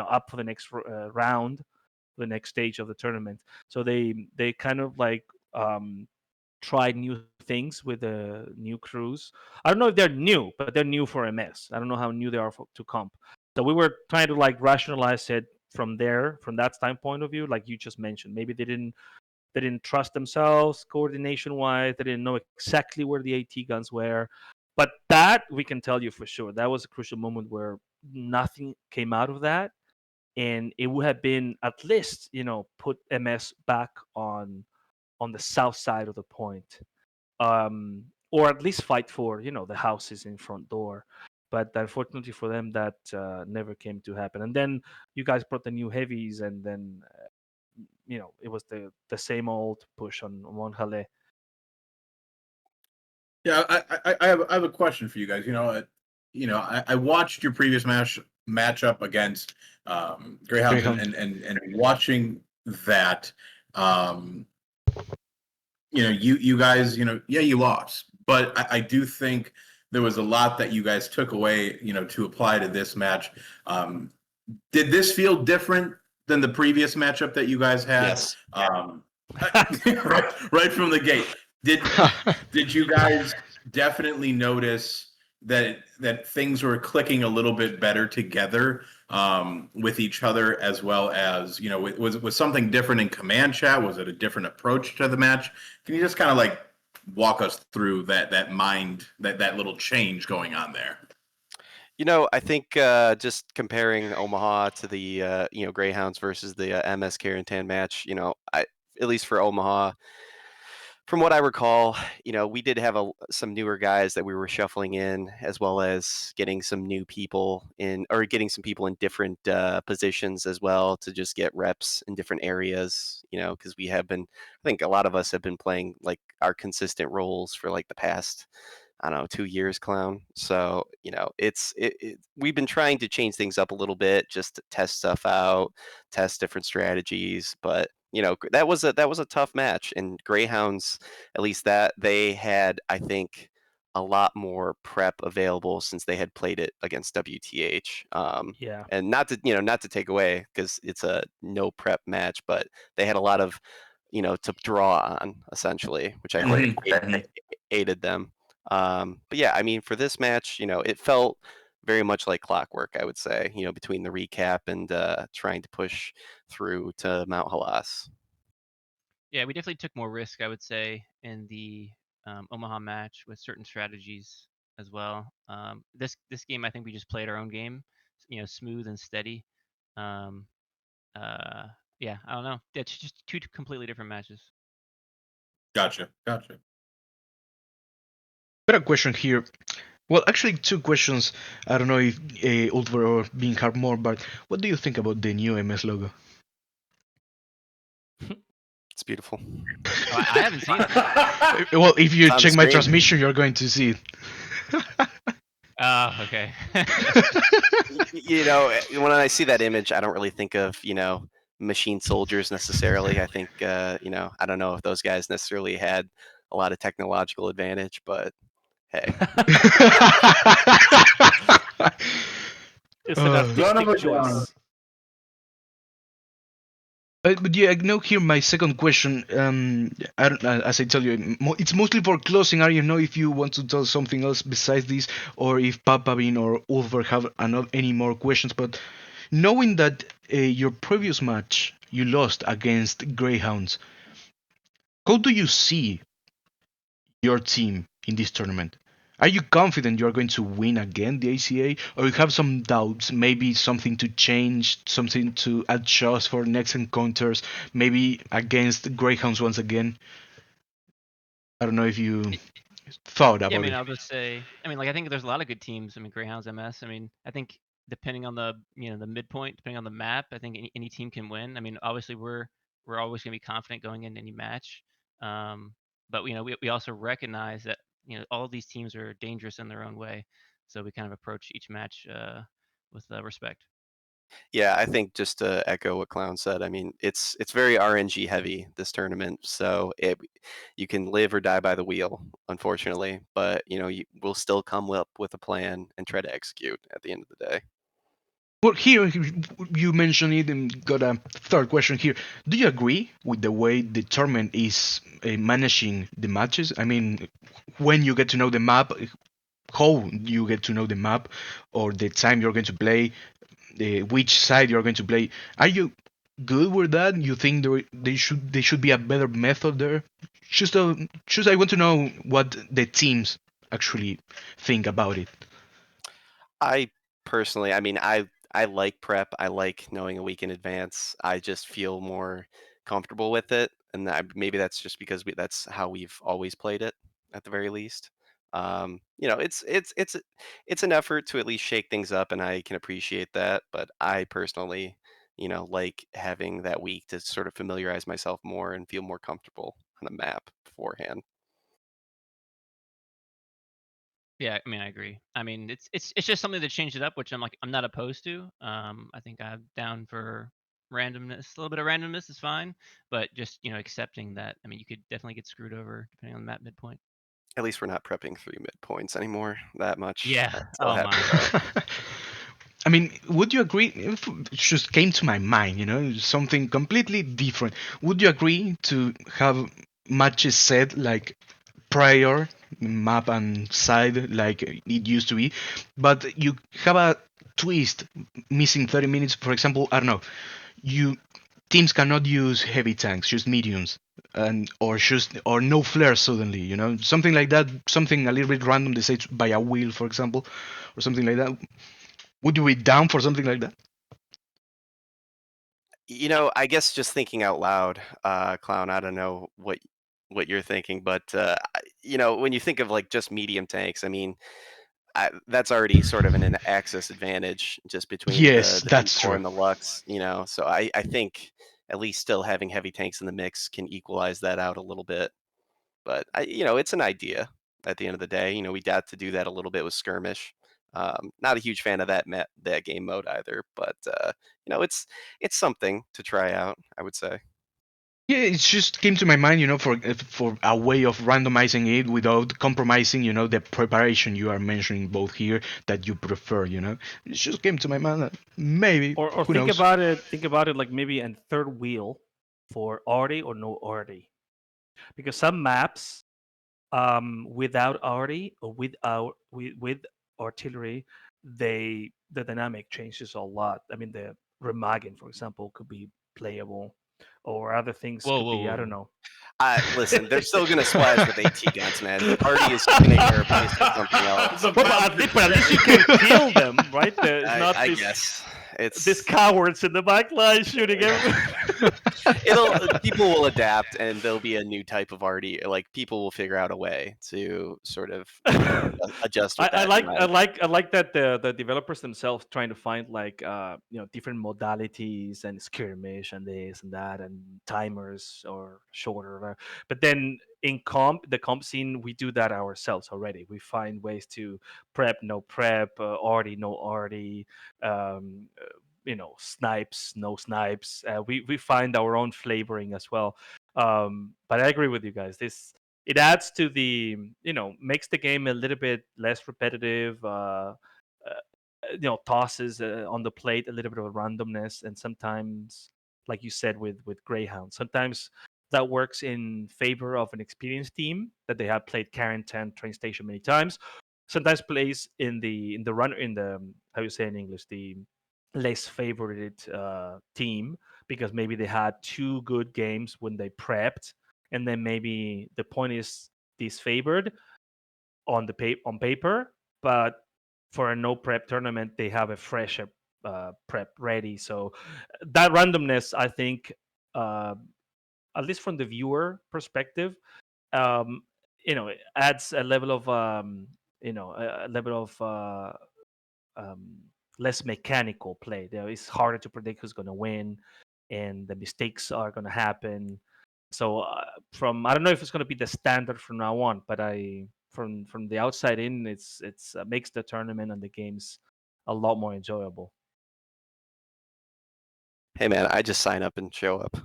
up for the next round, the next stage of the tournament. So they kind of like tried new things with the new crews. I don't know if they're new, but they're new for MS. I don't know how new they are to comp. So we were trying to like rationalize it from that standpoint of view, like you just mentioned. Maybe they didn't trust themselves coordination wise. They didn't know exactly where the AT guns were. But that we can tell you for sure. That was a crucial moment where nothing came out of that. And it would have been at least, put MS back on the south side of the point. Or at least fight for, the houses in front door. But unfortunately for them, that never came to happen. And then you guys brought the new heavies, and then it was the same old push on Monjale. Yeah, I have a question for you guys. I watched your previous matchup against Greyhound, Greyhound. and watching that, you guys, you lost, but I do think there was a lot that you guys took away, to apply to this match. Did this feel different than the previous matchup that you guys had? Yes. Right from the gate. Did you guys definitely notice that things were clicking a little bit better together with each other, as well as, was something different in command chat? Was it a different approach to the match? Can you just kind of like walk us through that little change going on there? I think just comparing Omaha to the Greyhounds versus the MS Carentan match, at least for Omaha, from what I recall, we did have some newer guys that we were shuffling in, as well as getting some new people in, or getting some people in different positions as well, to just get reps in different areas, because we have been, I think a lot of us have been playing like our consistent roles for like the past, I don't know, 2 years, Clown. So, we've been trying to change things up a little bit, just to test stuff out, test different strategies. But, that was a tough match. And Greyhounds, at least that they had, I think, a lot more prep available since they had played it against WTH. Yeah. And not to take away, because it's a no prep match, but they had a lot of, to draw on, essentially, which I think aided them. But yeah, I mean, for this match, it felt very much like clockwork, I would say, between the recap and trying to push through to Mount Halas. Yeah, we definitely took more risk, I would say, in the Omaha match with certain strategies as well. This game, I think we just played our own game, smooth and steady. Yeah, I don't know. It's just two completely different matches. Gotcha. Better question here. Well, actually, 2 questions. I don't know if Ulver or Bean have more, but what do you think about the new MS logo? It's beautiful. Oh, I haven't seen it. Well, if you On check my screen. transmission, you're going to see it. Oh, okay. When I see that image, I don't really think of, machine soldiers necessarily. I think, I don't know if those guys necessarily had a lot of technological advantage, but hey. It's an Son of artistic a choice. gun. But yeah, now here my second question. I don't, as I tell you, it's mostly for closing. I don't know if you want to tell something else besides this, or if PapaBean or Ulver have any more questions. But knowing that your previous match you lost against Greyhounds, how do you see your team in this tournament? Are you confident you are going to win again the HCA, or you have some doubts? Maybe something to change, something to adjust for next encounters, maybe against Greyhounds once again. I don't know if you thought Yeah, I about mean, it. I'll just say, I mean, like I think there's a lot of good teams. I mean, Greyhounds, MS. I mean, I think depending on the the midpoint, depending on the map, I think any team can win. I mean, obviously we're always going to be confident going into any match, but we also recognize that all of these teams are dangerous in their own way, so we kind of approach each match with respect. Yeah, I think just to echo what Clown said, I mean, it's very RNG heavy this tournament, so you can live or die by the wheel, unfortunately. But we'll still come up with a plan and try to execute at the end of the day. Well, here you mentioned it and got a third question here. Do you agree with the way the tournament is managing the matches? I mean, when you get to know the map, how you get to know the map, or the time you're going to play, which side you're going to play. Are you good with that? You think they should be a better method there? Just I want to know what the teams actually think about it. I personally, I mean, I like prep. I like knowing a week in advance. I just feel more comfortable with it, and maybe that's just because that's how we've always played it, at the very least. It's an effort to at least shake things up, and I can appreciate that. But I personally, like having that week to sort of familiarize myself more and feel more comfortable on a map beforehand. Yeah, I mean, I agree. I mean, it's just something to change it up, which I'm not opposed to. I think I'm down for randomness. A little bit of randomness is fine, but just accepting that. I mean, you could definitely get screwed over depending on the map midpoint. At least we're not prepping 3 midpoints anymore that much. Yeah. I'm so Oh happy my. with that. I mean, would you agree? If it just came to my mind, something completely different. Would you agree to have matches set like prior map and side like it used to be, but you have a twist missing 30 minutes? For example, I don't know, you teams cannot use heavy tanks, just mediums, and or no flares suddenly, something like that, something a little bit random. They say by a wheel, for example, or something like that. Would you be down for something like that? I guess just thinking out loud, Clown, I don't know what you're thinking, but when you think of like just medium tanks, I mean, that's already sort of an access advantage just between Yes, the that's V4 true. and the Lux, So I think at least still having heavy tanks in the mix can equalize that out a little bit. But it's an idea at the end of the day. We got to do that a little bit with skirmish. Not a huge fan of that game mode either, but it's something to try out, I would say. Yeah, it just came to my mind, for a way of randomizing it without compromising, the preparation you are mentioning both here that you prefer. It just came to my mind. Maybe, Or who think knows? about it. Think about it like maybe a third wheel for arty or no arty, because some maps without arty or with artillery, the dynamic changes a lot. I mean, the remagen, for example, could be playable, or other things Whoa, could whoa, be, I whoa. don't know. Listen, they're still gonna splash with AT guns, man. Arty is gonna get replaced with something else. Well, but at least you can kill them, right? There's not I this guess these it's cowards in the back line shooting everyone. people will adapt and there'll be a new type of arty. Like people will figure out a way to sort of adjust with I that. like I like that the developers themselves trying to find like different modalities and skirmish and this and that and timers or shorter. But then in the comp scene, we do that ourselves already. We find ways to prep, no prep, arty, no arty, snipes, no snipes. We find our own flavoring as well. But I agree with you guys. it adds to the, makes the game a little bit less repetitive. Tosses on the plate a little bit of randomness, and sometimes, like you said, with Greyhound, sometimes that works in favor of an experienced team that they have played Carentan train station many times. Sometimes plays in the run in the how you say in English, the less favored team, because maybe they had two good games when they prepped, and then maybe the point is disfavored on paper, but for a no prep tournament they have a fresh prep ready. So that randomness, I think, uh, at least from the viewer perspective, um, it adds a level of a level of um, less mechanical play. It's harder to predict who's going to win, and the mistakes are going to happen. So from I don't know if it's going to be the standard from now on, but from the outside in, it's makes the tournament and the games a lot more enjoyable. Hey man, I just sign up and show up.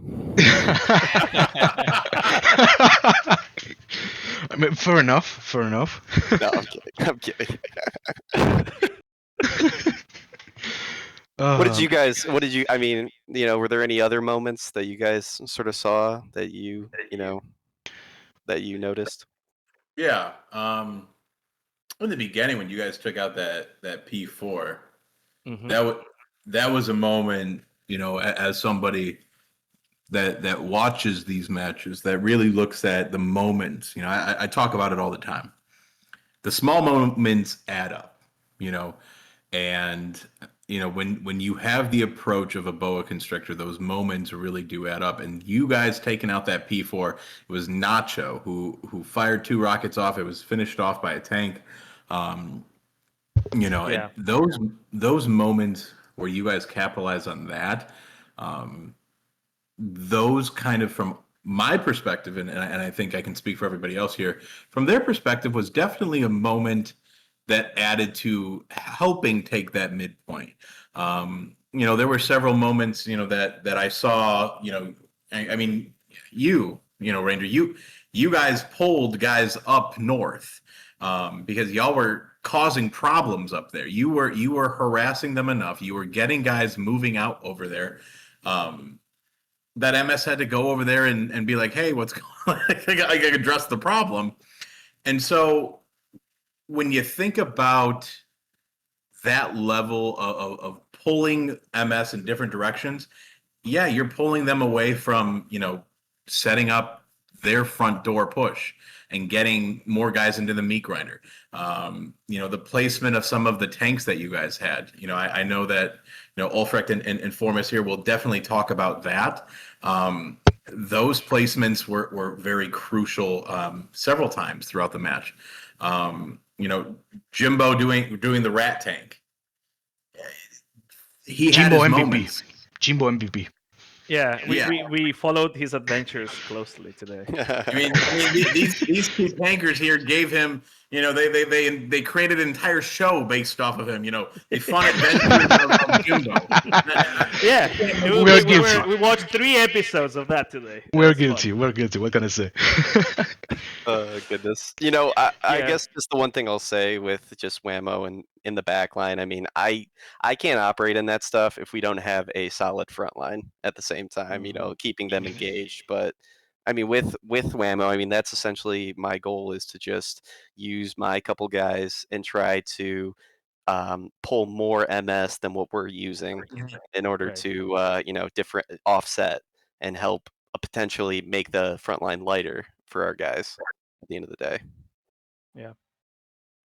I mean, fair enough. Fair enough. No, I'm kidding. I'm kidding. What did you, I mean, were there any other moments that you guys sort of saw that that you noticed? Yeah. In the beginning, when you guys took out that P4, Mhm. that was a moment, as somebody that watches these matches, that really looks at the moments. I talk about it all the time. The small moments add up, and when you have the approach of a boa constrictor, those moments really do add up. And you guys taking out that P4, it was Nacho who fired 2 rockets off. It was finished off by a tank. Yeah. Those moments where you guys capitalize on that, those kind of, from my perspective, and I think I can speak for everybody else here, from their perspective, was definitely a moment that added to helping take that midpoint. There were several moments, that I saw, I mean, Ranger, you guys pulled guys up north, because y'all were causing problems up there. You were harassing them enough. You were getting guys moving out over there. That MS had to go over there and be like, hey, what's going on? I can address the problem. And so when you think about that level of pulling MS in different directions, yeah, you're pulling them away from, setting up their front door push and getting more guys into the meat grinder. The placement of some of the tanks that you guys had. I know that, Ulfrecht and Formus here will definitely talk about that. Those placements were very crucial several times throughout the match. Jimbo doing the rat tank. He had Jimbo his MVP. moments. Jimbo MVP. Yeah, Yeah. we followed his adventures closely today. I mean these 2 tankers here gave him, they created an entire show based off of him. The fun adventures of Jimbo. Yeah, We're guilty. we watched 3 episodes of that today. We're guilty. We're guilty. What can I say? Goodness. I guess just the one thing I'll say with just Whammo and in the back line, I mean, I can't operate in that stuff if we don't have a solid front line at the same time, keeping them engaged. But I mean, with Whammo, I mean, that's essentially my goal, is to just use my couple guys and try to pull more MS than what we're using in order Right. to, different offset and help potentially make the front line lighter for our guys at the end of the day. Yeah.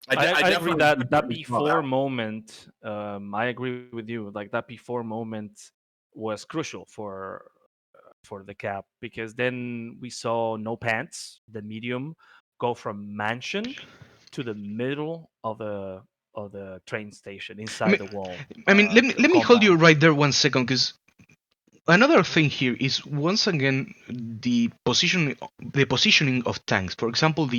I I agree definitely that P4 moment. I agree with you. Like that P4 moment was crucial for the cap, because then we saw No Pants, the medium, go from mansion to the middle of the train station inside the wall. I mean, let me hold you compound. right there 1 second, because another thing here is, once again, the positioning of tanks. For example,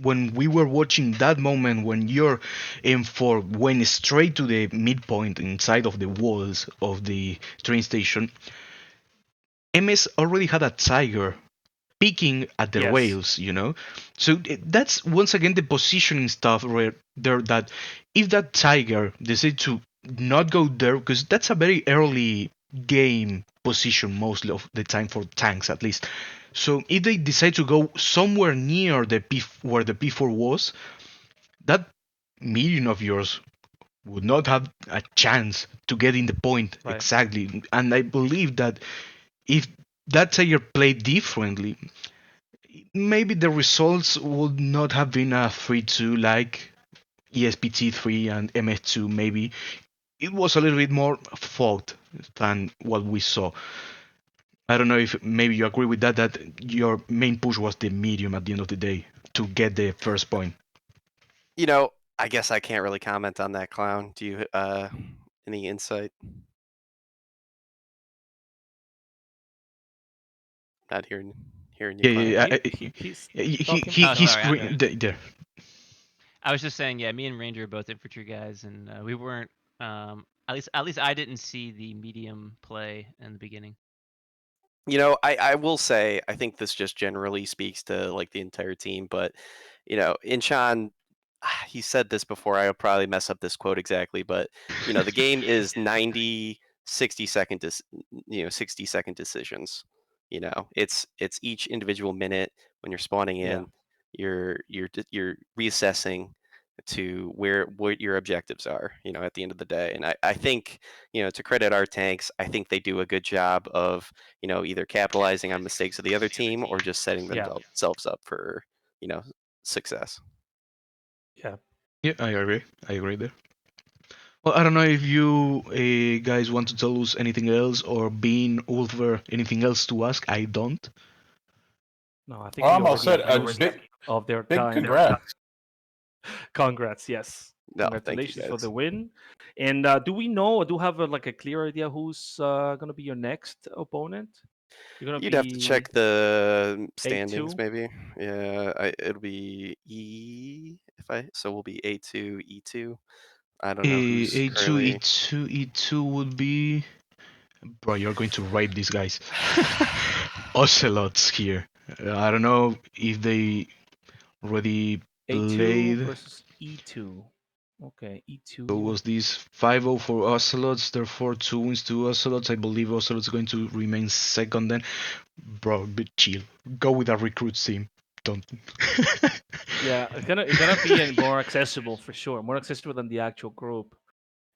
when we were watching that moment when your M4 went straight to the midpoint inside of the walls of the train station, MS already had a Tiger picking at the Yes. rails, you know. So that's once again the positioning stuff where there that if that tiger decides to not go there, because that's a very early game position most of the time for tanks at least. So if they decide to go somewhere near the where the P4 was, that medium of yours would not have a chance to get in the point Right. exactly. And I believe that if that tiger played differently, maybe the results would not have been a 3-2 like ESPT3 and MS2. Maybe it was a little bit more fought than what we saw. I don't know if maybe you agree with that, that your main push was the medium at the end of the day to get the first point. You know, I guess I can't really comment on that, Clown. Do you any insight? Not hearing you, Yeah, Clown. yeah, He's talking. he's sorry, there. I was just saying, yeah, me and Ranger are both infantry guys, and we weren't. At least I didn't see the medium play in the beginning. You know, I will say I think this just generally speaks to like the entire team, but you know, Inchan, he said this before. I'll probably mess up this quote exactly, but you know, the game is 90, 60-second, 60-second decisions. You know, it's each individual minute when you're spawning in, you're reassessing to what your objectives are, you know, at the end of the day. And I think, you know, to credit our tanks, I think they do a good job of, you know, either capitalizing on mistakes of the other team or just setting themselves up for, you know, success. Yeah. Yeah, I agree there. Well, I don't know if you guys want to tell us anything else, or Bean, Ulfer, anything else to ask. I don't. No, I think Well, we I'm all already set. abused Big, of their big time. congrats. Congrats, yes. No, thank you, Congratulations for guys. the win. And do we know, or do have like a clear idea who's going to be your next opponent? You're going to You'd be have to check the standings, A2? maybe. Yeah, it'll be so we'll be A2, E2. I don't know who's A2, currently. E2, E2 would be. Bro, you're going to rape these guys. Ocelots here. I don't know if they already A2 played. versus E2. Okay, E2. So was this 5-0 for Ocelots, therefore 2 wins to Ocelots. I believe Ocelots going to remain second then. Bro, but chill. Go with a recruit team. Don't. Yeah, it's gonna be more accessible for sure, more accessible than the actual group.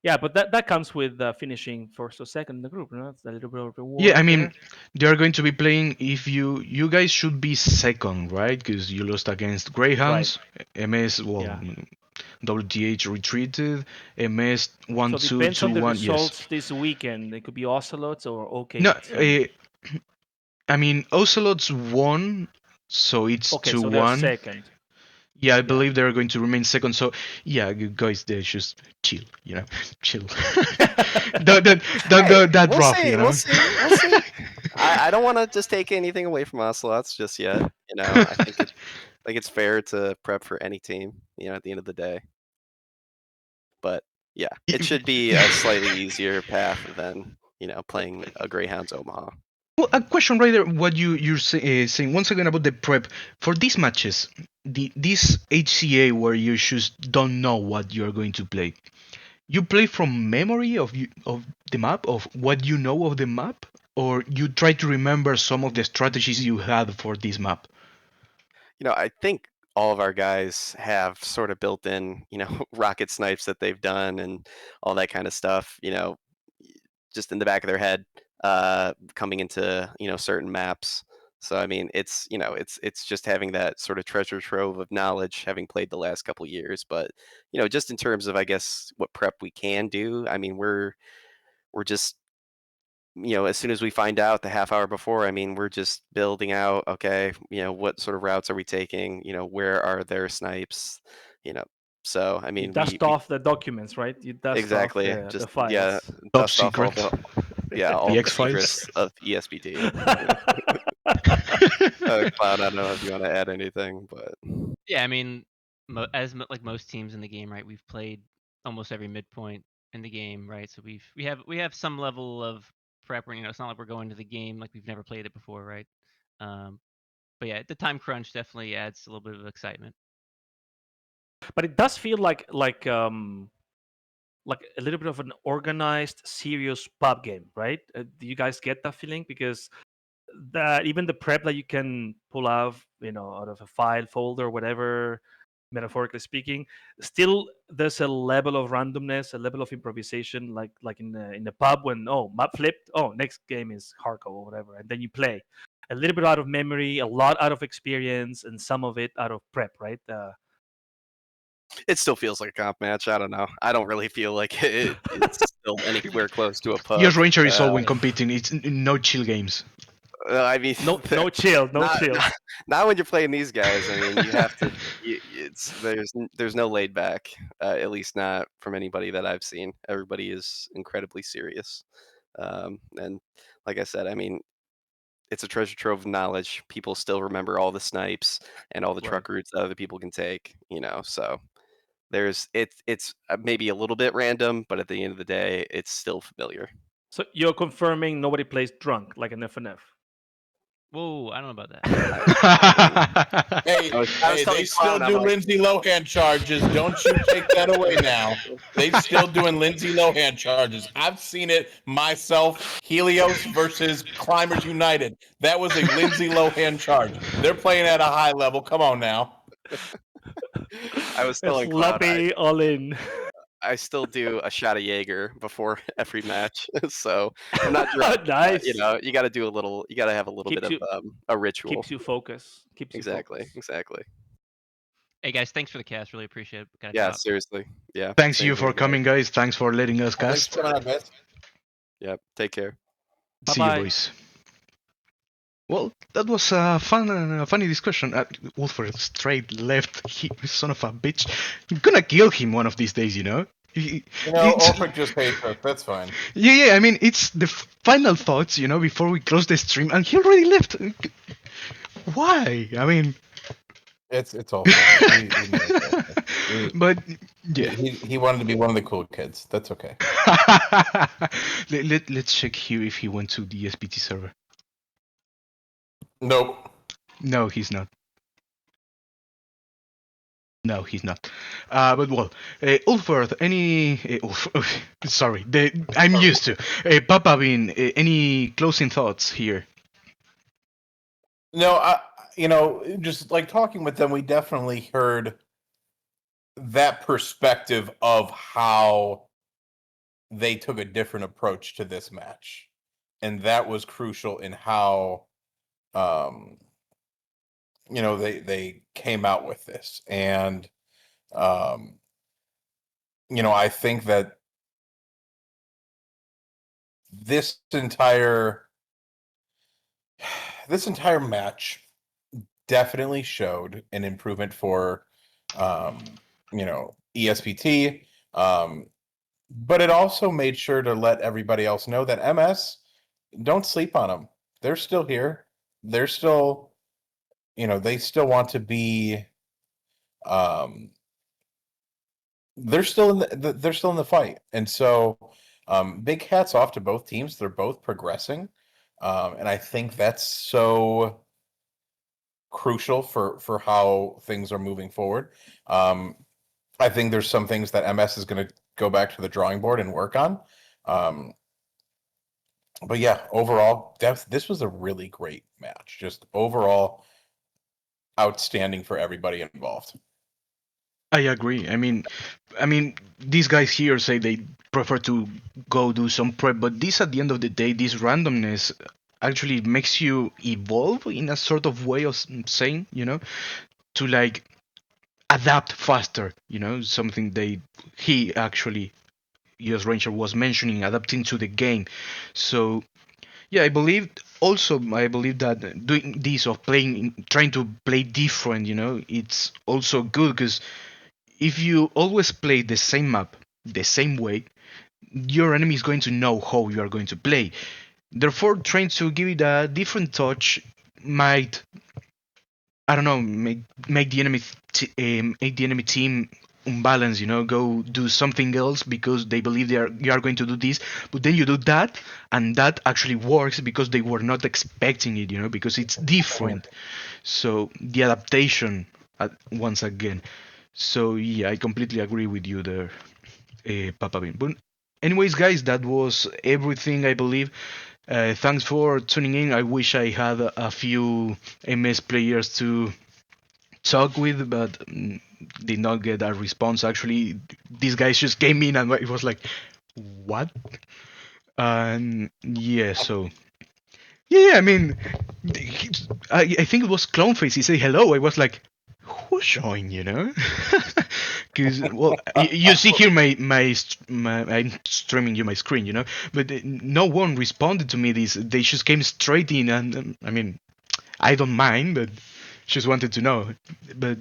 Yeah, but that comes with finishing first or second in the group. You know, it's a little bit of reward. Yeah, I mean, there. they are going to be playing. If you guys should be second, right? Because you lost against Greyhounds. MS, well, Yeah. WTH retreated. MS 1 So 2 depends 2 on the 1. Yes. results this weekend. It could be Ocelots or OK. No, I mean Ocelots won, so it's Okay, 2 so they're 1. second. Yeah, I believe they're going to remain second. So yeah, you guys, they just chill, you know, chill. don't that We'll rough, see, you know. we'll see. I don't want to just take anything away from Ocelots just yet. You know, I think it's fair to prep for any team. You know, at the end of the day. But yeah, it should be a slightly easier path than, you know, playing a Greyhounds Omaha. Well, a question right there. What you're saying once again about the prep for these matches, this HCA where you just don't know what you're going to play. You play from memory of the map, of what you know of the map, or you try to remember some of the strategies you had for this map. You know, I think all of our guys have sort of built in, you know, rocket snipes that they've done and all that kind of stuff, you know, just in the back of their head, coming into, you know, certain maps. So I mean, it's, you know, it's just having that sort of treasure trove of knowledge, having played the last couple years. But you know, just in terms of, I guess, what prep we can do, I mean, we're just, you know, as soon as we find out the half hour before, I mean, we're just building out, okay, you know, what sort of routes are we taking? You know, where are their snipes? You know, so I You mean, dust off the documents, right? You dust exactly off the just files. Top dust off all secret. all The the X-Files. secrets of ESPT. Cloud, I don't know if you want to add anything, but Yeah, I mean, like most teams in the game, right? We've played almost every midpoint in the game, right? So we have some level of prep. You know, it's not like we're going to the game like we've never played it before, right? But yeah, the time crunch definitely adds a little bit of excitement. But it does feel like a little bit of an organized, serious pub game, right? Do you guys get that feeling? Because that even the prep that you can pull out, out of a file folder, whatever, metaphorically speaking, still there's a level of randomness, a level of improvisation, like in the pub when map flipped, next game is Harco or whatever, and then you play a little bit out of memory, a lot out of experience, and some of it out of prep, right? It still feels like a comp match. I don't know. I don't really feel like it's still anywhere close to a pub. Yes, Ranger is all when competing. It's no chill games. I mean, no chill, no chill. Not when you're playing these guys. I mean, you have to. There's no laid back. At least not from anybody that I've seen. Everybody is incredibly serious. And like I said, I mean, it's a treasure trove of knowledge. People still remember all the snipes and all the truck routes that other people can take. So it's maybe a little bit random, but at the end of the day, it's still familiar. So you're confirming nobody plays drunk like an FNF? Whoa, I don't know about that. Hey, they still do Lindsay Lohan charges. Don't you take that away now. They still doing Lindsay Lohan charges. I've seen it myself. Helios versus Climbers United. That was a Lindsay Lohan charge. They're playing at a high level. Come on now. I was telling sloppy all in. I still do a shot of Jaeger before every match, so I'm not drunk. Nice. You got to do a little. You got to have a little bit of a ritual. Keeps you focused. Exactly. Hey guys, thanks for the cast. Really appreciate it. Yeah, seriously. Yeah. Thanks you for coming, guys. Thanks for letting us cast. Yeah. Take care. Bye-bye. See you, boys. Well, that was a funny discussion. Wolfer straight left, son of a bitch. I'm gonna kill him one of these days, Ulfric just hates us. That's fine. Yeah. I mean, it's the final thoughts, before we close the stream, and he already left. Why? I mean, it's all. But yeah, he wanted to be one of the cool kids. That's okay. Let's check here if he went to the SPT server. Nope. No, he's not. No, he's not. But well, Ulfbert, sorry, I'm used to. PapaBean, any closing thoughts here? No, just like talking with them, we definitely heard that perspective of how they took a different approach to this match, and that was crucial in how they came out with this. And I think that this entire match definitely showed an improvement for ESPT, but it also made sure to let everybody else know that MS, don't sleep on them. They're still here. They're still, they still want to be. They're still in the fight, and so big hats off to both teams. They're both progressing, and I think that's so crucial for how things are moving forward. I think there's some things that MS is going to go back to the drawing board and work on. But yeah, overall, this was a really great match. Just overall, outstanding for everybody involved. I agree. I mean, these guys here say they prefer to go do some prep, but this, at the end of the day, this randomness actually makes you evolve in a sort of way of saying, to like adapt faster. Something he actually, US Ranger was mentioning, adapting to the game. So yeah, I believe that doing this, of trying to play different, it's also good, because if you always play the same map the same way, your enemy is going to know how you are going to play. Therefore, trying to give it a different touch might, I don't know, make the enemy team unbalanced, go do something else because they believe you are going to do this, but then you do that, and that actually works because they were not expecting it, because it's different. So the adaptation, once again. So yeah, I completely agree with you there, PapaBean. But anyways, guys, that was everything, I believe. Thanks for tuning in. I wish I had a few MS players to talk with, but did not get a response. Actually, these guys just came in and it was like, what? And yeah, so yeah, I mean, I think it was Clownface. He said hello. I was like, who's showing? Because well, you see here my I'm streaming you my screen, but no one responded to me. They just came straight in, and I mean, I don't mind, but just wanted to know. But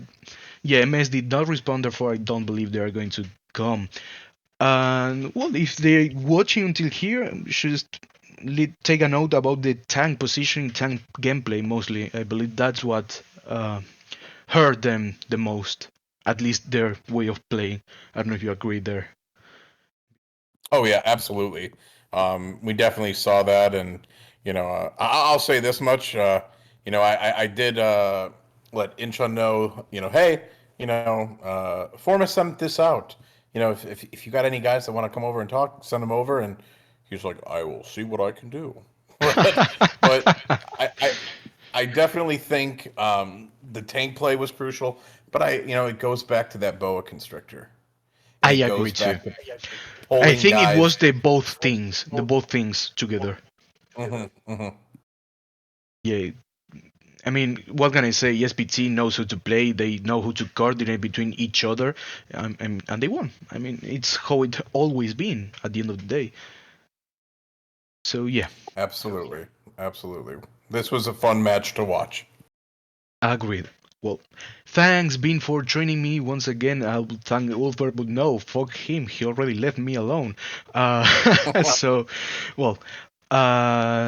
yeah, MS did not respond, therefore I don't believe they are going to come. And well, if they're watching until here, just take a note about the tank positioning, tank gameplay mostly. I believe that's what hurt them the most, at least their way of playing. I don't know if you agree there. Oh yeah, absolutely. We definitely saw that, and I'll say this much. I did let Incha know. Hey, Forma sent this out. If you got any guys that want to come over and talk, send them over. And he's like, I will see what I can do. But I definitely think the tank play was crucial. But it goes back to that boa constrictor. I agree too. I think it was the both things together. Yeah, I mean, what can I say? SPT knows who to play. They know who to coordinate between each other, and they won. I mean, it's how it always been at the end of the day. So yeah. Absolutely. This was a fun match to watch. Agreed. Well, thanks, Bean, for joining me once again. I will thank Ulfbert, but no, fuck him. He already left me alone. So, well,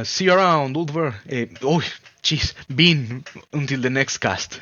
see you around, Ulfbert. Oh, jeez, Bean, until the next cast.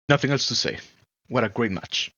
Nothing else to say. What a great match.